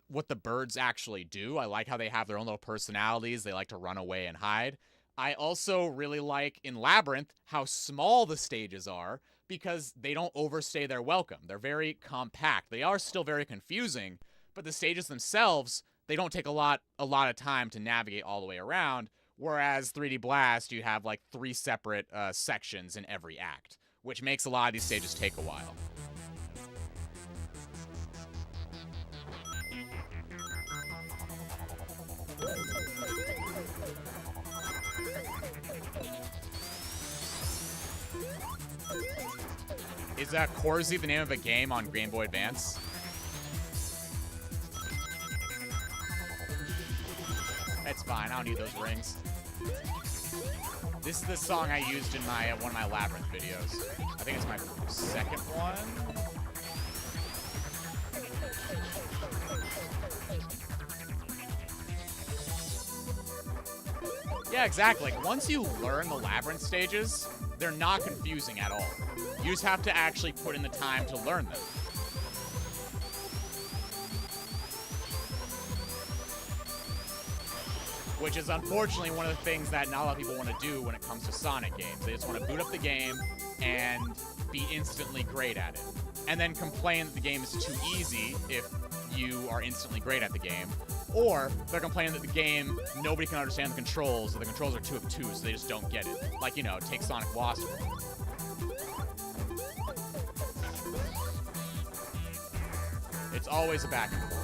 A: what the birds actually do. I like how they have their own little personalities. They like to run away and hide. I also really like in Labyrinth how small the stages are because they don't overstay their welcome. They're very compact. They are still very confusing, but the stages themselves, they don't take a lot of time to navigate all the way around, whereas 3D Blast, you have like 3 separate sections in every act, which makes a lot of these stages take a while. Is Corsi the name of a game on Game Boy Advance? That's fine. I don't need those rings. This is the song I used in my one of my Labyrinth videos. I think it's my second one. Yeah, exactly. Like, once you learn the Labyrinth stages, they're not confusing at all. You just have to actually put in the time to learn them. Which is unfortunately one of the things that not a lot of people want to do when it comes to Sonic games. They just want to boot up the game and be instantly great at it. And then complain that the game is too easy if you are instantly great at the game. Or they're complaining that the game, nobody can understand the controls, or the controls are 2 of 2, so they just don't get it. Like, you know, take Sonic Lost World. It's always a back and forth.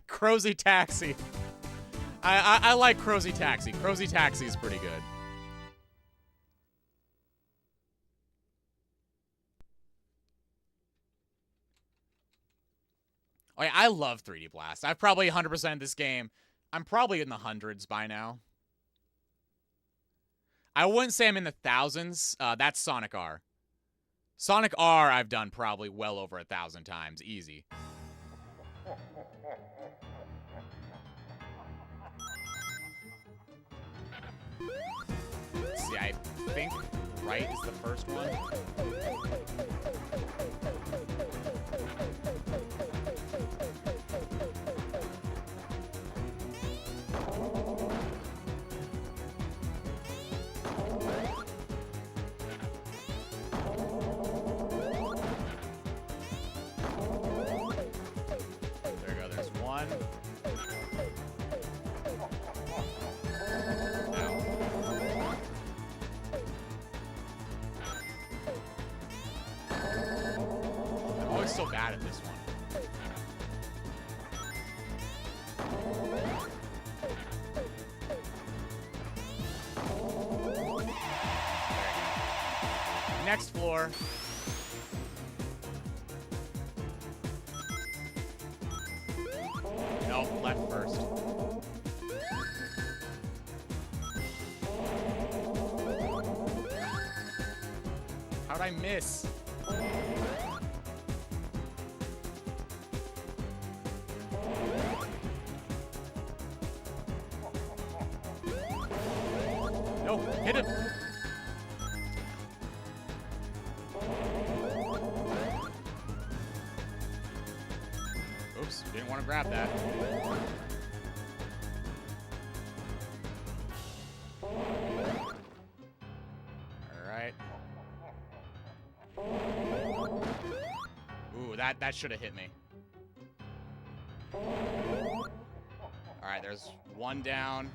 A: Crozzy Taxi. I like Crozzy Taxi. Crozzy Taxi is pretty good. Oh yeah, I love 3D Blast. I've probably 100%ed this game. I'm probably in the hundreds by now. I wouldn't say I'm in the thousands. That's Sonic R. Sonic R I've done probably well over 1,000 times. Easy. See, I think right is the first one. was so bad at this one. Next floor. Nope, left first. How'd I miss? No, hit him. Oops, didn't want to grab that. Alright. Ooh, that should have hit me. Alright, there's one down.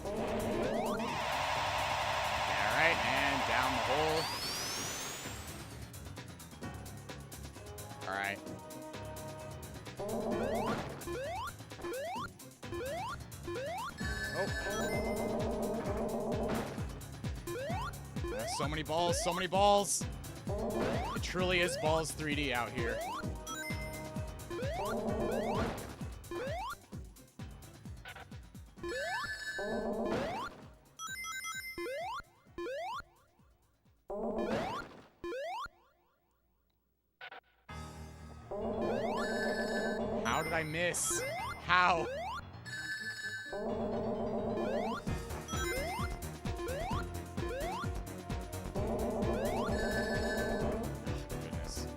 A: Alright, and down the hole. Alright. Oh. So many balls, so many balls. It truly is Balls 3D out here. How did I miss? How? Goodness.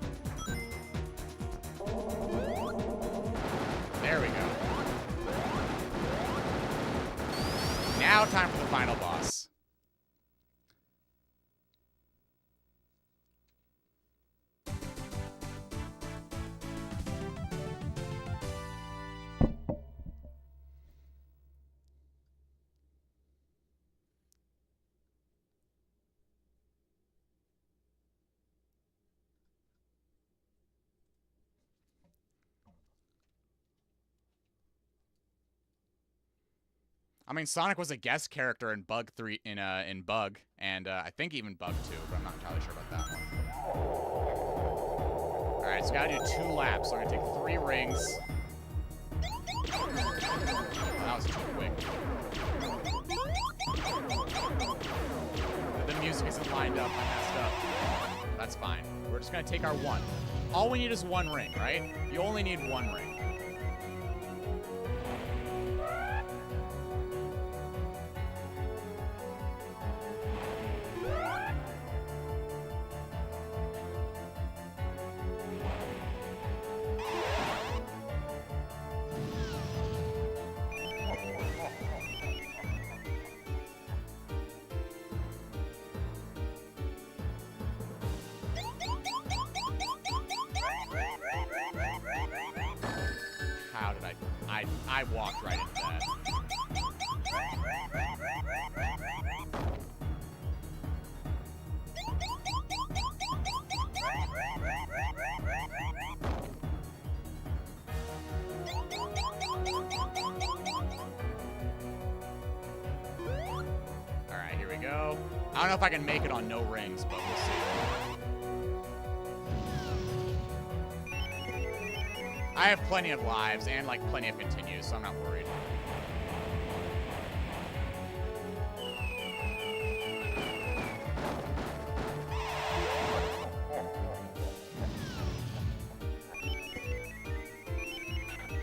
A: There we go. Now time for the final boss. I mean, Sonic was a guest character in Bug 3 in Bug, and I think even Bug 2, but I'm not entirely sure about that one. All right, so gotta do 2 laps. So I'm gonna take 3 rings. That was too quick. The music isn't lined up. I messed up. That's fine. We're just gonna take our 1. All we need is 1 ring, right? You only need 1 ring. How did I walked right into that. Alright, here we go. I don't know if I can make it on no rings, but we'll see. I have plenty of lives and, like, plenty of continues, so I'm not worried.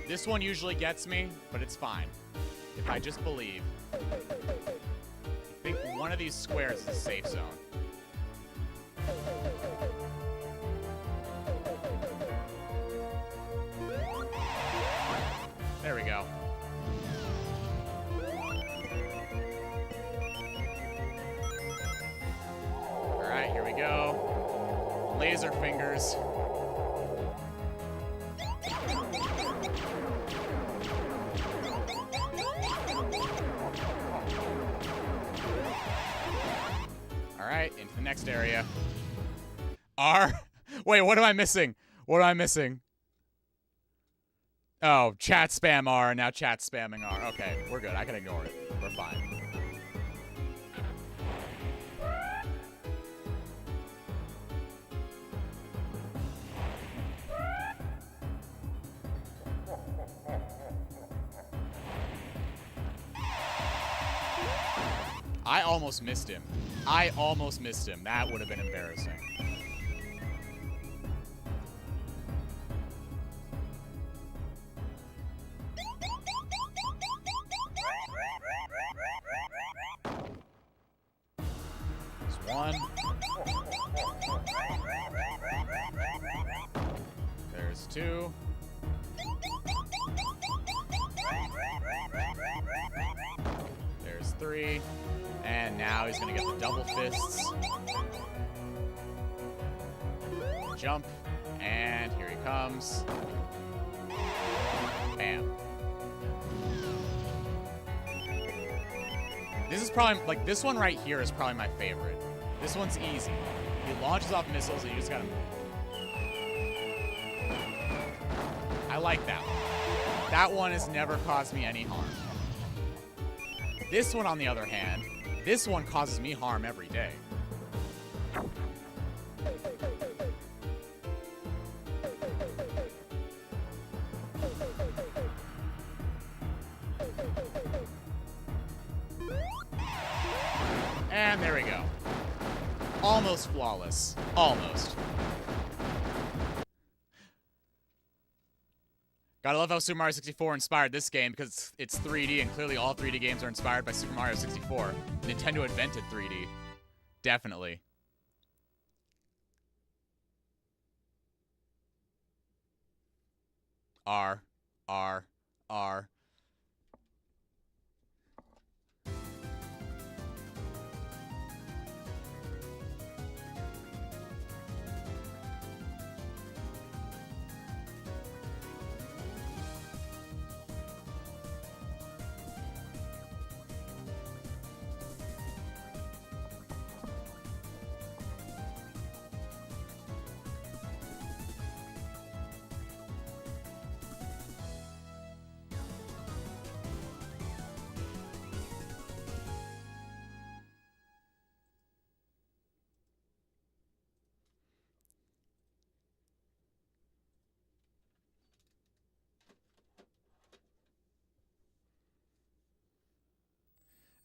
A: This one usually gets me, but it's fine. If I just believe. I think one of these squares is a safe zone. There we go. Alright, here we go. Laser fingers. Alright, into the next area. Wait, what am I missing? What am I missing? Oh, chat spam R, now chat spamming R. Okay, we're good. I can ignore it. We're fine. I almost missed him. I almost missed him. That would have been embarrassing. There's one. There's two. There's three. And now he's going to get the double fists. Jump. And here he comes. Bam. This is probably, like, this one right here is probably my favorite. This one's easy. He launches off missiles and you just gotta... I like that one. That one has never caused me any harm. This one, on the other hand, this one causes me harm every day. And there we go. Almost flawless. Almost. Gotta love how Super Mario 64 inspired this game because it's 3D and clearly all 3D games are inspired by Super Mario 64. Nintendo invented 3D. Definitely. R.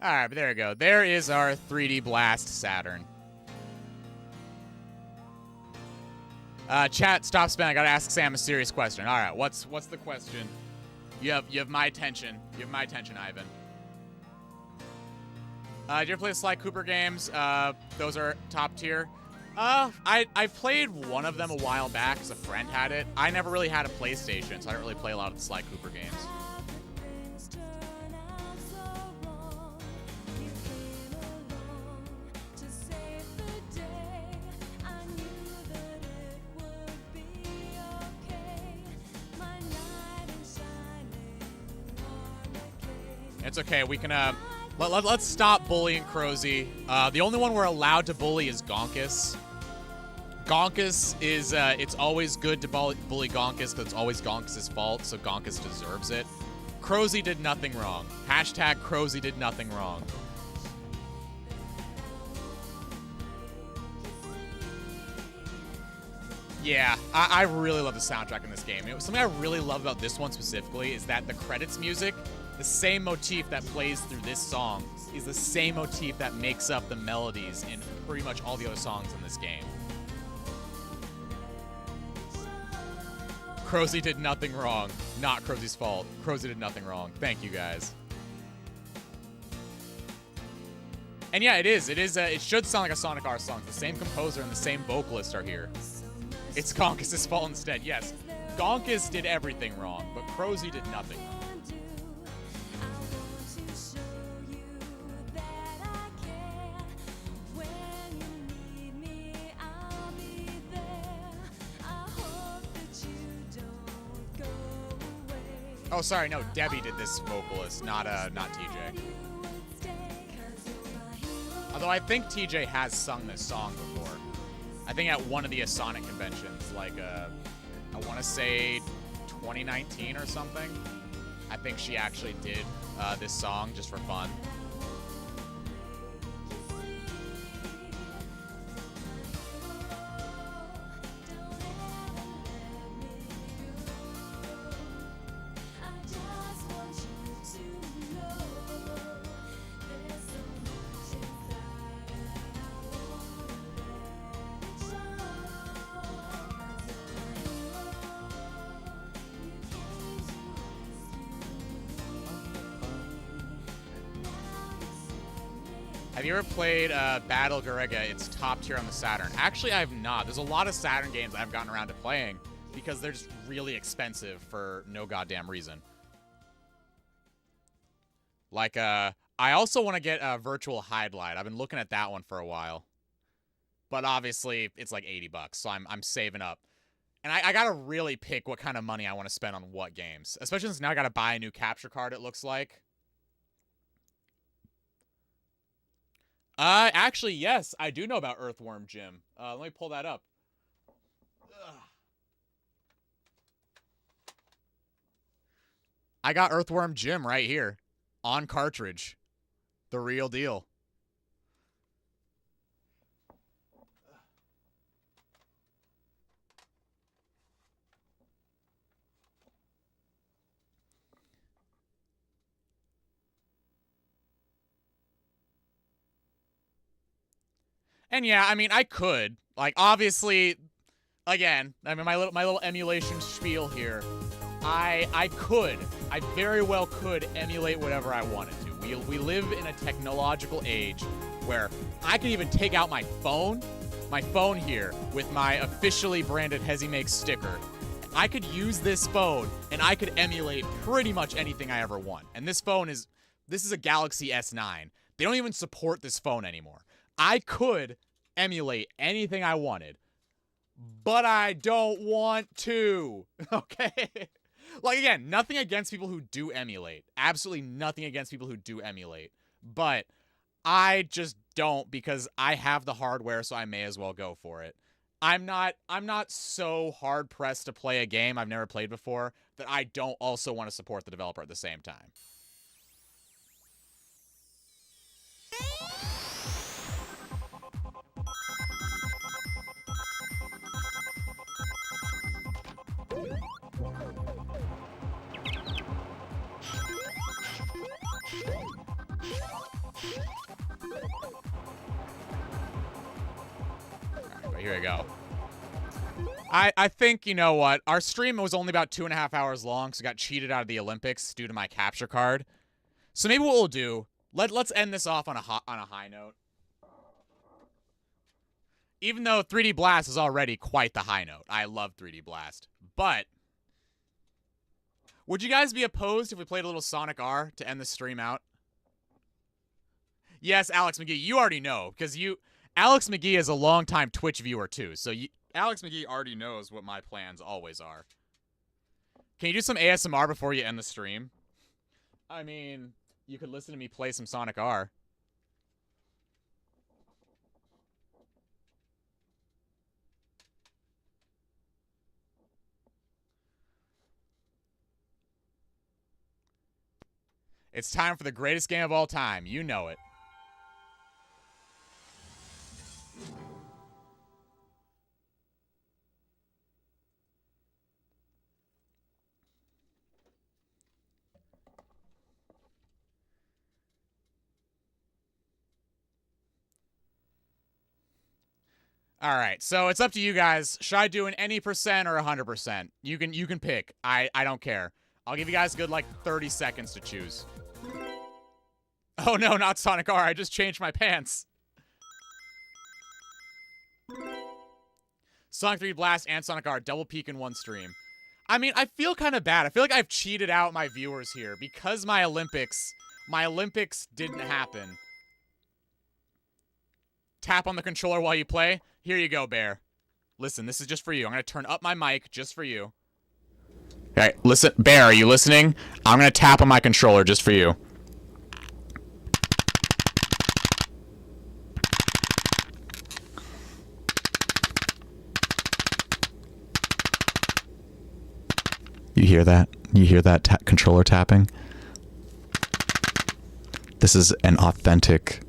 A: Alright, but there we go. There is our 3D Blast Saturn. Chat, stop spamming. I gotta ask Sam a serious question. Alright, what's the question? You have my attention. You have my attention, Ivan. Did you ever play the Sly Cooper games? Those are top tier. I played one of them a while back because a friend had it. I never really had a PlayStation, so I don't really play a lot of the Sly Cooper games. It's okay. We can let's stop bullying Crozy. The only one we're allowed to bully is Gonkus. Gonkus is it's always good to bully Gonkus because it's always Gonkus' fault, so Gonkus deserves it. Crozy did nothing wrong. Hashtag Crozy did nothing wrong. Yeah, I really love the soundtrack in this game. Something I really love about this one specifically is that the credits music, the same motif that plays through this song, is the same motif that makes up the melodies in pretty much all the other songs in this game. Crozy did nothing wrong. Not Crozy's fault. Crozy did nothing wrong. Thank you, guys. And yeah, it is. It should sound like a Sonic R song. The same composer and the same vocalist are here. It's Gonkus' fault instead. Yes, Gonkus did everything wrong, but Crozy did nothing wrong. Oh, sorry, no, Debbie did this vocalist, not TJ. Although I think TJ has sung this song before. I think at one of the Sonic conventions, like, I want to say 2019 or something. I think she actually did this song just for fun. Have you ever played Battle Garegga? It's top tier on the Saturn. Actually, I have not. There's a lot of Saturn games I've gotten around to playing because they're just really expensive for no goddamn reason. Like, I also want to get Virtual Hydlide. I've been looking at that one for a while. But obviously, it's like $80, so I'm saving up. And I gotta really pick what kind of money I want to spend on what games. Especially since now I gotta buy a new capture card, it looks like. Actually, yes, I do know about Earthworm Jim. Let me pull that up. Ugh. I got Earthworm Jim right here. On cartridge. The real deal. And yeah, I mean, I could. Like, obviously, again, I mean, my little emulation spiel here. I very well could emulate whatever I wanted to. We live in a technological age where I can even take out my phone here, with my officially branded HesiMake sticker. I could use this phone, and I could emulate pretty much anything I ever want. And this is a Galaxy S9. They don't even support this phone anymore. I could emulate anything I wanted, but I don't want to, okay? Like, again, nothing against people who do emulate. Absolutely nothing against people who do emulate. But I just don't, because I have the hardware, so I may as well go for it. I'm not so hard-pressed to play a game I've never played before that I don't also want to support the developer at the same time. Here we go. I think, you know what? Our stream was only about 2.5 hours long, so got cheated out of the Olympics due to my capture card. So maybe what we'll do, let's end this off on a high note. Even though 3D Blast is already quite the high note. I love 3D Blast. But would you guys be opposed if we played a little Sonic R to end the stream out? Yes, Alex McGee, you already know, because Alex McGee is a longtime Twitch viewer too, so Alex McGee already knows what my plans always are. Can you do some ASMR before you end the stream? I mean, you could listen to me play some Sonic R. It's time for the greatest game of all time. You know it. All right, so it's up to you guys. Should I do an any percent or 100%? You can pick. I don't care. I'll give you guys a good like 30 seconds to choose. Oh no, not Sonic R. I just changed my pants. Sonic 3D Blast and Sonic R double peak in one stream. I mean, I feel kind of bad. I feel like I've cheated out my viewers here because my Olympics didn't happen. Tap on the controller while you play. Here you go, Bear. Listen, this is just for you. I'm going to turn up my mic just for you. Okay, listen. Bear, are you listening? I'm going to tap on my controller just for you.
B: You hear that? You hear that controller tapping? This is an authentic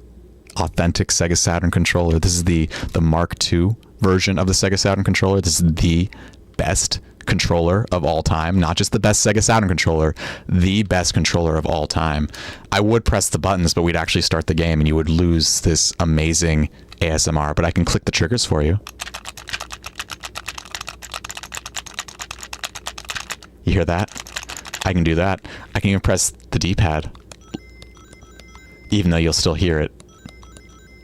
B: Sega Saturn controller. This is the Mark II version of the Sega Saturn controller. This is the best controller of all time. Not just the best Sega Saturn controller, the best controller of all time. I would press the buttons, but we'd actually start the game and you would lose this amazing ASMR, but I can click the triggers for you. You hear that? I can do that. I can even press the D-pad, even though you'll still hear it.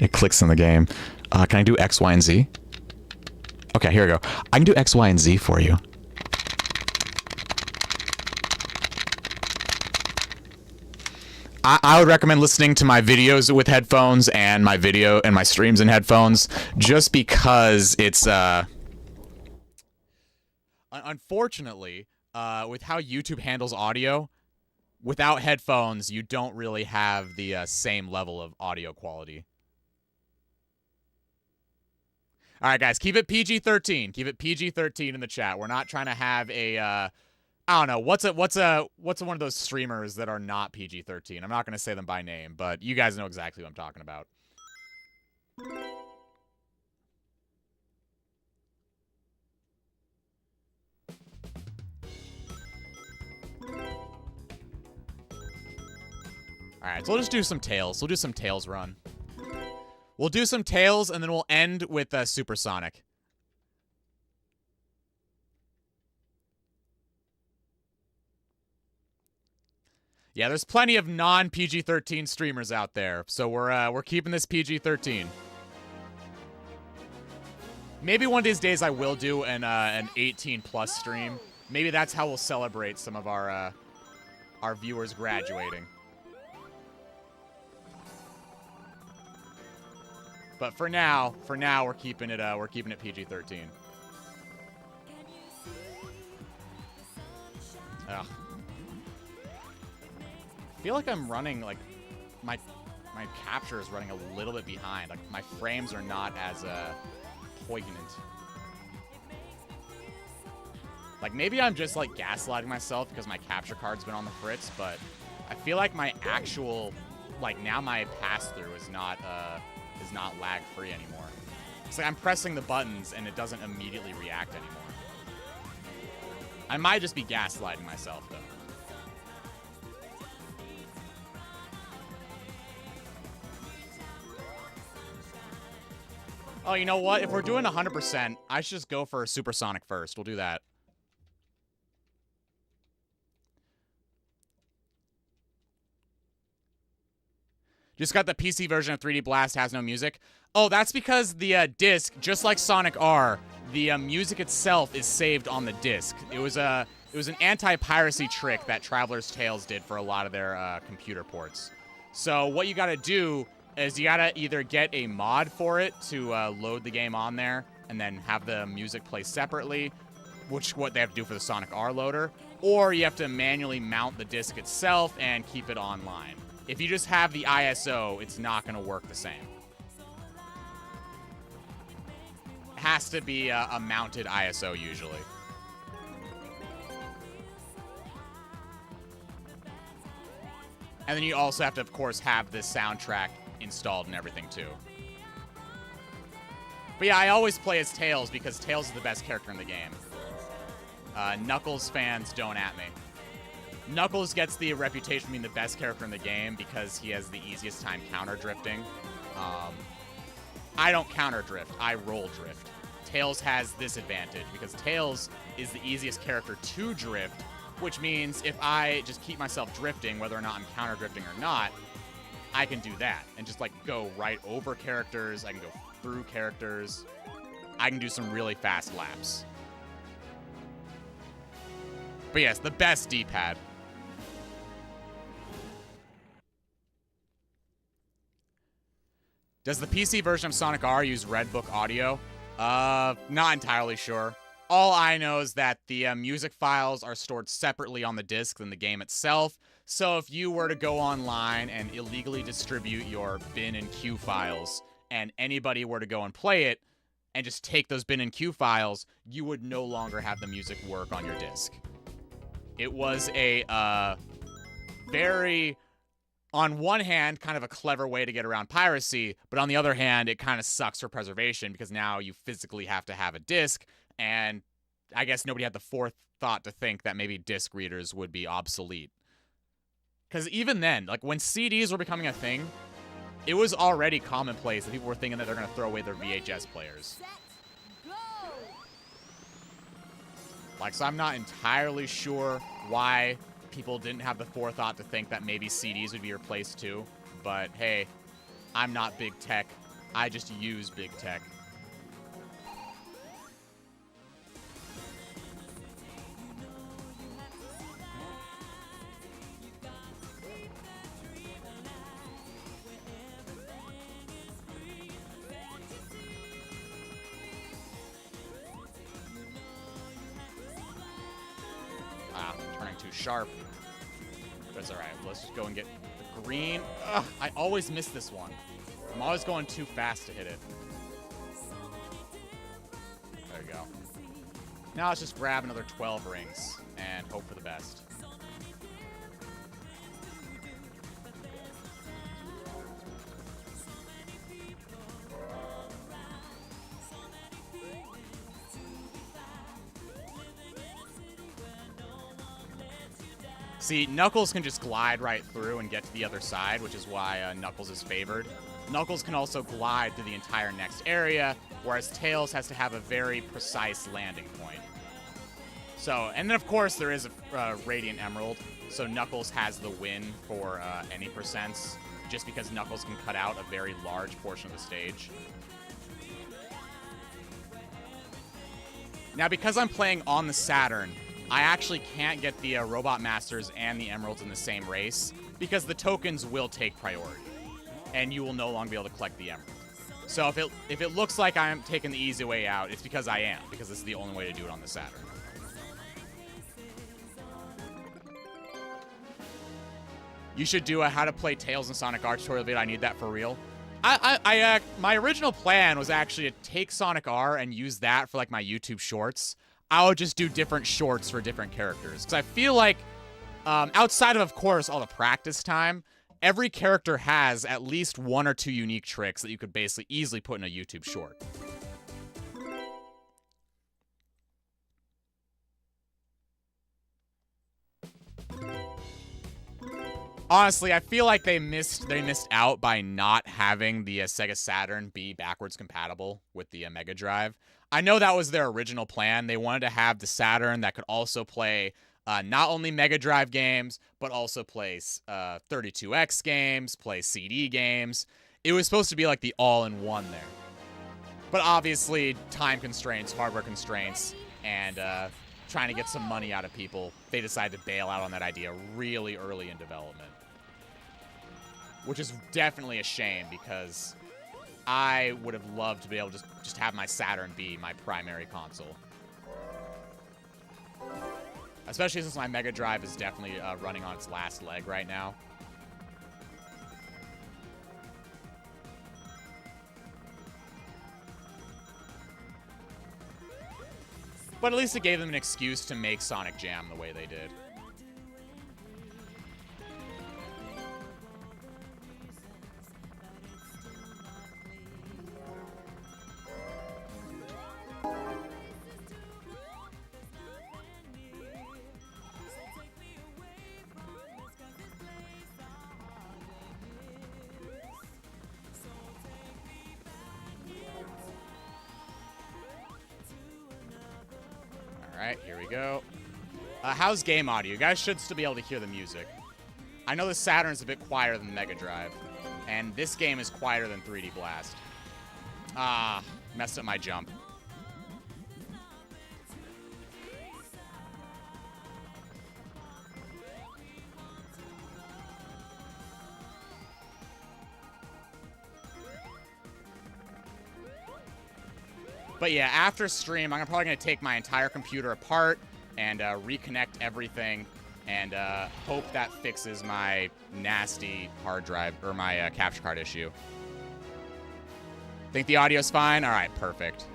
B: It clicks in the game. Can I do X, Y, and Z? Okay, here we go. I can do X, Y, and Z for you. I would recommend listening to my videos with headphones and my video and my streams in headphones, just because it's unfortunately, with how YouTube handles audio, without headphones, you don't really have the same level of audio quality. All right, guys, keep it PG-13. Keep it PG-13 in the chat. We're not trying to have a, I don't know, what's one of those streamers that are not PG-13? I'm not going to say them by name, but you guys know exactly what I'm talking about. All right, so we'll just do some Tails. We'll do some Tails run. We'll do some Tails, and then we'll end with Supersonic. Yeah, there's plenty of non-PG-13 streamers out there, so we're keeping this PG-13. Maybe one of these days I will do an 18+ stream. Maybe that's how we'll celebrate some of our viewers graduating. But for now we're keeping it PG-13. Ugh. I feel like I'm running, like, my capture is running a little bit behind. Like, my frames are not as poignant. Like, maybe I'm just, like, gaslighting myself because my capture card's been on the fritz, but I feel like my actual, like, now my pass-through is not lag-free anymore. It's like I'm pressing the buttons and it doesn't immediately react anymore. I might just be gaslighting myself, though. Oh, you know what? If we're doing 100%, I should just go for Supersonic first. We'll do that. Just got the PC version of 3D Blast, has no music. Oh, that's because the disc, just like Sonic R, the music itself is saved on the disc. It was an anti-piracy trick that Traveler's Tales did for a lot of their computer ports. So what you gotta do is you gotta either get a mod for it to load the game on there and then have the music play separately, which is what they have to do for the Sonic R loader, or you have to manually mount the disc itself and keep it online. If you just have the ISO, it's not going to work the same. It has to be a mounted ISO usually. And then you also have to, of course, have the soundtrack installed and everything too. But yeah, I always play as Tails because Tails is the best character in the game. Knuckles fans, don't at me. Knuckles gets the reputation of being the best character in the game because he has the easiest time counter drifting. I don't counter drift, I roll drift. Tails has this advantage because Tails is the easiest character to drift, which means if I just keep myself drifting, whether or not I'm counter drifting or not, I can do that and just like go right over characters. I can go through characters. I can do some really fast laps. But yes, the best D-pad. Does the PC version of Sonic R use Redbook audio? Not entirely sure. All I know is that the music files are stored separately on the disc than the game itself. So if you were to go online and illegally distribute your bin and queue files, and anybody were to go and play it, and just take those bin and queue files, you would no longer have the music work on your disc. It was a very, on one hand, kind of a clever way to get around piracy, but on the other hand, it kind of sucks for preservation because now you physically have to have a disc, and I guess nobody had the forethought to think that maybe disc readers would be obsolete. Because even then, like when CDs were becoming a thing, it was already commonplace that people were thinking that they're going to throw away their VHS players. Like, so I'm not entirely sure why people didn't have the forethought to think that maybe CDs would be replaced too. But hey, I'm not big tech. I just use big tech. Too sharp. But it's alright. Let's just go and get the green. Ugh, I always miss this one. I'm always going too fast to hit it. There we go. Now let's just grab another 12 rings and hope for the best. See, Knuckles can just glide right through and get to the other side, which is why Knuckles is favored. Knuckles can also glide through the entire next area, whereas Tails has to have a very precise landing point. So, and then of course there is a Radiant Emerald, so Knuckles has the win for any percents, just because Knuckles can cut out a very large portion of the stage. Now, because I'm playing on the Saturn, I actually can't get the Robot Masters and the Emeralds in the same race because the tokens will take priority, and you will no longer be able to collect the Emerald. So if it looks like I'm taking the easy way out, it's because I am, because this is the only way to do it on the Saturn. You should do a how to play Tails and Sonic R tutorial video. I need that for real. My original plan was actually to take Sonic R and use that for like my YouTube shorts. I would just do different shorts for different characters. Because I feel like, outside of course, all the practice time, every character has at least one or two unique tricks that you could basically easily put in a YouTube short. Honestly, I feel like they missed out by not having the Sega Saturn be backwards compatible with the Mega Drive. I know that was their original plan. They wanted to have the Saturn that could also play not only Mega Drive games, but also play 32X games, play CD games. It was supposed to be like the all-in-one there. But obviously, time constraints, hardware constraints, and trying to get some money out of people, they decided to bail out on that idea really early in development. Which is definitely a shame because I would have loved to be able to just have my Saturn be my primary console. Especially since my Mega Drive is definitely running on its last leg right now. But at least it gave them an excuse to make Sonic Jam the way they did. Alright, here we go. How's game audio? You guys should still be able to hear the music. I know the Saturn's a bit quieter than the Mega Drive, and this game is quieter than 3D Blast. Ah, messed up my jump. But yeah, after stream, I'm probably going to take my entire computer apart and reconnect everything and hope that fixes my nasty hard drive or my capture card issue. Think the audio's fine? All right, perfect.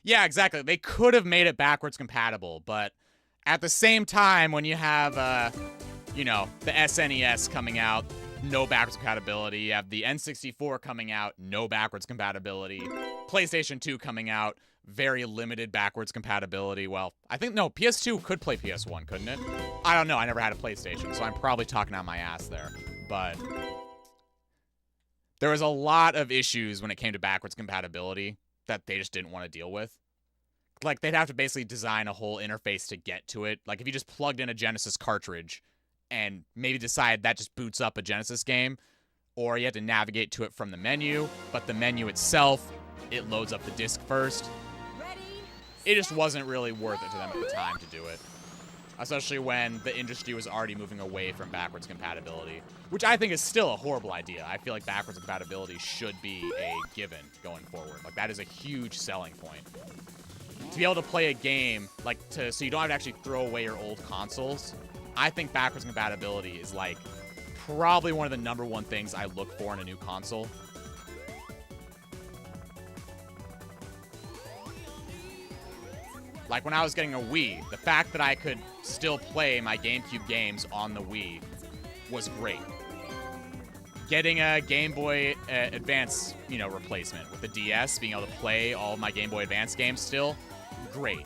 A: Yeah, exactly. They could have made it backwards compatible, but at the same time, when you have, you know, the SNES coming out, no backwards compatibility. You have the N64 coming out, no backwards compatibility. PlayStation 2 coming out, very limited backwards compatibility. Well, I think, no, PS2 could play PS1, couldn't it? I don't know. I never had a PlayStation, so I'm probably talking out my ass there. But there was a lot of issues when it came to backwards compatibility that they just didn't want to deal with. Like, they'd have to basically design a whole interface to get to it. Like, if you just plugged in a Genesis cartridge and maybe decide that just boots up a Genesis game, or you have to navigate to it from the menu, but the menu itself, it loads up the disc first. It just wasn't really worth it to them at the time to do it. Especially when the industry was already moving away from backwards compatibility, which I think is still a horrible idea. I feel like backwards compatibility should be a given going forward. Like, that is a huge selling point. To be able to play a game, like, so you don't have to actually throw away your old consoles, I think backwards compatibility is, like, probably one of the #1 things I look for in a new console. Like, when I was getting a Wii, the fact that I could still play my GameCube games on the Wii was great. Getting a Game Boy Advance, you know, replacement with the DS, being able to play all of my Game Boy Advance games still, great.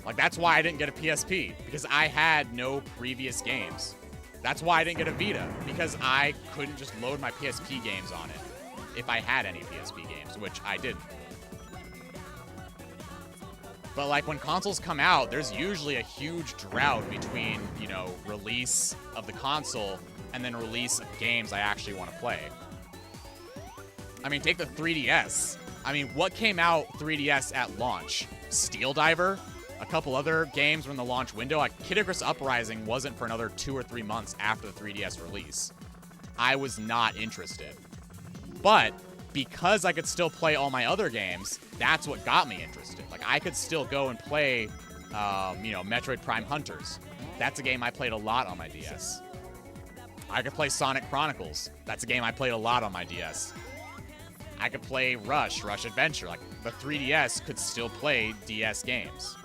A: Like, that's why I didn't get a PSP, because I had no previous games. That's why I didn't get a Vita, because I couldn't just load my PSP games on it if I had any PSP games, which I didn't. But, like, when consoles come out, there's usually a huge drought between, you know, release of the console and then release of games I actually want to play. I mean, take the 3DS. I mean, what came out 3DS at launch? Steel Diver? A couple other games were in the launch window. Like, Kid Icarus Uprising wasn't for another 2 or 3 months after the 3DS release. I was not interested. But because I could still play all my other games, that's what got me interested. Like, I could still go and play, you know, Metroid Prime Hunters. That's a game I played a lot on my DS. I could play Sonic Chronicles. That's a game I played a lot on my DS. I could play Rush Adventure. Like, the 3DS could still play DS games.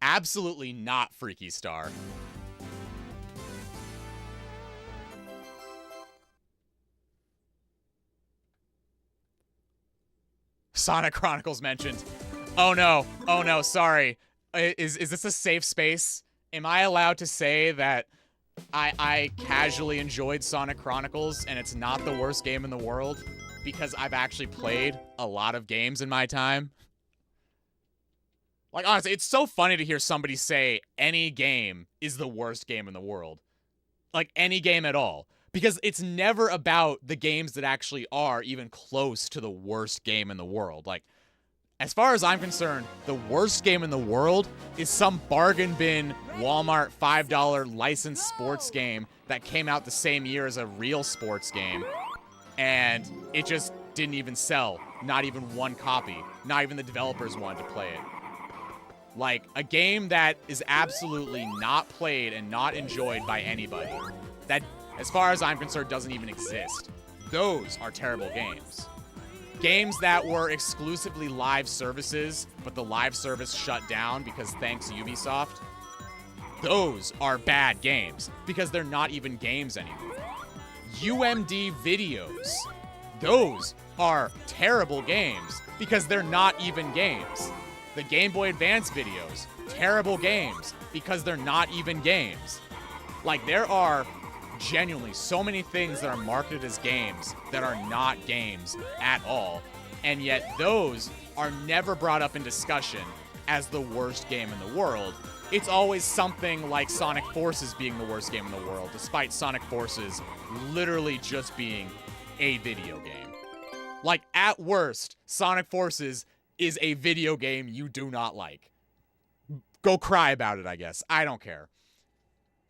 A: Absolutely not Freaky Star. Sonic Chronicles mentioned. Oh no, sorry. Is this a safe space? Am I allowed to say that I casually enjoyed Sonic Chronicles and it's not the worst game in the world? Because I've actually played a lot of games in my time. Like, honestly, it's so funny to hear somebody say any game is the worst game in the world. Like, any game at all. Because it's never about the games that actually are even close to the worst game in the world. Like, as far as I'm concerned, the worst game in the world is some bargain bin Walmart $5 licensed sports game that came out the same year as a real sports game. And it just didn't even sell. Not even one copy. Not even the developers wanted to play it. Like, a game that is absolutely not played and not enjoyed by anybody. That, as far as I'm concerned, doesn't even exist. Those are terrible games. Games that were exclusively live services, but the live service shut down because thanks Ubisoft. Those are bad games because they're not even games anymore. UMD videos. Those are terrible games because they're not even games. The Game Boy Advance videos, terrible games because they're not even games. Like, there are genuinely so many things that are marketed as games that are not games at all, and yet those are never brought up in discussion as the worst game in the world. It's always something like Sonic Forces being the worst game in the world, despite Sonic Forces literally just being a video game. Like, at worst, Sonic Forces is a video game you do not like. Go cry about it, I guess. I don't care.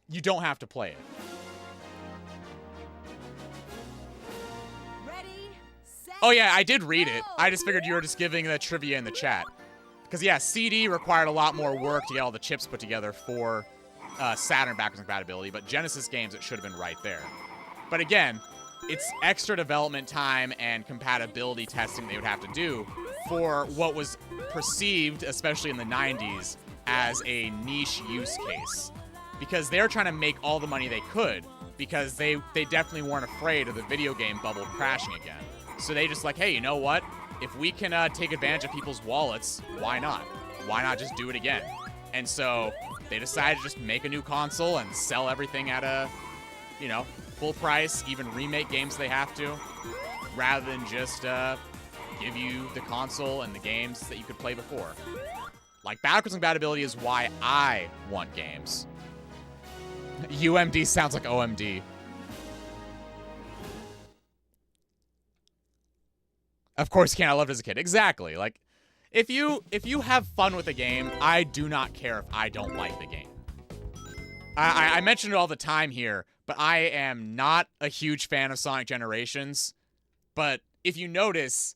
A: You don't have to play it.
C: Ready, set,
A: Oh yeah, I did read it. I just figured you were just giving the trivia in the chat. Because, yeah, CD required a lot more work to get all the chips put together for Saturn backwards compatibility, but Genesis games, it should have been right there. But again, it's extra development time and compatibility testing they would have to do for what was perceived, especially in the 90s, as a niche use case. Because they're trying to make all the money they could, because they definitely weren't afraid of the video game bubble crashing again. So they just like, hey, you know what? If we can take advantage of people's wallets, why not? Why not just do it again? And so they decided to just make a new console and sell everything at a, you know, full price, even remake games they have to, rather than just give you the console and the games that you could play before. Like, backwards compatibility is why I want games. UMD sounds like OMD. Of course, can't. I loved it as a kid. Exactly. Like, if you have fun with a game, I do not care if I don't like the game. I mention it all the time here, but I am not a huge fan of Sonic Generations. But if you notice,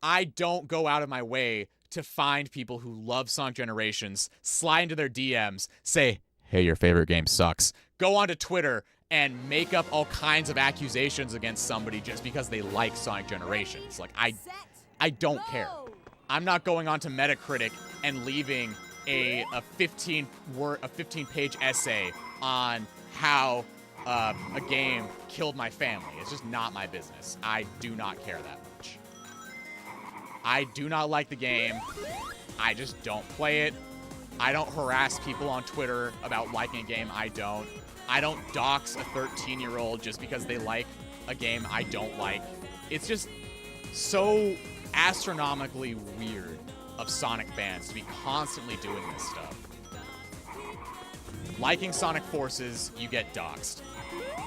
A: I don't go out of my way to find people who love Sonic Generations, slide into their DMs, say, hey, your favorite game sucks. Go onto Twitter and make up all kinds of accusations against somebody just because they like Sonic Generations. Like, I don't care. I'm not going onto Metacritic and leaving a 15-page essay on how a game killed my family. It's just not my business. I do not care that much. I do not like the game. I just don't play it. I don't harass people on Twitter about liking a game I don't. I don't dox a 13-year-old just because they like a game I don't like. It's just so astronomically weird of Sonic fans to be constantly doing this stuff. Liking Sonic Forces, you get doxed.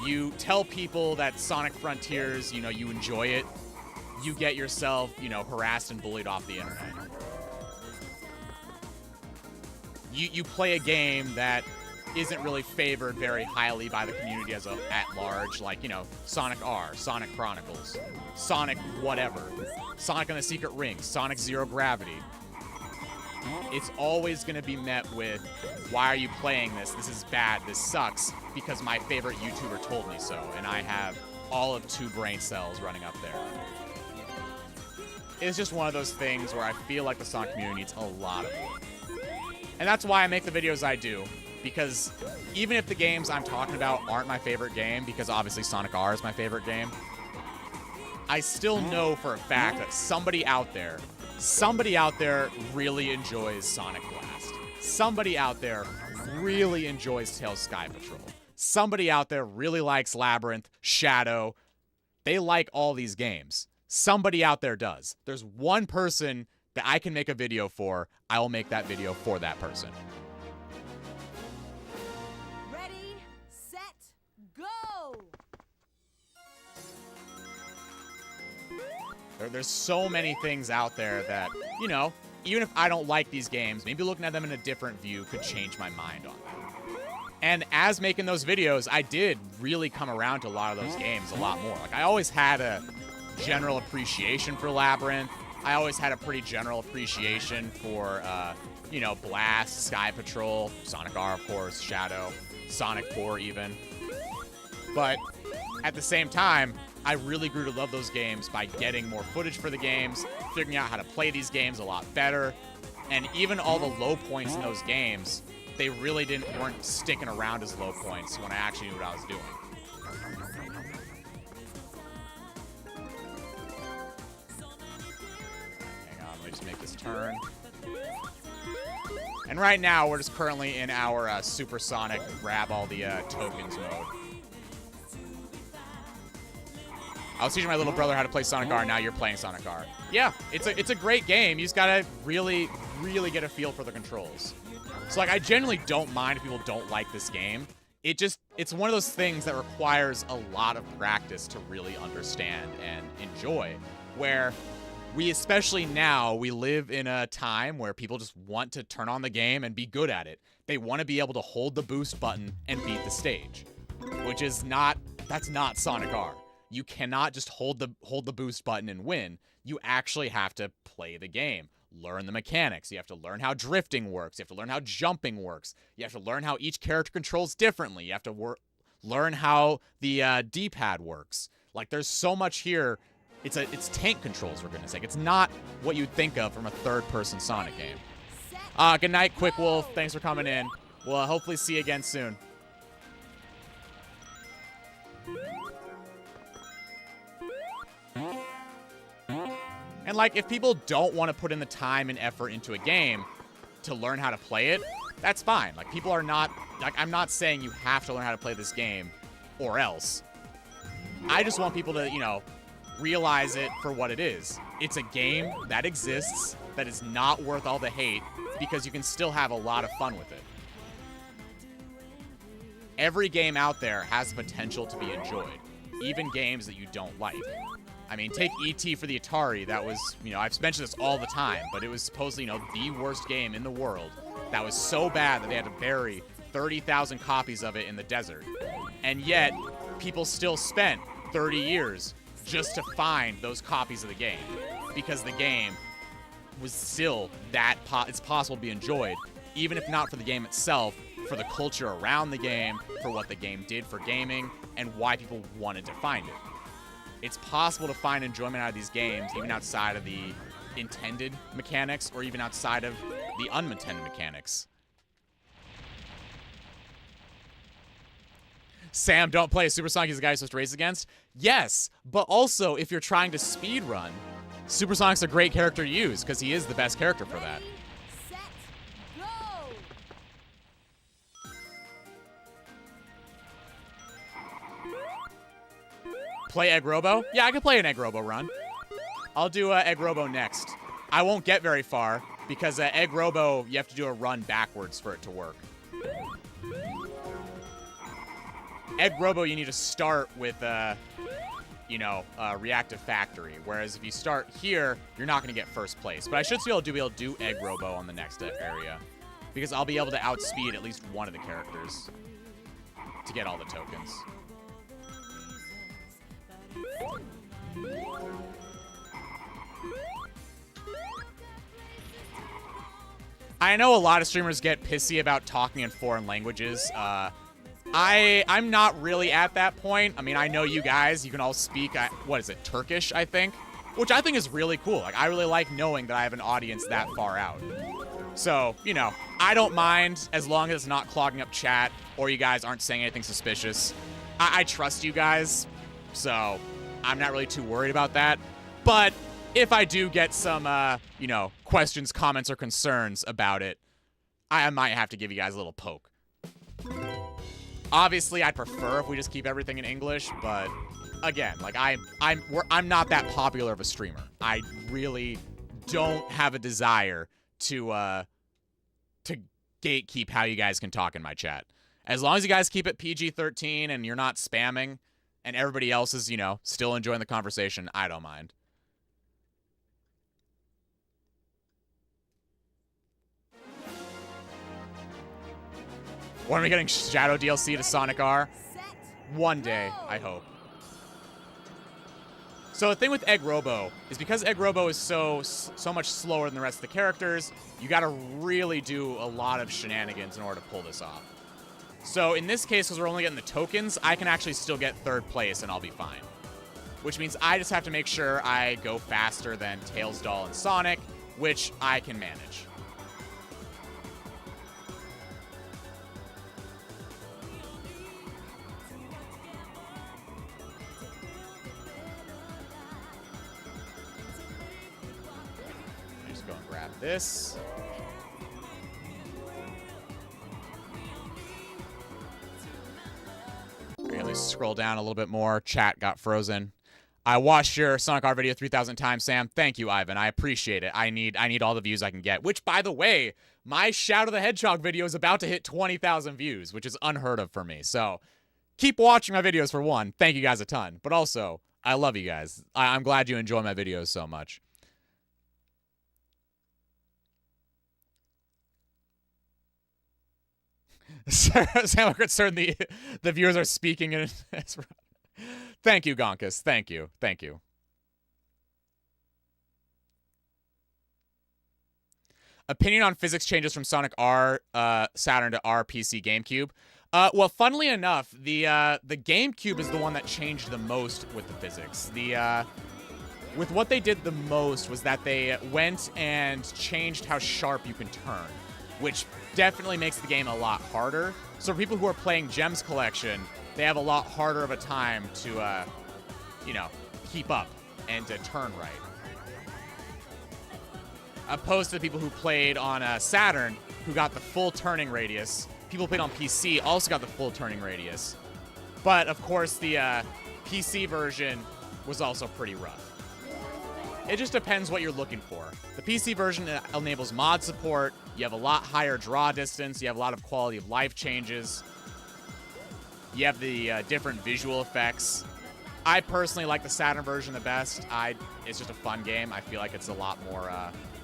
A: You tell people that Sonic Frontiers, you know, you enjoy it, you get yourself, you know, harassed and bullied off the internet. You play a game that isn't really favored very highly by the community at large, like, you know, Sonic R, Sonic Chronicles, Sonic whatever, Sonic and the Secret Ring, Sonic Zero Gravity. It's always going to be met with, why are you playing this? This is bad. This sucks because my favorite YouTuber told me so, and I have all of 2 brain cells running up there. It's just one of those things where I feel like the Sonic community needs a lot of work. And that's why I make the videos I do, because even if the games I'm talking about aren't my favorite game, because obviously Sonic R is my favorite game, I still know for a fact that somebody out there really enjoys Sonic Blast. Somebody out there really enjoys Tails Sky Patrol. Somebody out there really likes Labyrinth, Shadow. They like all these games. Somebody out there does. There's one person that I can make a video for. I will make that video for that person.
C: Ready, set, go!
A: There's so many things out there that, you know, even if I don't like these games, maybe looking at them in a different view could change my mind on them. And as making those videos, I did really come around to a lot of those games a lot more. Like, I always had a general appreciation for Labyrinth. I always had a pretty general appreciation for, you know, Blast, Sky Patrol, Sonic R, of course, Shadow, Sonic 4 even. But at the same time, I really grew to love those games by getting more footage for the games, figuring out how to play these games a lot better, and even all the low points in those games, they really weren't sticking around as low points when I actually knew what I was doing. Just make this turn. And right now, we're just currently in our supersonic grab all the tokens mode. I was teaching my little brother how to play Sonic R, now you're playing Sonic R. Yeah, it's a great game. You just gotta really, really get a feel for the controls. So, like, I generally don't mind if people don't like this game. It's one of those things that requires a lot of practice to really understand and enjoy, where we, especially now, we live in a time where people just want to turn on the game and be good at it. They want to be able to hold the boost button and beat the stage, which is that's not Sonic R. You cannot just hold the boost button and win. You actually have to play the game,
B: learn the mechanics. You have to learn how drifting works. You have to learn how jumping works. You have to learn how each character controls differently. You have to learn how the D-pad works. Like, there's so much here. It's tank controls, for goodness sake. It's not what you'd think of from a third-person Sonic game. Good night, Quick Wolf. Thanks for coming in. We'll hopefully see you again soon. And, like, if people don't want to put in the time and effort into a game to learn how to play it, that's fine. Like, people are not... Like, I'm not saying you have to learn how to play this game or else. I just want people to, you know, realize it for what it is. It's a game that exists, that is not worth all the hate, because you can still have a lot of fun with it. Every game out there has potential to be enjoyed, even games that you don't like. I mean, take E.T. for the Atari. That was, you know, I've mentioned this all the time, but it was supposedly, you know, the worst game in the world. That was so bad that they had to bury 30,000 copies of it in the desert. And yet, people still spent 30 years just to find those copies of the game, because the game was still that it's possible to be enjoyed, even if not for the game itself, for the culture around the game, for what the game did for gaming, and why people wanted to find it. It's possible to find enjoyment out of these games, even outside of the intended mechanics, or even outside of the unintended mechanics. Sam, don't play. Supersonic is the guy you're supposed to race against? Yes, but also, if you're trying to speedrun, Supersonic's a great character to use, because he is the best character for that.
C: Set, go!
B: Play Egg Robo? Yeah, I can play an Egg Robo run. I'll do Egg Robo next. I won't get very far, because Egg Robo, you have to do a run backwards for it to work. Egg Robo, you need to start with, you know, Reactive Factory. Whereas if you start here, you're not going to get first place. But I should still be able to do Egg Robo on the next area, because I'll be able to outspeed at least one of the characters to get all the tokens. I know a lot of streamers get pissy about talking in foreign languages. I'm not really at that point. I mean, I know you guys, you can all speak, what is it, Turkish, I think? Which I think is really cool. Like, I really like knowing that I have an audience that far out. So, you know, I don't mind as long as it's not clogging up chat or you guys aren't saying anything suspicious. I trust you guys, so I'm not really too worried about that. But if I do get some, you know, questions, comments, or concerns about it, I might have to give you guys a little poke. Obviously, I'd prefer if we just keep everything in English, but again, like I'm not that popular of a streamer. I really don't have a desire to gatekeep how you guys can talk in my chat. As long as you guys keep it PG-13 and you're not spamming, and everybody else is, you know, still enjoying the conversation, I don't mind. When are we getting Shadow DLC to Sonic R? One day, I hope. So the thing with Egg Robo is because Egg Robo is so much slower than the rest of the characters, you gotta really do a lot of shenanigans in order to pull this off. So in this case, because we're only getting the tokens, I can actually still get third place and I'll be fine. Which means I just have to make sure I go faster than Tails, Doll, and Sonic, which I can manage. Just go and grab this. Really scroll down a little bit more. Chat got frozen. I watched your Sonic R video 3,000 times, Sam. Thank you, Ivan. I appreciate it. I need all the views I can get. Which, by the way, my Shadow the Hedgehog video is about to hit 20,000 views, which is unheard of for me. So keep watching my videos for one. Thank you guys a ton. But also, I love you guys. I'm glad you enjoy my videos so much. Sam, I'm concerned the viewers are speaking in. Thank you, Gonkus. Thank you. Thank you.
A: Opinion on physics changes from Sonic R Saturn to R PC GameCube. Well, funnily enough, the GameCube is the one that changed the most with the physics. With what they did the most was that they went and changed how sharp you can turn, which definitely makes the game a lot harder. So for people who are playing Gems Collection, they have a lot harder of a time to, keep up and to turn right. Opposed to the people who played on Saturn, who got the full turning radius. People who played on PC also got the full turning radius. But, of course, the PC version was also pretty rough. It just depends what you're looking for. The PC version enables mod support, you have a lot higher draw distance, you have a lot of quality of life changes, you have the different visual effects. I personally like the Saturn version the best. It's just a fun game. I feel like it's a lot more...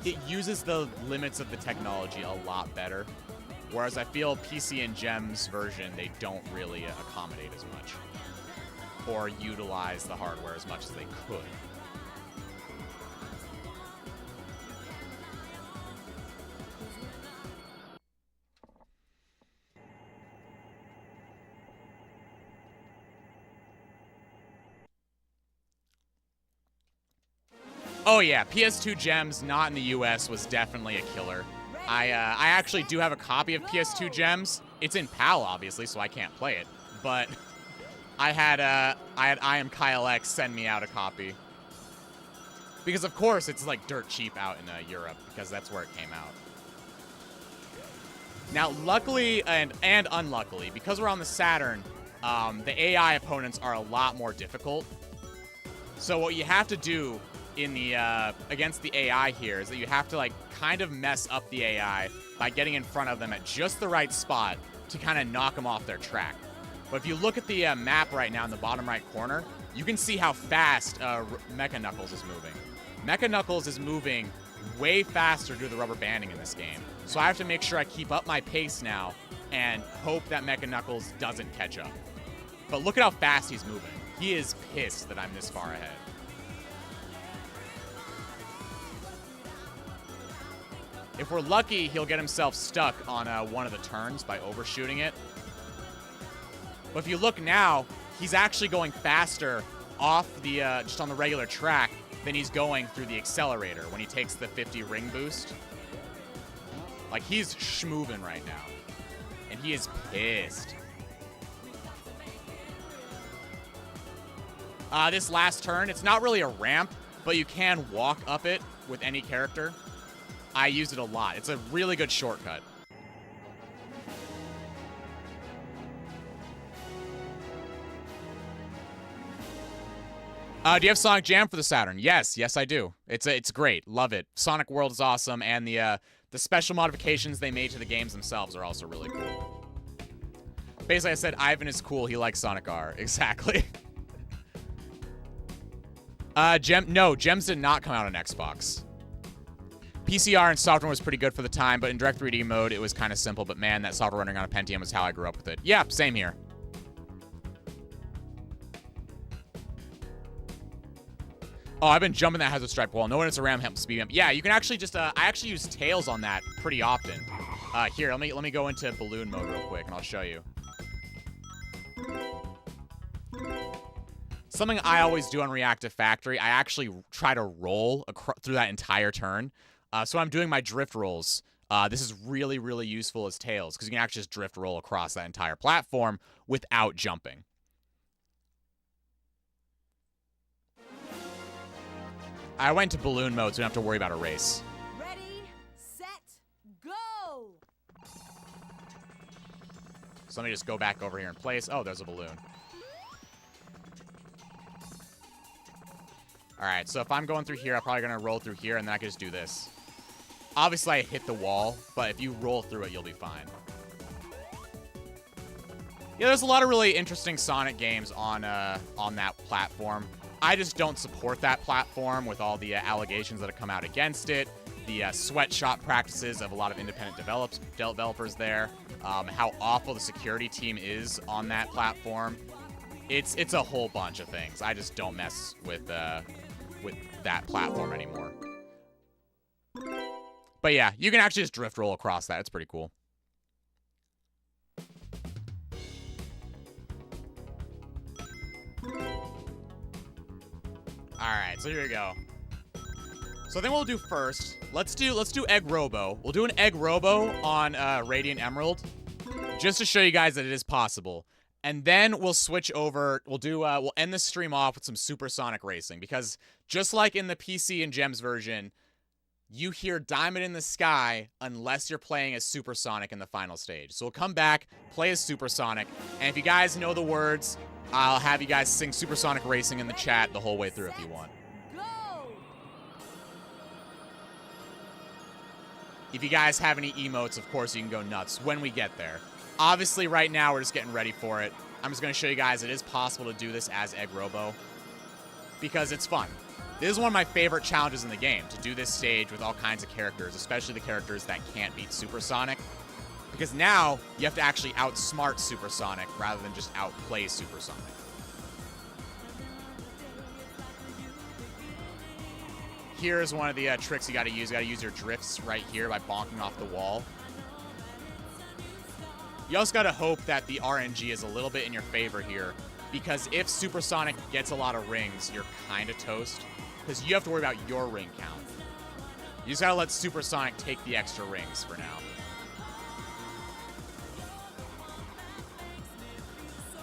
A: it uses the limits of the technology a lot better. Whereas I feel PC and Gems version, they don't really accommodate as much. Or utilize the hardware as much as they could. Oh yeah, PS2 Gems not in the US was definitely a killer. I actually do have a copy of PS2 Gems. It's in PAL obviously, so I can't play it. But I had I Am Kyle X send me out a copy. Because of course it's like dirt cheap out in Europe because that's where it came out. Now luckily and unluckily, because we're on the Saturn, the AI opponents are a lot more difficult. So what you have to do in the against the AI here is that you have to like kind of mess up the AI by getting in front of them at just the right spot to kind of knock them off their track. But if you look at the map right now in the bottom right corner, you can see how fast Mecha Knuckles is moving. Mecha Knuckles is moving way faster due to the rubber banding in this game. So I have to make sure I keep up my pace now and hope that Mecha Knuckles doesn't catch up. But look at how fast he's moving. He is pissed that I'm this far ahead. If we're lucky, he'll get himself stuck on one of the turns by overshooting it. But if you look now, he's actually going faster off the just on the regular track than he's going through the accelerator when he takes the 50 ring boost. Like, he's schmoovin' right now. And he is pissed. This last turn, it's not really a ramp, but you can walk up it with any character. I use it a lot. It's a really good shortcut. Do you have Sonic Jam for the Saturn? Yes, I do. It's great. Love it. Sonic World is awesome, and the special modifications they made to the games themselves are also really cool. Basically, I said Ivan is cool. He likes Sonic R. Exactly. Gems did not come out on Xbox. PCR and software was pretty good for the time, but in Direct 3D mode, it was kind of simple. But man, that software running on a Pentium is how I grew up with it. Yeah, same here. Oh, I've been jumping that Hazard Stripe wall. No one hits a ram help speed bump. Yeah, you can actually just, I actually use Tails on that pretty often. Here, let me go into balloon mode real quick, and I'll show you. Something I always do on Reactive Factory, I actually try to roll through that entire turn. So I'm doing my drift rolls. This is really, really useful as Tails, because you can actually just drift roll across that entire platform without jumping. I went to balloon mode, so you don't have to worry about a race.
C: Ready, set, go!
A: So let me just go back over here in place. Oh, there's a balloon. Alright, so if I'm going through here, I'm probably going to roll through here, and then I can just do this. Obviously, I hit the wall, but if you roll through it, you'll be fine. Yeah, there's a lot of really interesting Sonic games on that platform. I just don't support that platform with all the allegations that have come out against it, the sweatshop practices of a lot of independent developers there, how awful the security team is on that platform. It's a whole bunch of things. I just don't mess with that platform anymore.
B: But yeah, you can actually just drift roll across that. It's pretty cool. Alright, so here we go. So I think what we'll do first, let's do Egg Robo. We'll do an Egg Robo on Radiant Emerald, just to show you guys that it is possible. And then we'll switch over, we'll end the stream off with some Supersonic Racing, because just like in the PC and Gems version, you hear Diamond in the Sky unless you're playing as Supersonic in the final stage. So we'll come back, play as Supersonic, and if you guys know the words, I'll have you guys sing Supersonic Racing in the chat the whole way through if you want.
C: Go!
B: If you guys have any emotes, of course you can go nuts when we get there. Obviously, right now, we're just getting ready for it. I'm just going to show you guys it is possible to do this as Egg Robo, because it's fun. This is one of my favorite challenges in the game, to do this stage with all kinds of characters, especially the characters that can't beat Supersonic. Because now, you have to actually outsmart Supersonic rather than just outplay Supersonic. Here's one of the tricks you got to use. You got to use your drifts right here by bonking off the wall. You also got to hope that the RNG is a little bit in your favor here, because if Supersonic gets a lot of rings, you're kind of toast, because you have to worry about your ring count. You just got to let Supersonic take the extra rings for now.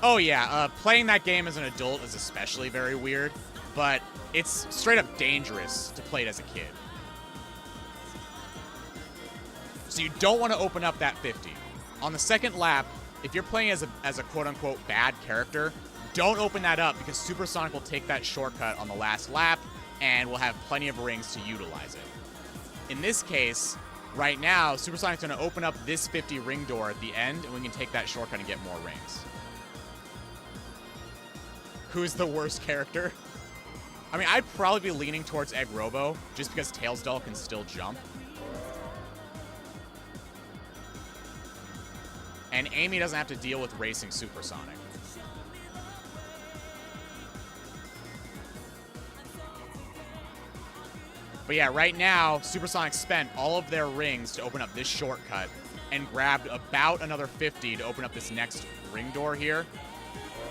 B: Oh yeah, playing that game as an adult is especially very weird, but it's straight up dangerous to play it as a kid. So you don't want to open up that 50. On the second lap, if you're playing as a quote-unquote bad character, don't open that up, because Supersonic will take that shortcut on the last lap, and will have plenty of rings to utilize it. In this case, right now, Supersonic's going to open up this 50 ring door at the end, and we can take that shortcut and get more rings. Who's the worst character? I mean, I'd probably be leaning towards Egg Robo, just because Tailsdoll can still jump. And Amy doesn't have to deal with racing Supersonic. But yeah, right now, Supersonic spent all of their rings to open up this shortcut and grabbed about another 50 to open up this next ring door here.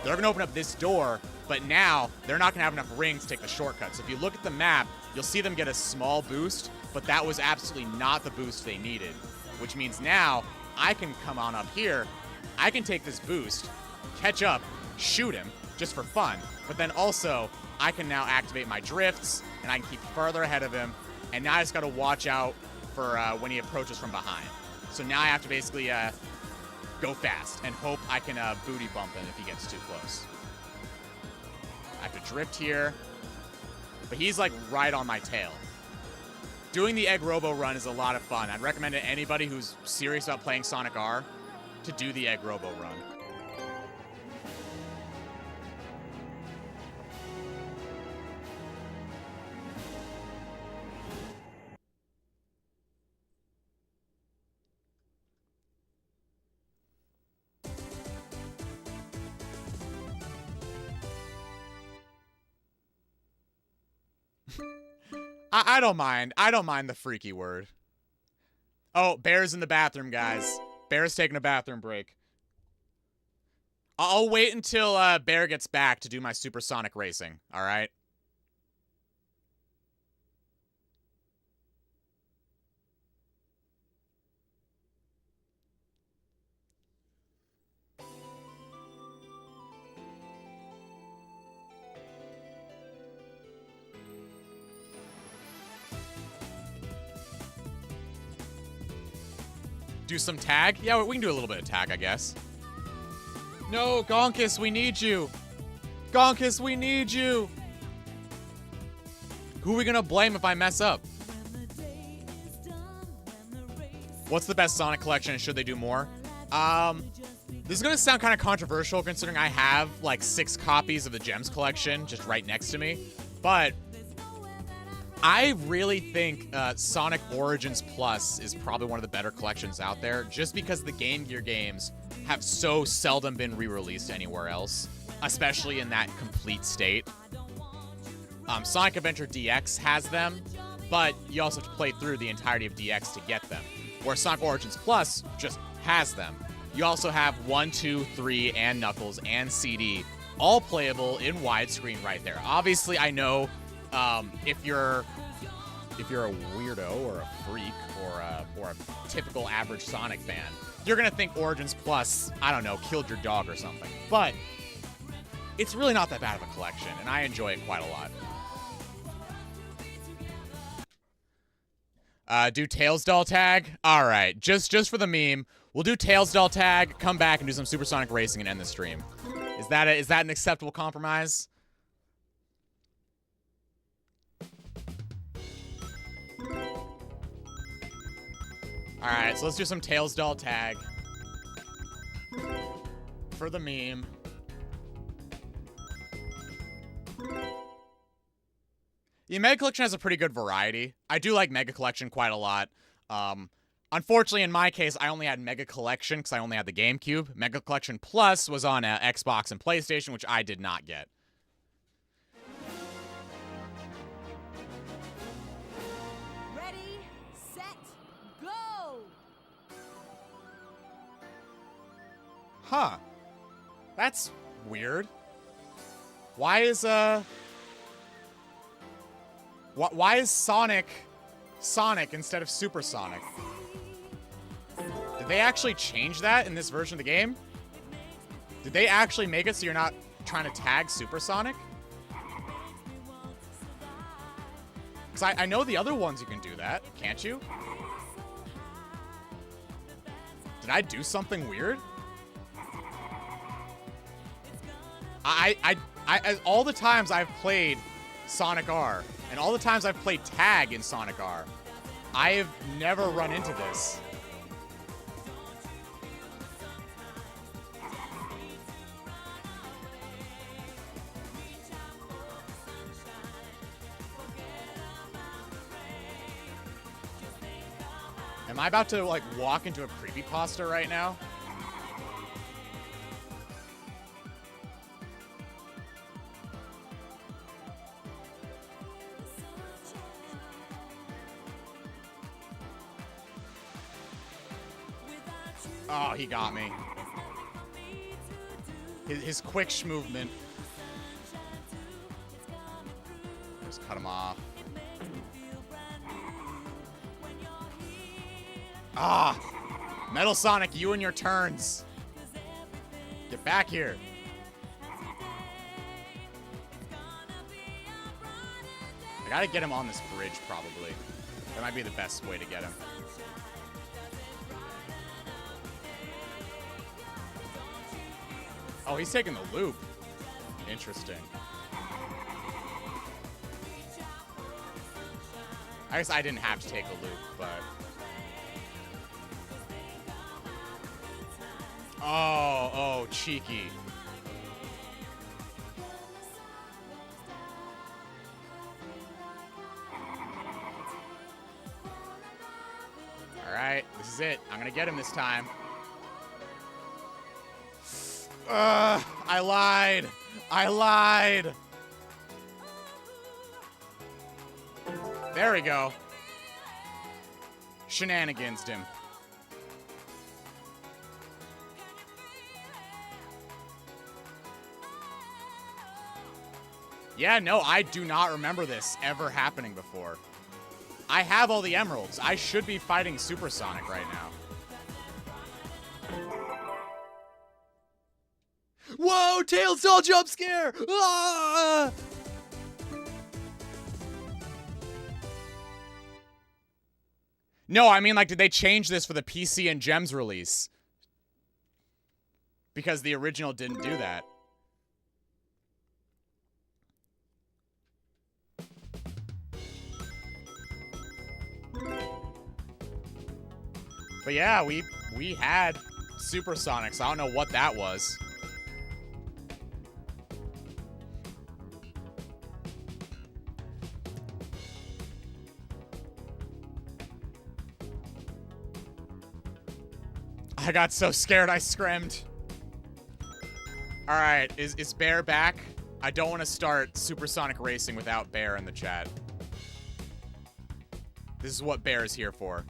B: They're going to open up this door, but now they're not going to have enough rings to take the shortcut. So if you look at the map, you'll see them get a small boost, but that was absolutely not the boost they needed, which means now I can come on up here, I can take this boost, catch up, shoot him, just for fun, but then also I can now activate my drifts, and I can keep further ahead of him, and now I just got to watch out for when he approaches from behind. So now I have to basically go fast and hope I can booty bump him if he gets too close. I have to drift here, but he's like right on my tail. Doing the Egg Robo run is a lot of fun. I'd recommend to anybody who's serious about playing Sonic R to do the Egg Robo run. I don't mind. I don't mind the freaky word. Oh, Bear's in the bathroom, guys. Bear's taking a bathroom break. I'll wait until Bear gets back to do my Supersonic Racing, all right? Do some tag? Yeah, we can do a little bit of tag, I guess. No, Gonkus, we need you. Gonkus, we need you. Who are we gonna blame if I mess up? What's the best Sonic collection and should they do more? This is gonna sound kind of controversial considering I have like 6 copies of the Gems collection just right next to me, but I really think Sonic Origins Plus is probably one of the better collections out there, just because the Game Gear games have so seldom been re-released anywhere else, especially in that complete state. Sonic Adventure DX has them, but you also have to play through the entirety of DX to get them. Where Sonic Origins Plus just has them. You also have 1, 2, 3, and Knuckles and CD all playable in widescreen right there. Obviously, I know if you're a weirdo or a freak or a typical average Sonic fan, you're gonna think Origins Plus, I don't know, killed your dog or something. But it's really not that bad of a collection, and I enjoy it quite a lot. Do Tails Doll Tag? All right, just for the meme, we'll do Tails Doll Tag, come back and do some Supersonic Racing and end the stream. Is that an acceptable compromise? All right, so let's do some Tails Doll Tag for the meme. The Mega Collection has a pretty good variety. I do like Mega Collection quite a lot. Unfortunately, in my case, I only had Mega Collection because I only had the GameCube. Mega Collection Plus was on Xbox and PlayStation, which I did not get.
C: Ready, set, go!
B: Huh. That's weird. Why is Why is Sonic instead of Supersonic? Did they actually change that in this version of the game? Did they actually make it so you're not trying to tag Supersonic? Because I know the other ones you can do that, can't you? Did I do something weird? I all the times I've played Sonic R, and all the times I've played tag in Sonic R, I have never run into this. Am I about to, like, walk into a creepypasta right now? Oh, he got me. His quick movement. Just cut him off. Ah! Metal Sonic, you and your turns. Get back here. I gotta get him on this bridge, probably. That might be the best way to get him. Oh, he's taking the loop. Interesting. I guess I didn't have to take a loop, but... Oh, cheeky. Alright, this is it. I'm gonna get him this time. I lied. I lied. There we go. Shenanigansed him. Yeah, no, I do not remember this ever happening before. I have all the emeralds. I should be fighting Supersonic right now. Whoa, Tails Doll jump scare! Ah! No, I mean, like, did they change this for the PC and Gems release? Because the original didn't do that. But yeah, we had Supersonic, so I don't know what that was. I got so scared I screamed. Alright, is Bear back? I don't want to start Supersonic Racing without Bear in the chat. This is what Bear is here for.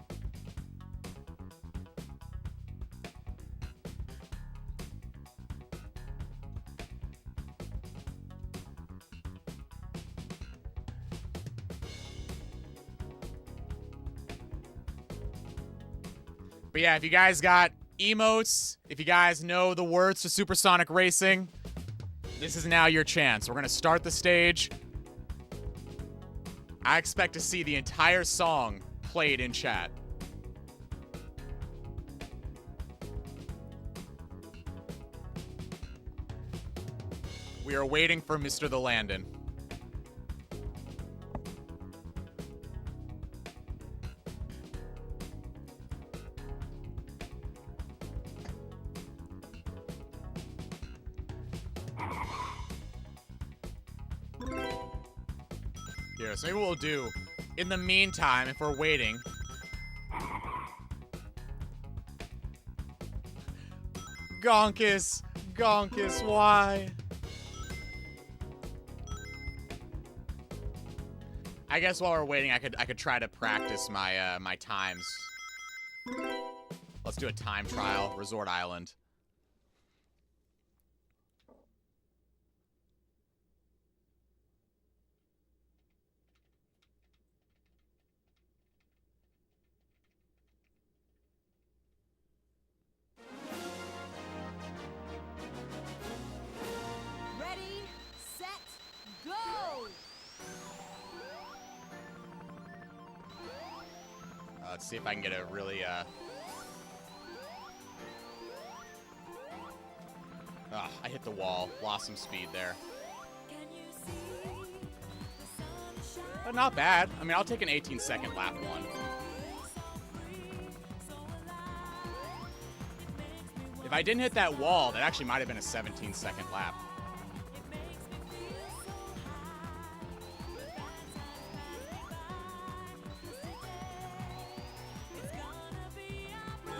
B: But yeah, if you guys got emotes, if you guys know the words to Supersonic Racing, this is now your chance. We're going to start the stage. I expect to see the entire song played in chat. We are waiting for Mr. The Landon. Here, so maybe what we'll do, in the meantime, if we're waiting... Gonkus! Gonkus, why? I guess while we're waiting, I could try to practice my my times. Let's do a time trial, Resort Island.
C: Ready, set, go!
B: Let's see if I can get a really, I hit the wall. Lost some speed there. But not bad. I mean, I'll take an 18-second lap one. If I didn't hit that wall, that actually might have been a 17-second lap.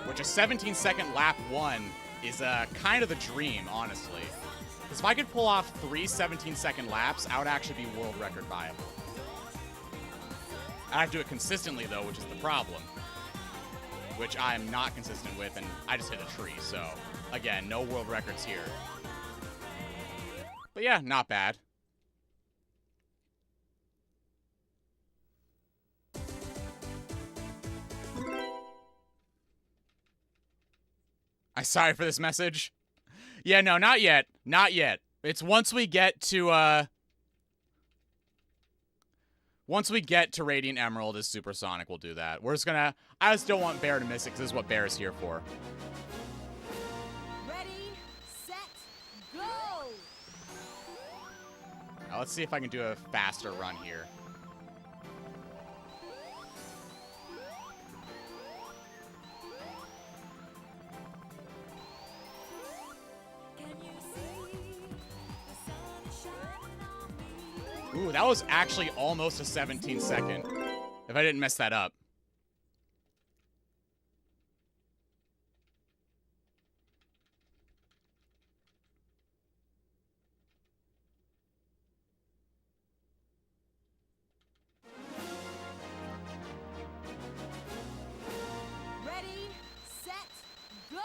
B: Which a 17-second lap one is kind of the dream, honestly. Because if I could pull off 3 17-second laps, I would actually be world record viable. I have to do it consistently, though, which is the problem. Which I'm not consistent with, and I just hit a tree, so... Again, no world records here. But yeah, not bad. I'm sorry for this message. Yeah, no, not yet. Not yet. It's once we get to, once we get to Radiant Emerald as Supersonic, we'll do that. We're just gonna... I just don't want Bear to miss it, because this is what Bear is here for.
C: Ready, set, go!
B: Now, let's see if I can do a faster run here. Ooh, that was actually almost a 17-second. If I didn't mess that up.
C: Ready, set, go!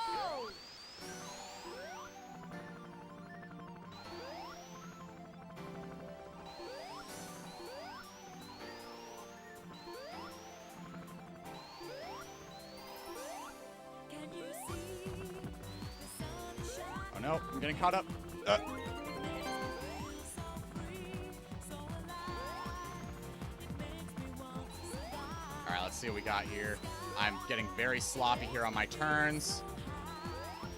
B: Oh no, I'm getting caught up. Alright, let's see what we got here. I'm getting very sloppy here on my turns.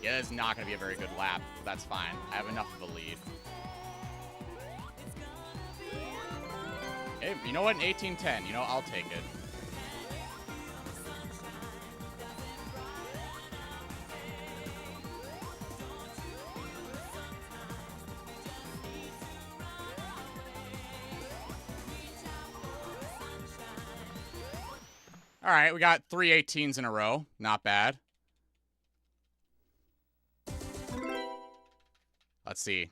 B: Yeah, it's not going to be a very good lap. But that's fine. I have enough of a lead. Hey, you know what? An 18-10. You know, I'll take it. All right, we got 3 18s in a row. Not bad. Let's see.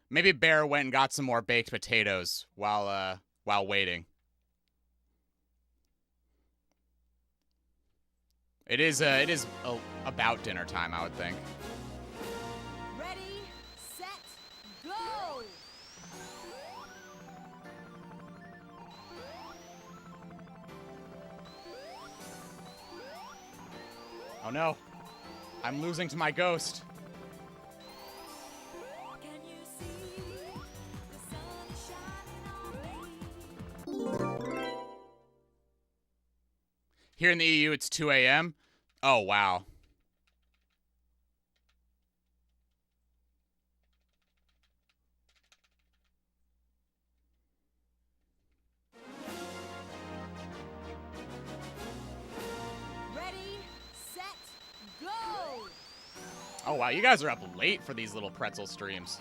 B: Maybe Bear went and got some more baked potatoes while waiting. It is about dinner time, I would think.
C: Ready, set, go!
B: Oh no. I'm losing to my ghost.
C: Can you see the sun shining on me?
B: Here in the EU, it's 2 a.m. Oh, wow.
C: Ready, set, go!
B: Oh, wow. You guys are up late for these little pretzel streams.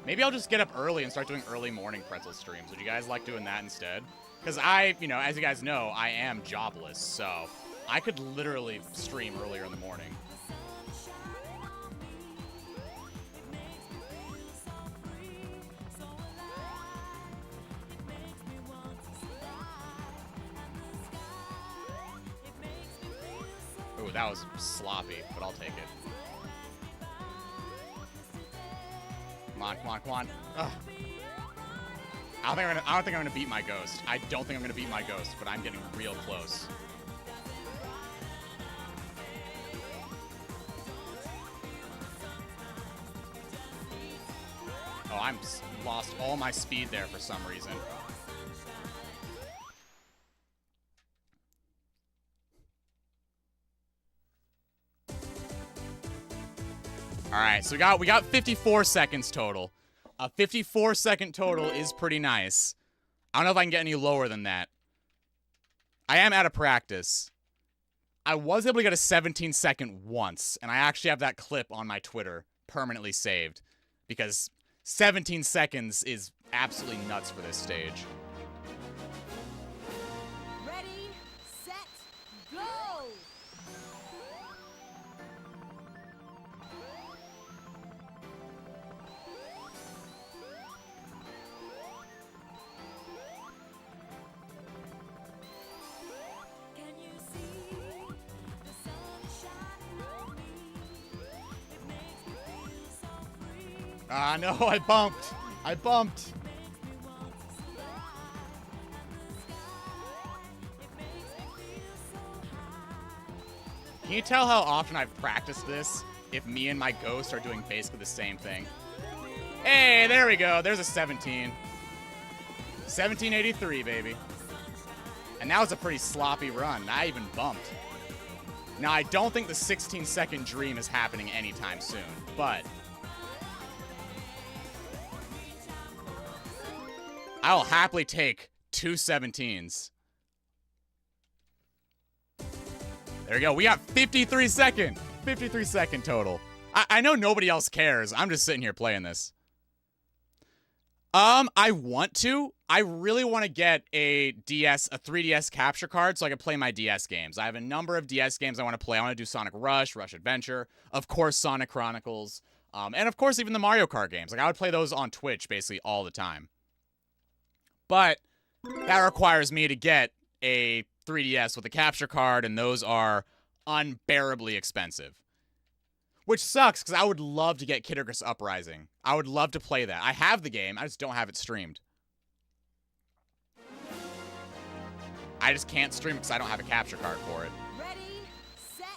B: Maybe I'll just get up early and start doing early morning pretzel streams. Would you guys like doing that instead? Because as you guys know, I am jobless, so I could literally stream earlier in the morning. Ooh, that was sloppy, but I'll take it. Come on, come on, come on. Ugh. I don't think I'm gonna beat my ghost. I don't think I'm gonna beat my ghost, but I'm getting real close. Oh, I'm lost all my speed there for some reason. All right, so we got 54 seconds total. A 54-second total is pretty nice. I don't know if I can get any lower than that. I am out of practice. I was able to get a 17-second once, and I actually have that clip on my Twitter permanently saved because 17 seconds is absolutely nuts for this stage.
C: Ready, set, go! Can you see the sun shining on me? It makes me feel so free.
B: Ah, no, I bumped. I bumped. Can you tell how often I've practiced this if me and my ghost are doing basically the same thing? Hey, there we go. There's a 17. 1783, baby. And that was a pretty sloppy run. I even bumped. Now, I don't think the 16-second dream is happening anytime soon, but I'll happily take 2 17s. There we go. We got 53 second total. I know nobody else cares. I'm just sitting here playing this. I want to. I really want to get a 3DS capture card so I can play my DS games. I have a number of DS games I want to play. I want to do Sonic Rush, Rush Adventure, of course Sonic Chronicles, and of course even the Mario Kart games. Like I would play those on Twitch basically all the time. But that requires me to get a 3DS with a capture card, and those are unbearably expensive. Which sucks, because I would love to get Kid Icarus Uprising. I would love to play that. I have the game, I just don't have it streamed. I just can't stream it because I don't have a capture card for it.
C: Ready, set,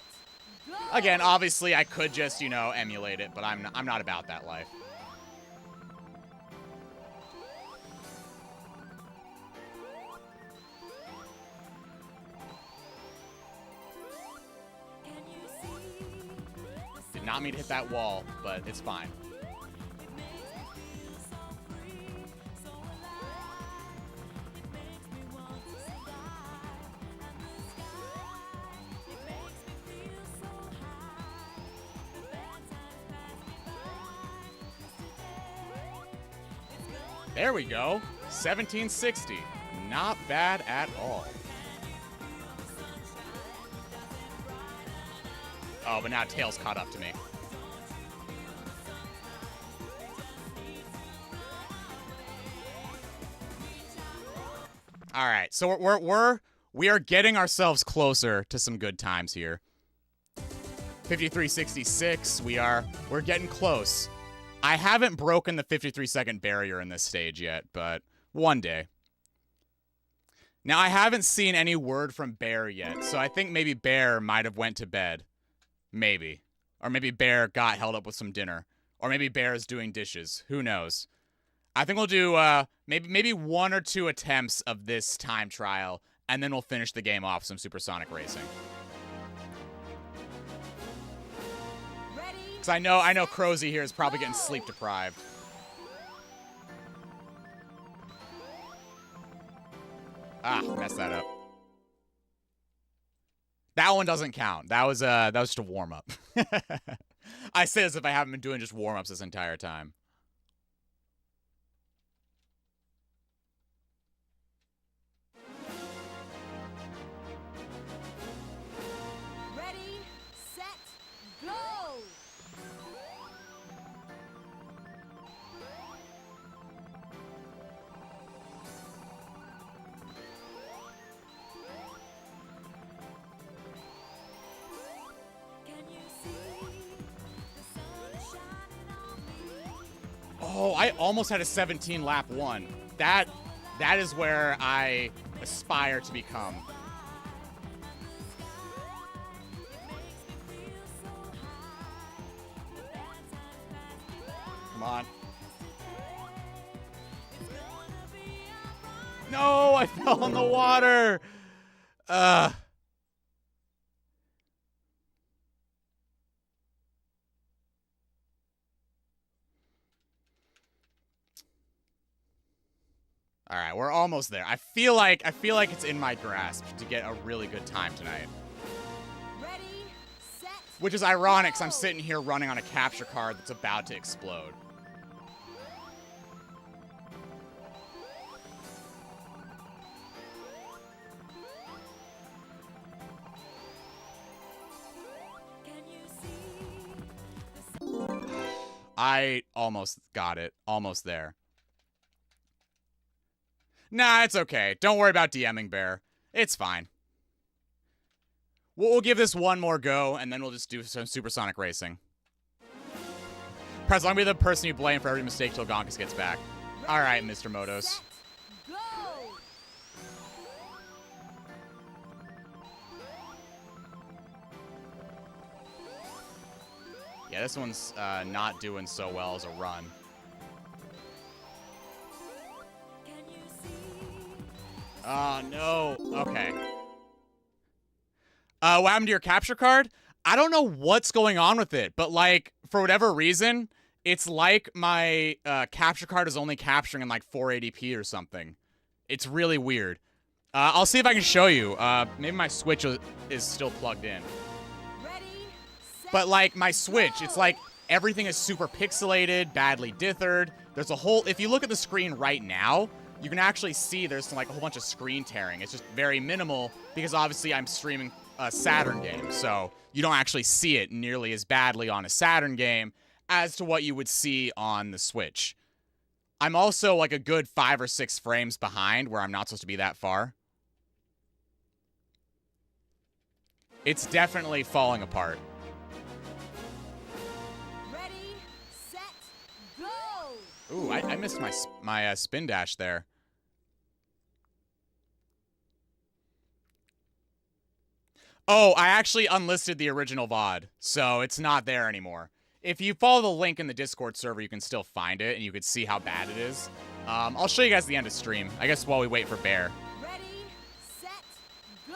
C: go!
B: Again, obviously, I could just, emulate it, but I'm not about that life.
C: Can you see the
B: Did not mean to hit that wall, but it's fine.
C: It makes me feel so free, so alive. It makes me want to fly in the sky. It makes me feel so high. The bad times pass me by.
B: There we go. 1760. Not bad at all. Oh, but now Tails caught up to me. All right, so we are getting ourselves closer to some good times here. 53.66. We're getting close. I haven't broken the 53-second barrier in this stage yet, but one day. Now, I haven't seen any word from Bear yet, so I think maybe Bear might have went to bed. Maybe. Or maybe Bear got held up with some dinner. Or maybe Bear is doing dishes. Who knows? I think we'll do maybe 1 or 2 attempts of this time trial, and then we'll finish the game off with some supersonic racing. Because I know Crozy here is probably getting sleep deprived. Ah, messed that up. That one doesn't count. That was just a warm-up. I say as if I haven't been doing just warm-ups this entire time.
C: Ready, set, go! Can you see the sun shining on me?
B: Oh, I almost had a 17 lap 1. That is where I aspire to become. Come on. No, I fell in the water. All right, we're almost there. I feel like it's in my grasp to get a really good time tonight.
C: Ready, set,
B: Which is ironic, because I'm sitting here running on a capture card that's about to explode.
C: can you see
B: I almost got it. Almost there. Nah, it's okay. Don't worry about DMing Bear. It's fine. We'll give this one more go, and then we'll just do some supersonic racing. Prez, I'll be the person you blame for every mistake till Gonkus gets back. All right, Mr. Motos.
C: set, go!
B: Yeah, this one's not doing so well as a run.
C: Can you see
B: Oh, no. Okay. What happened to your capture card? I don't know what's going on with it, but, like, for whatever reason, it's like my capture card is only capturing in, like, 480p or something. It's really weird. I'll see if I can show you. Maybe my Switch is still plugged in.
C: ready, set,
B: But, like, my Switch, it's like everything is super pixelated, badly dithered. There's a whole... If you look at the screen right now, you can actually see there's, like, a whole bunch of screen tearing. It's just very minimal because, obviously, I'm streaming a Saturn game, so you don't actually see it nearly as badly on a Saturn game as to what you would see on the Switch. I'm also, like, a good 5 or 6 frames behind where I'm not supposed to be that far. It's definitely falling apart.
C: ready, set, go!
B: Ooh, I missed my spin dash there. Oh, I actually unlisted the original VOD, so it's not there anymore. If you follow the link in the Discord server, you can still find it, and you can see how bad it is. I'll show you guys the end of stream, I guess, while we wait for Bear.
C: Ready, set, go!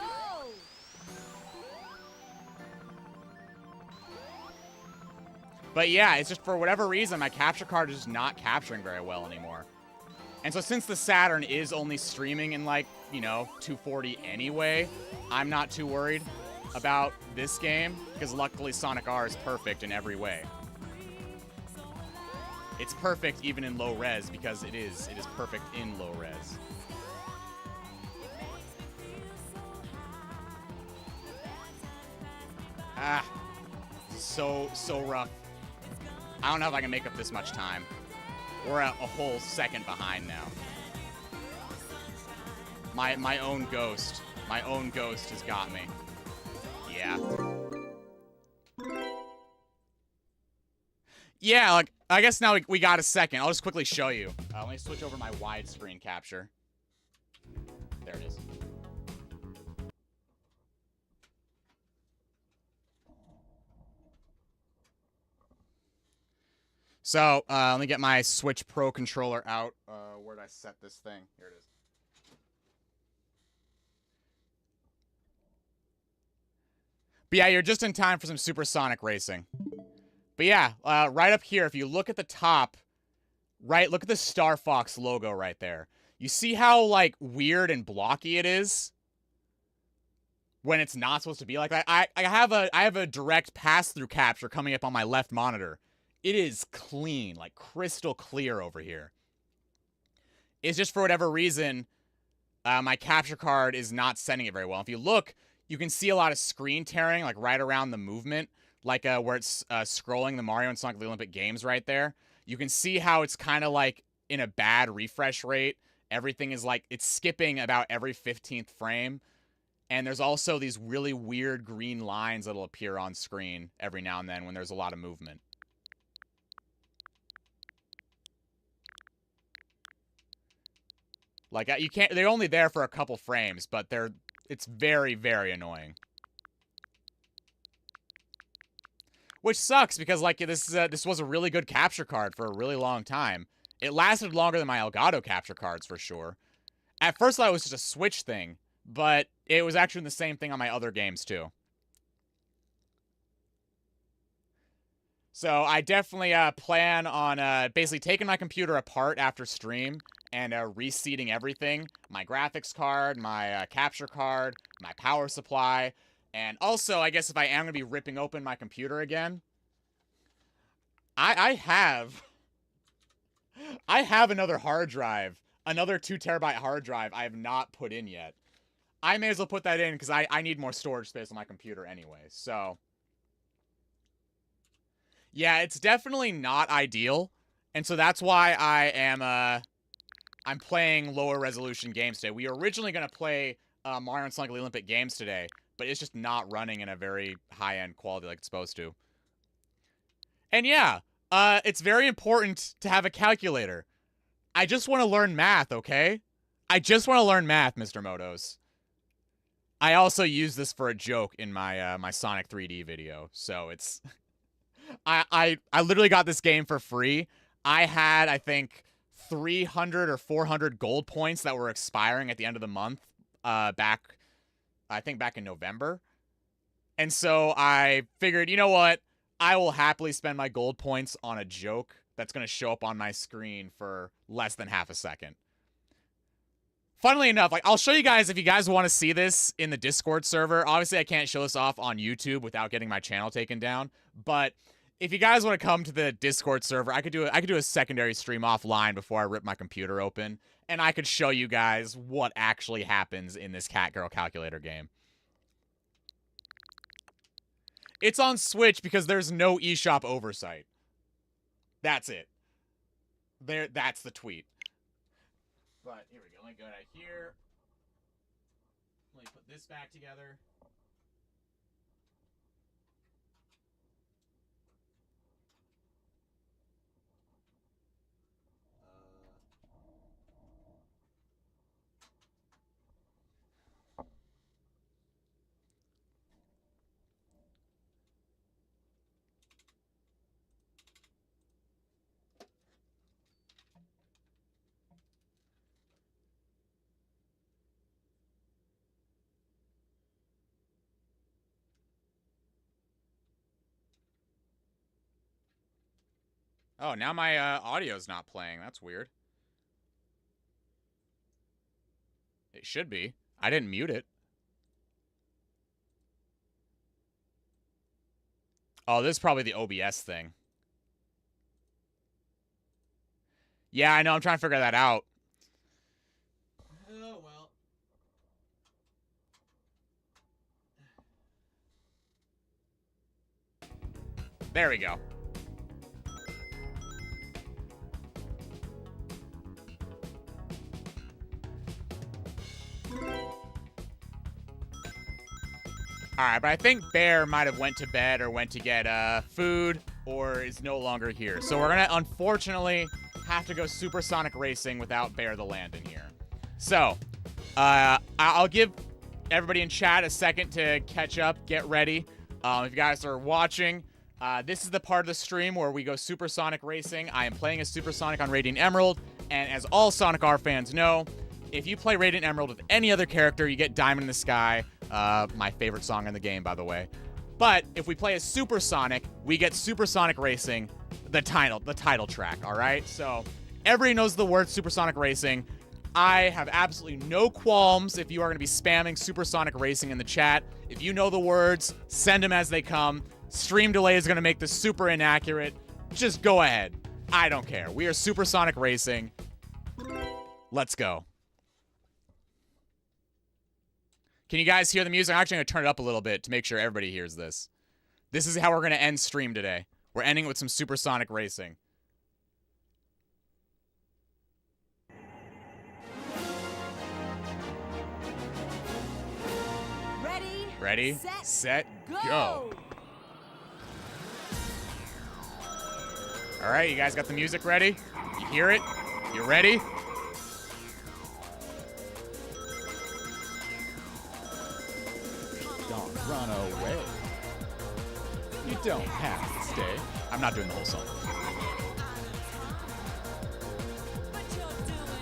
B: But yeah, it's just for whatever reason, my capture card is just not capturing very well anymore. And so since the Saturn is only streaming in, like, you know, 240 anyway, I'm not too worried about this game, because luckily Sonic R is perfect in every way. It's perfect even in low res, because it is perfect in low res. Ah, so rough. I don't know if I can make up this much time. We're a whole second behind now. My own ghost. My own ghost has got me. Yeah. Yeah, like, I guess now we got a second. I'll just quickly show you. Let me switch over my widescreen capture. There it is. So, let me get my Switch Pro controller out. Where did I set this thing? Here it is. But yeah, you're just in time for some supersonic racing. But yeah, right up here, if you look at the top, right, look at the Star Fox logo right there. You see how, like, weird and blocky it is? When it's not supposed to be like that. I have a direct pass-through capture coming up on my left monitor. It is clean, like crystal clear over here. It's just for whatever reason, my capture card is not sending it very well. If you look, you can see a lot of screen tearing, like right around the movement, like where it's scrolling the Mario and Sonic the Olympic Games right there. You can see how it's kind of like in a bad refresh rate. Everything is like, it's skipping about every 15th frame. And there's also these really weird green lines that'll appear on screen every now and then when there's a lot of movement. Like, you can't, they're only there for a couple frames, but it's very, very annoying. Which sucks, because, like, this was a really good capture card for a really long time. It lasted longer than my Elgato capture cards, for sure. At first, I thought it was just a Switch thing, but it was actually the same thing on my other games, too. So I definitely plan on basically taking my computer apart after stream and reseating everything. My graphics card, my capture card, my power supply. And also, I guess if I am going to be ripping open my computer again, I have another hard drive, another 2 terabyte hard drive I have not put in yet. I may as well put that in because I need more storage space on my computer anyway, so... Yeah, it's definitely not ideal, and so that's why I am, I'm playing lower resolution games today. We were originally going to play Mario and Sonic Olympic Games today, but it's just not running in a very high-end quality like it's supposed to. And yeah, it's very important to have a calculator. I just want to learn math, okay? I just want to learn math, Mr. Motos. I also use this for a joke in my my Sonic 3D video, so it's... I literally got this game for free. I had, I think, 300 or 400 gold points that were expiring at the end of the month, back in November. And so I figured, you know what? I will happily spend my gold points on a joke that's going to show up on my screen for less than half a second. Funnily enough, like, I'll show you guys if you guys want to see this in the Discord server. Obviously, I can't show this off on YouTube without getting my channel taken down, but if you guys want to come to the Discord server, I could do a secondary stream offline before I rip my computer open, and I could show you guys what actually happens in this Cat Girl Calculator game. It's on Switch because there's no eShop oversight. That's it. That's the tweet. But here we go. Let me go out here. Let me put this back together. Oh, now my audio's not playing. That's weird. It should be. I didn't mute it. Oh, this is probably the OBS thing. Yeah, I know. I'm trying to figure that out. Oh, well. There we go.
A: All right, but I think Bear might have went to bed or went to get food or is no longer here. So we're gonna unfortunately have to go Supersonic Racing without Bear the Land in here. So I'll give everybody in chat a second to catch up, get ready. If you guys are watching, this is the part of the stream where we go Supersonic Racing. I am playing as Supersonic on Radiant Emerald, and as all Sonic R fans know, if you play Radiant Emerald with any other character, you get Diamond in the Sky, my favorite song in the game, by the way. But if we play as Supersonic, we get Supersonic Racing, the title track, all right? So everybody knows the word Supersonic Racing. I have absolutely no qualms if you are going to be spamming Supersonic Racing in the chat. If you know the words, send them as they come. Stream delay is going to make this super inaccurate. Just go ahead. I don't care. We are Supersonic Racing. Let's go. Can you guys hear the music? I'm actually going to turn it up a little bit to make sure everybody hears this. This is how we're going to end stream today. We're ending with some Supersonic Racing. Ready, set, go. All right, you guys got the music ready? You hear it? You ready? Don't run away. You don't have to stay. I'm not doing the whole song.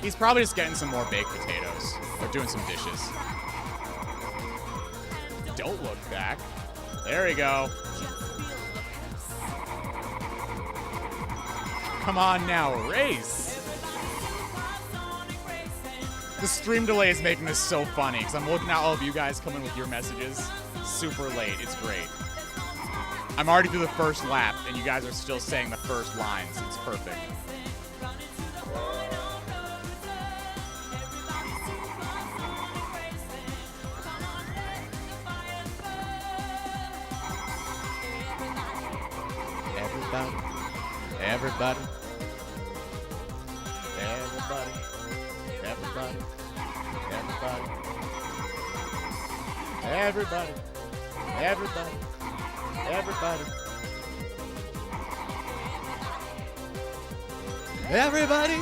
A: He's probably just getting some more baked potatoes or doing some dishes. Don't look back. There we go. Come on now, race. The stream delay is making this so funny because I'm looking at all of you guys coming with your messages super late. It's great. I'm already through the first lap and you guys are still saying the first lines. It's perfect. Everybody. Everybody. Everybody. Everybody. Everybody. Everybody. Everybody. Everybody.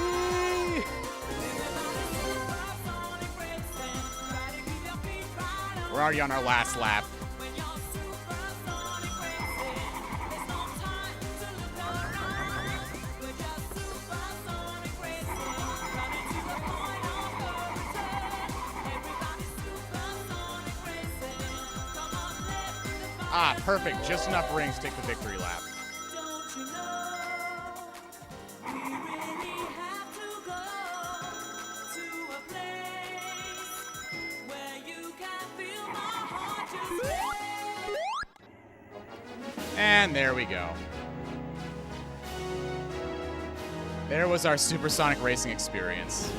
A: We're already on our last lap. Ah, perfect. Just enough rings to take the victory lap.
C: Don't you know we really have to go to a place where you can feel my heart just beat?
A: And there we go. There was our Supersonic Racing experience.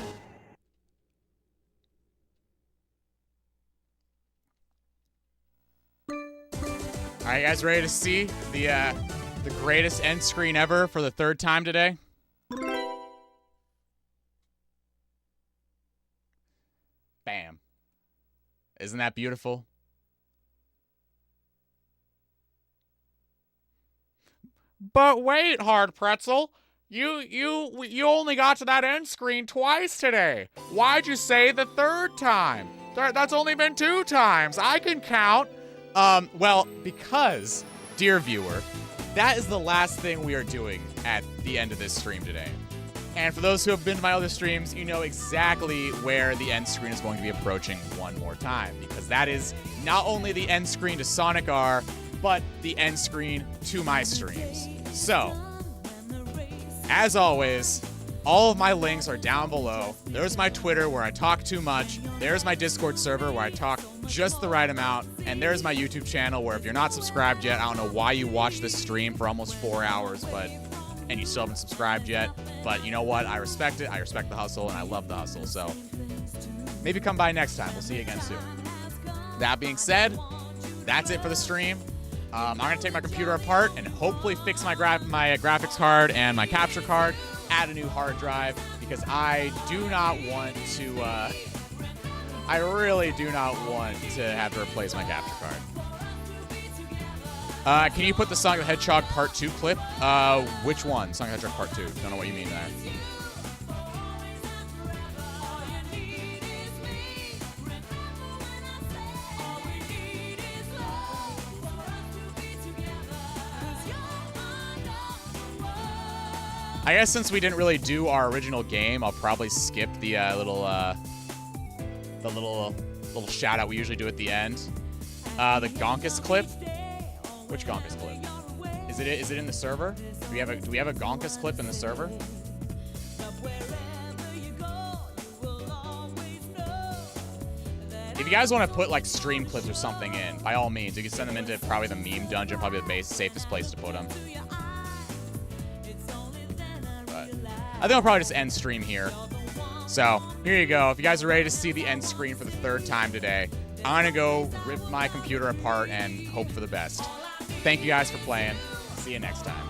A: All right, you guys ready to see the greatest end screen ever for the third time today? Bam. Isn't that beautiful? But wait, Hard Pretzel. You only got to that end screen twice today. Why'd you say the third time? That's only been 2 times. I can count. Well, because, dear viewer, that is the last thing we are doing at the end of this stream today. And for those who have been to my other streams, you know exactly where the end screen is going to be approaching one more time, because that is not only the end screen to Sonic R, but the end screen to my streams. So, as always, all of my links are down below. There's my Twitter where I talk too much. There's my Discord server where I talk just the right amount. And there's my YouTube channel where if you're not subscribed yet, I don't know why you watched this stream for almost 4 hours, and you still haven't subscribed yet. But you know what? I respect it. I respect the hustle, and I love the hustle. So maybe come by next time. We'll see you again soon. That being said, that's it for the stream. I'm going to take my computer apart and hopefully fix my graphics card and my capture card, add a new hard drive, because I do not want to, I really do not want to have to replace my capture card.
B: Can you put the Sonic the Hedgehog Part 2 clip? Which one? Sonic the Hedgehog Part 2. Don't know what you mean there. I guess since we didn't really do our original game, I'll probably skip the little shout out we usually do at the end. The Gonkus clip. Which Gonkus clip? Is it in the server? Do we have a Gonkus clip in the server? If you guys want to put like stream clips or something in, by all means, you can send them into probably the meme dungeon, probably the safest place to put them. But I think I'll probably just end stream here. So here you go. If you guys are ready to see the end screen for the 3rd time today, I'm gonna go rip my computer apart and hope for the best. Thank you guys for playing. See you next time.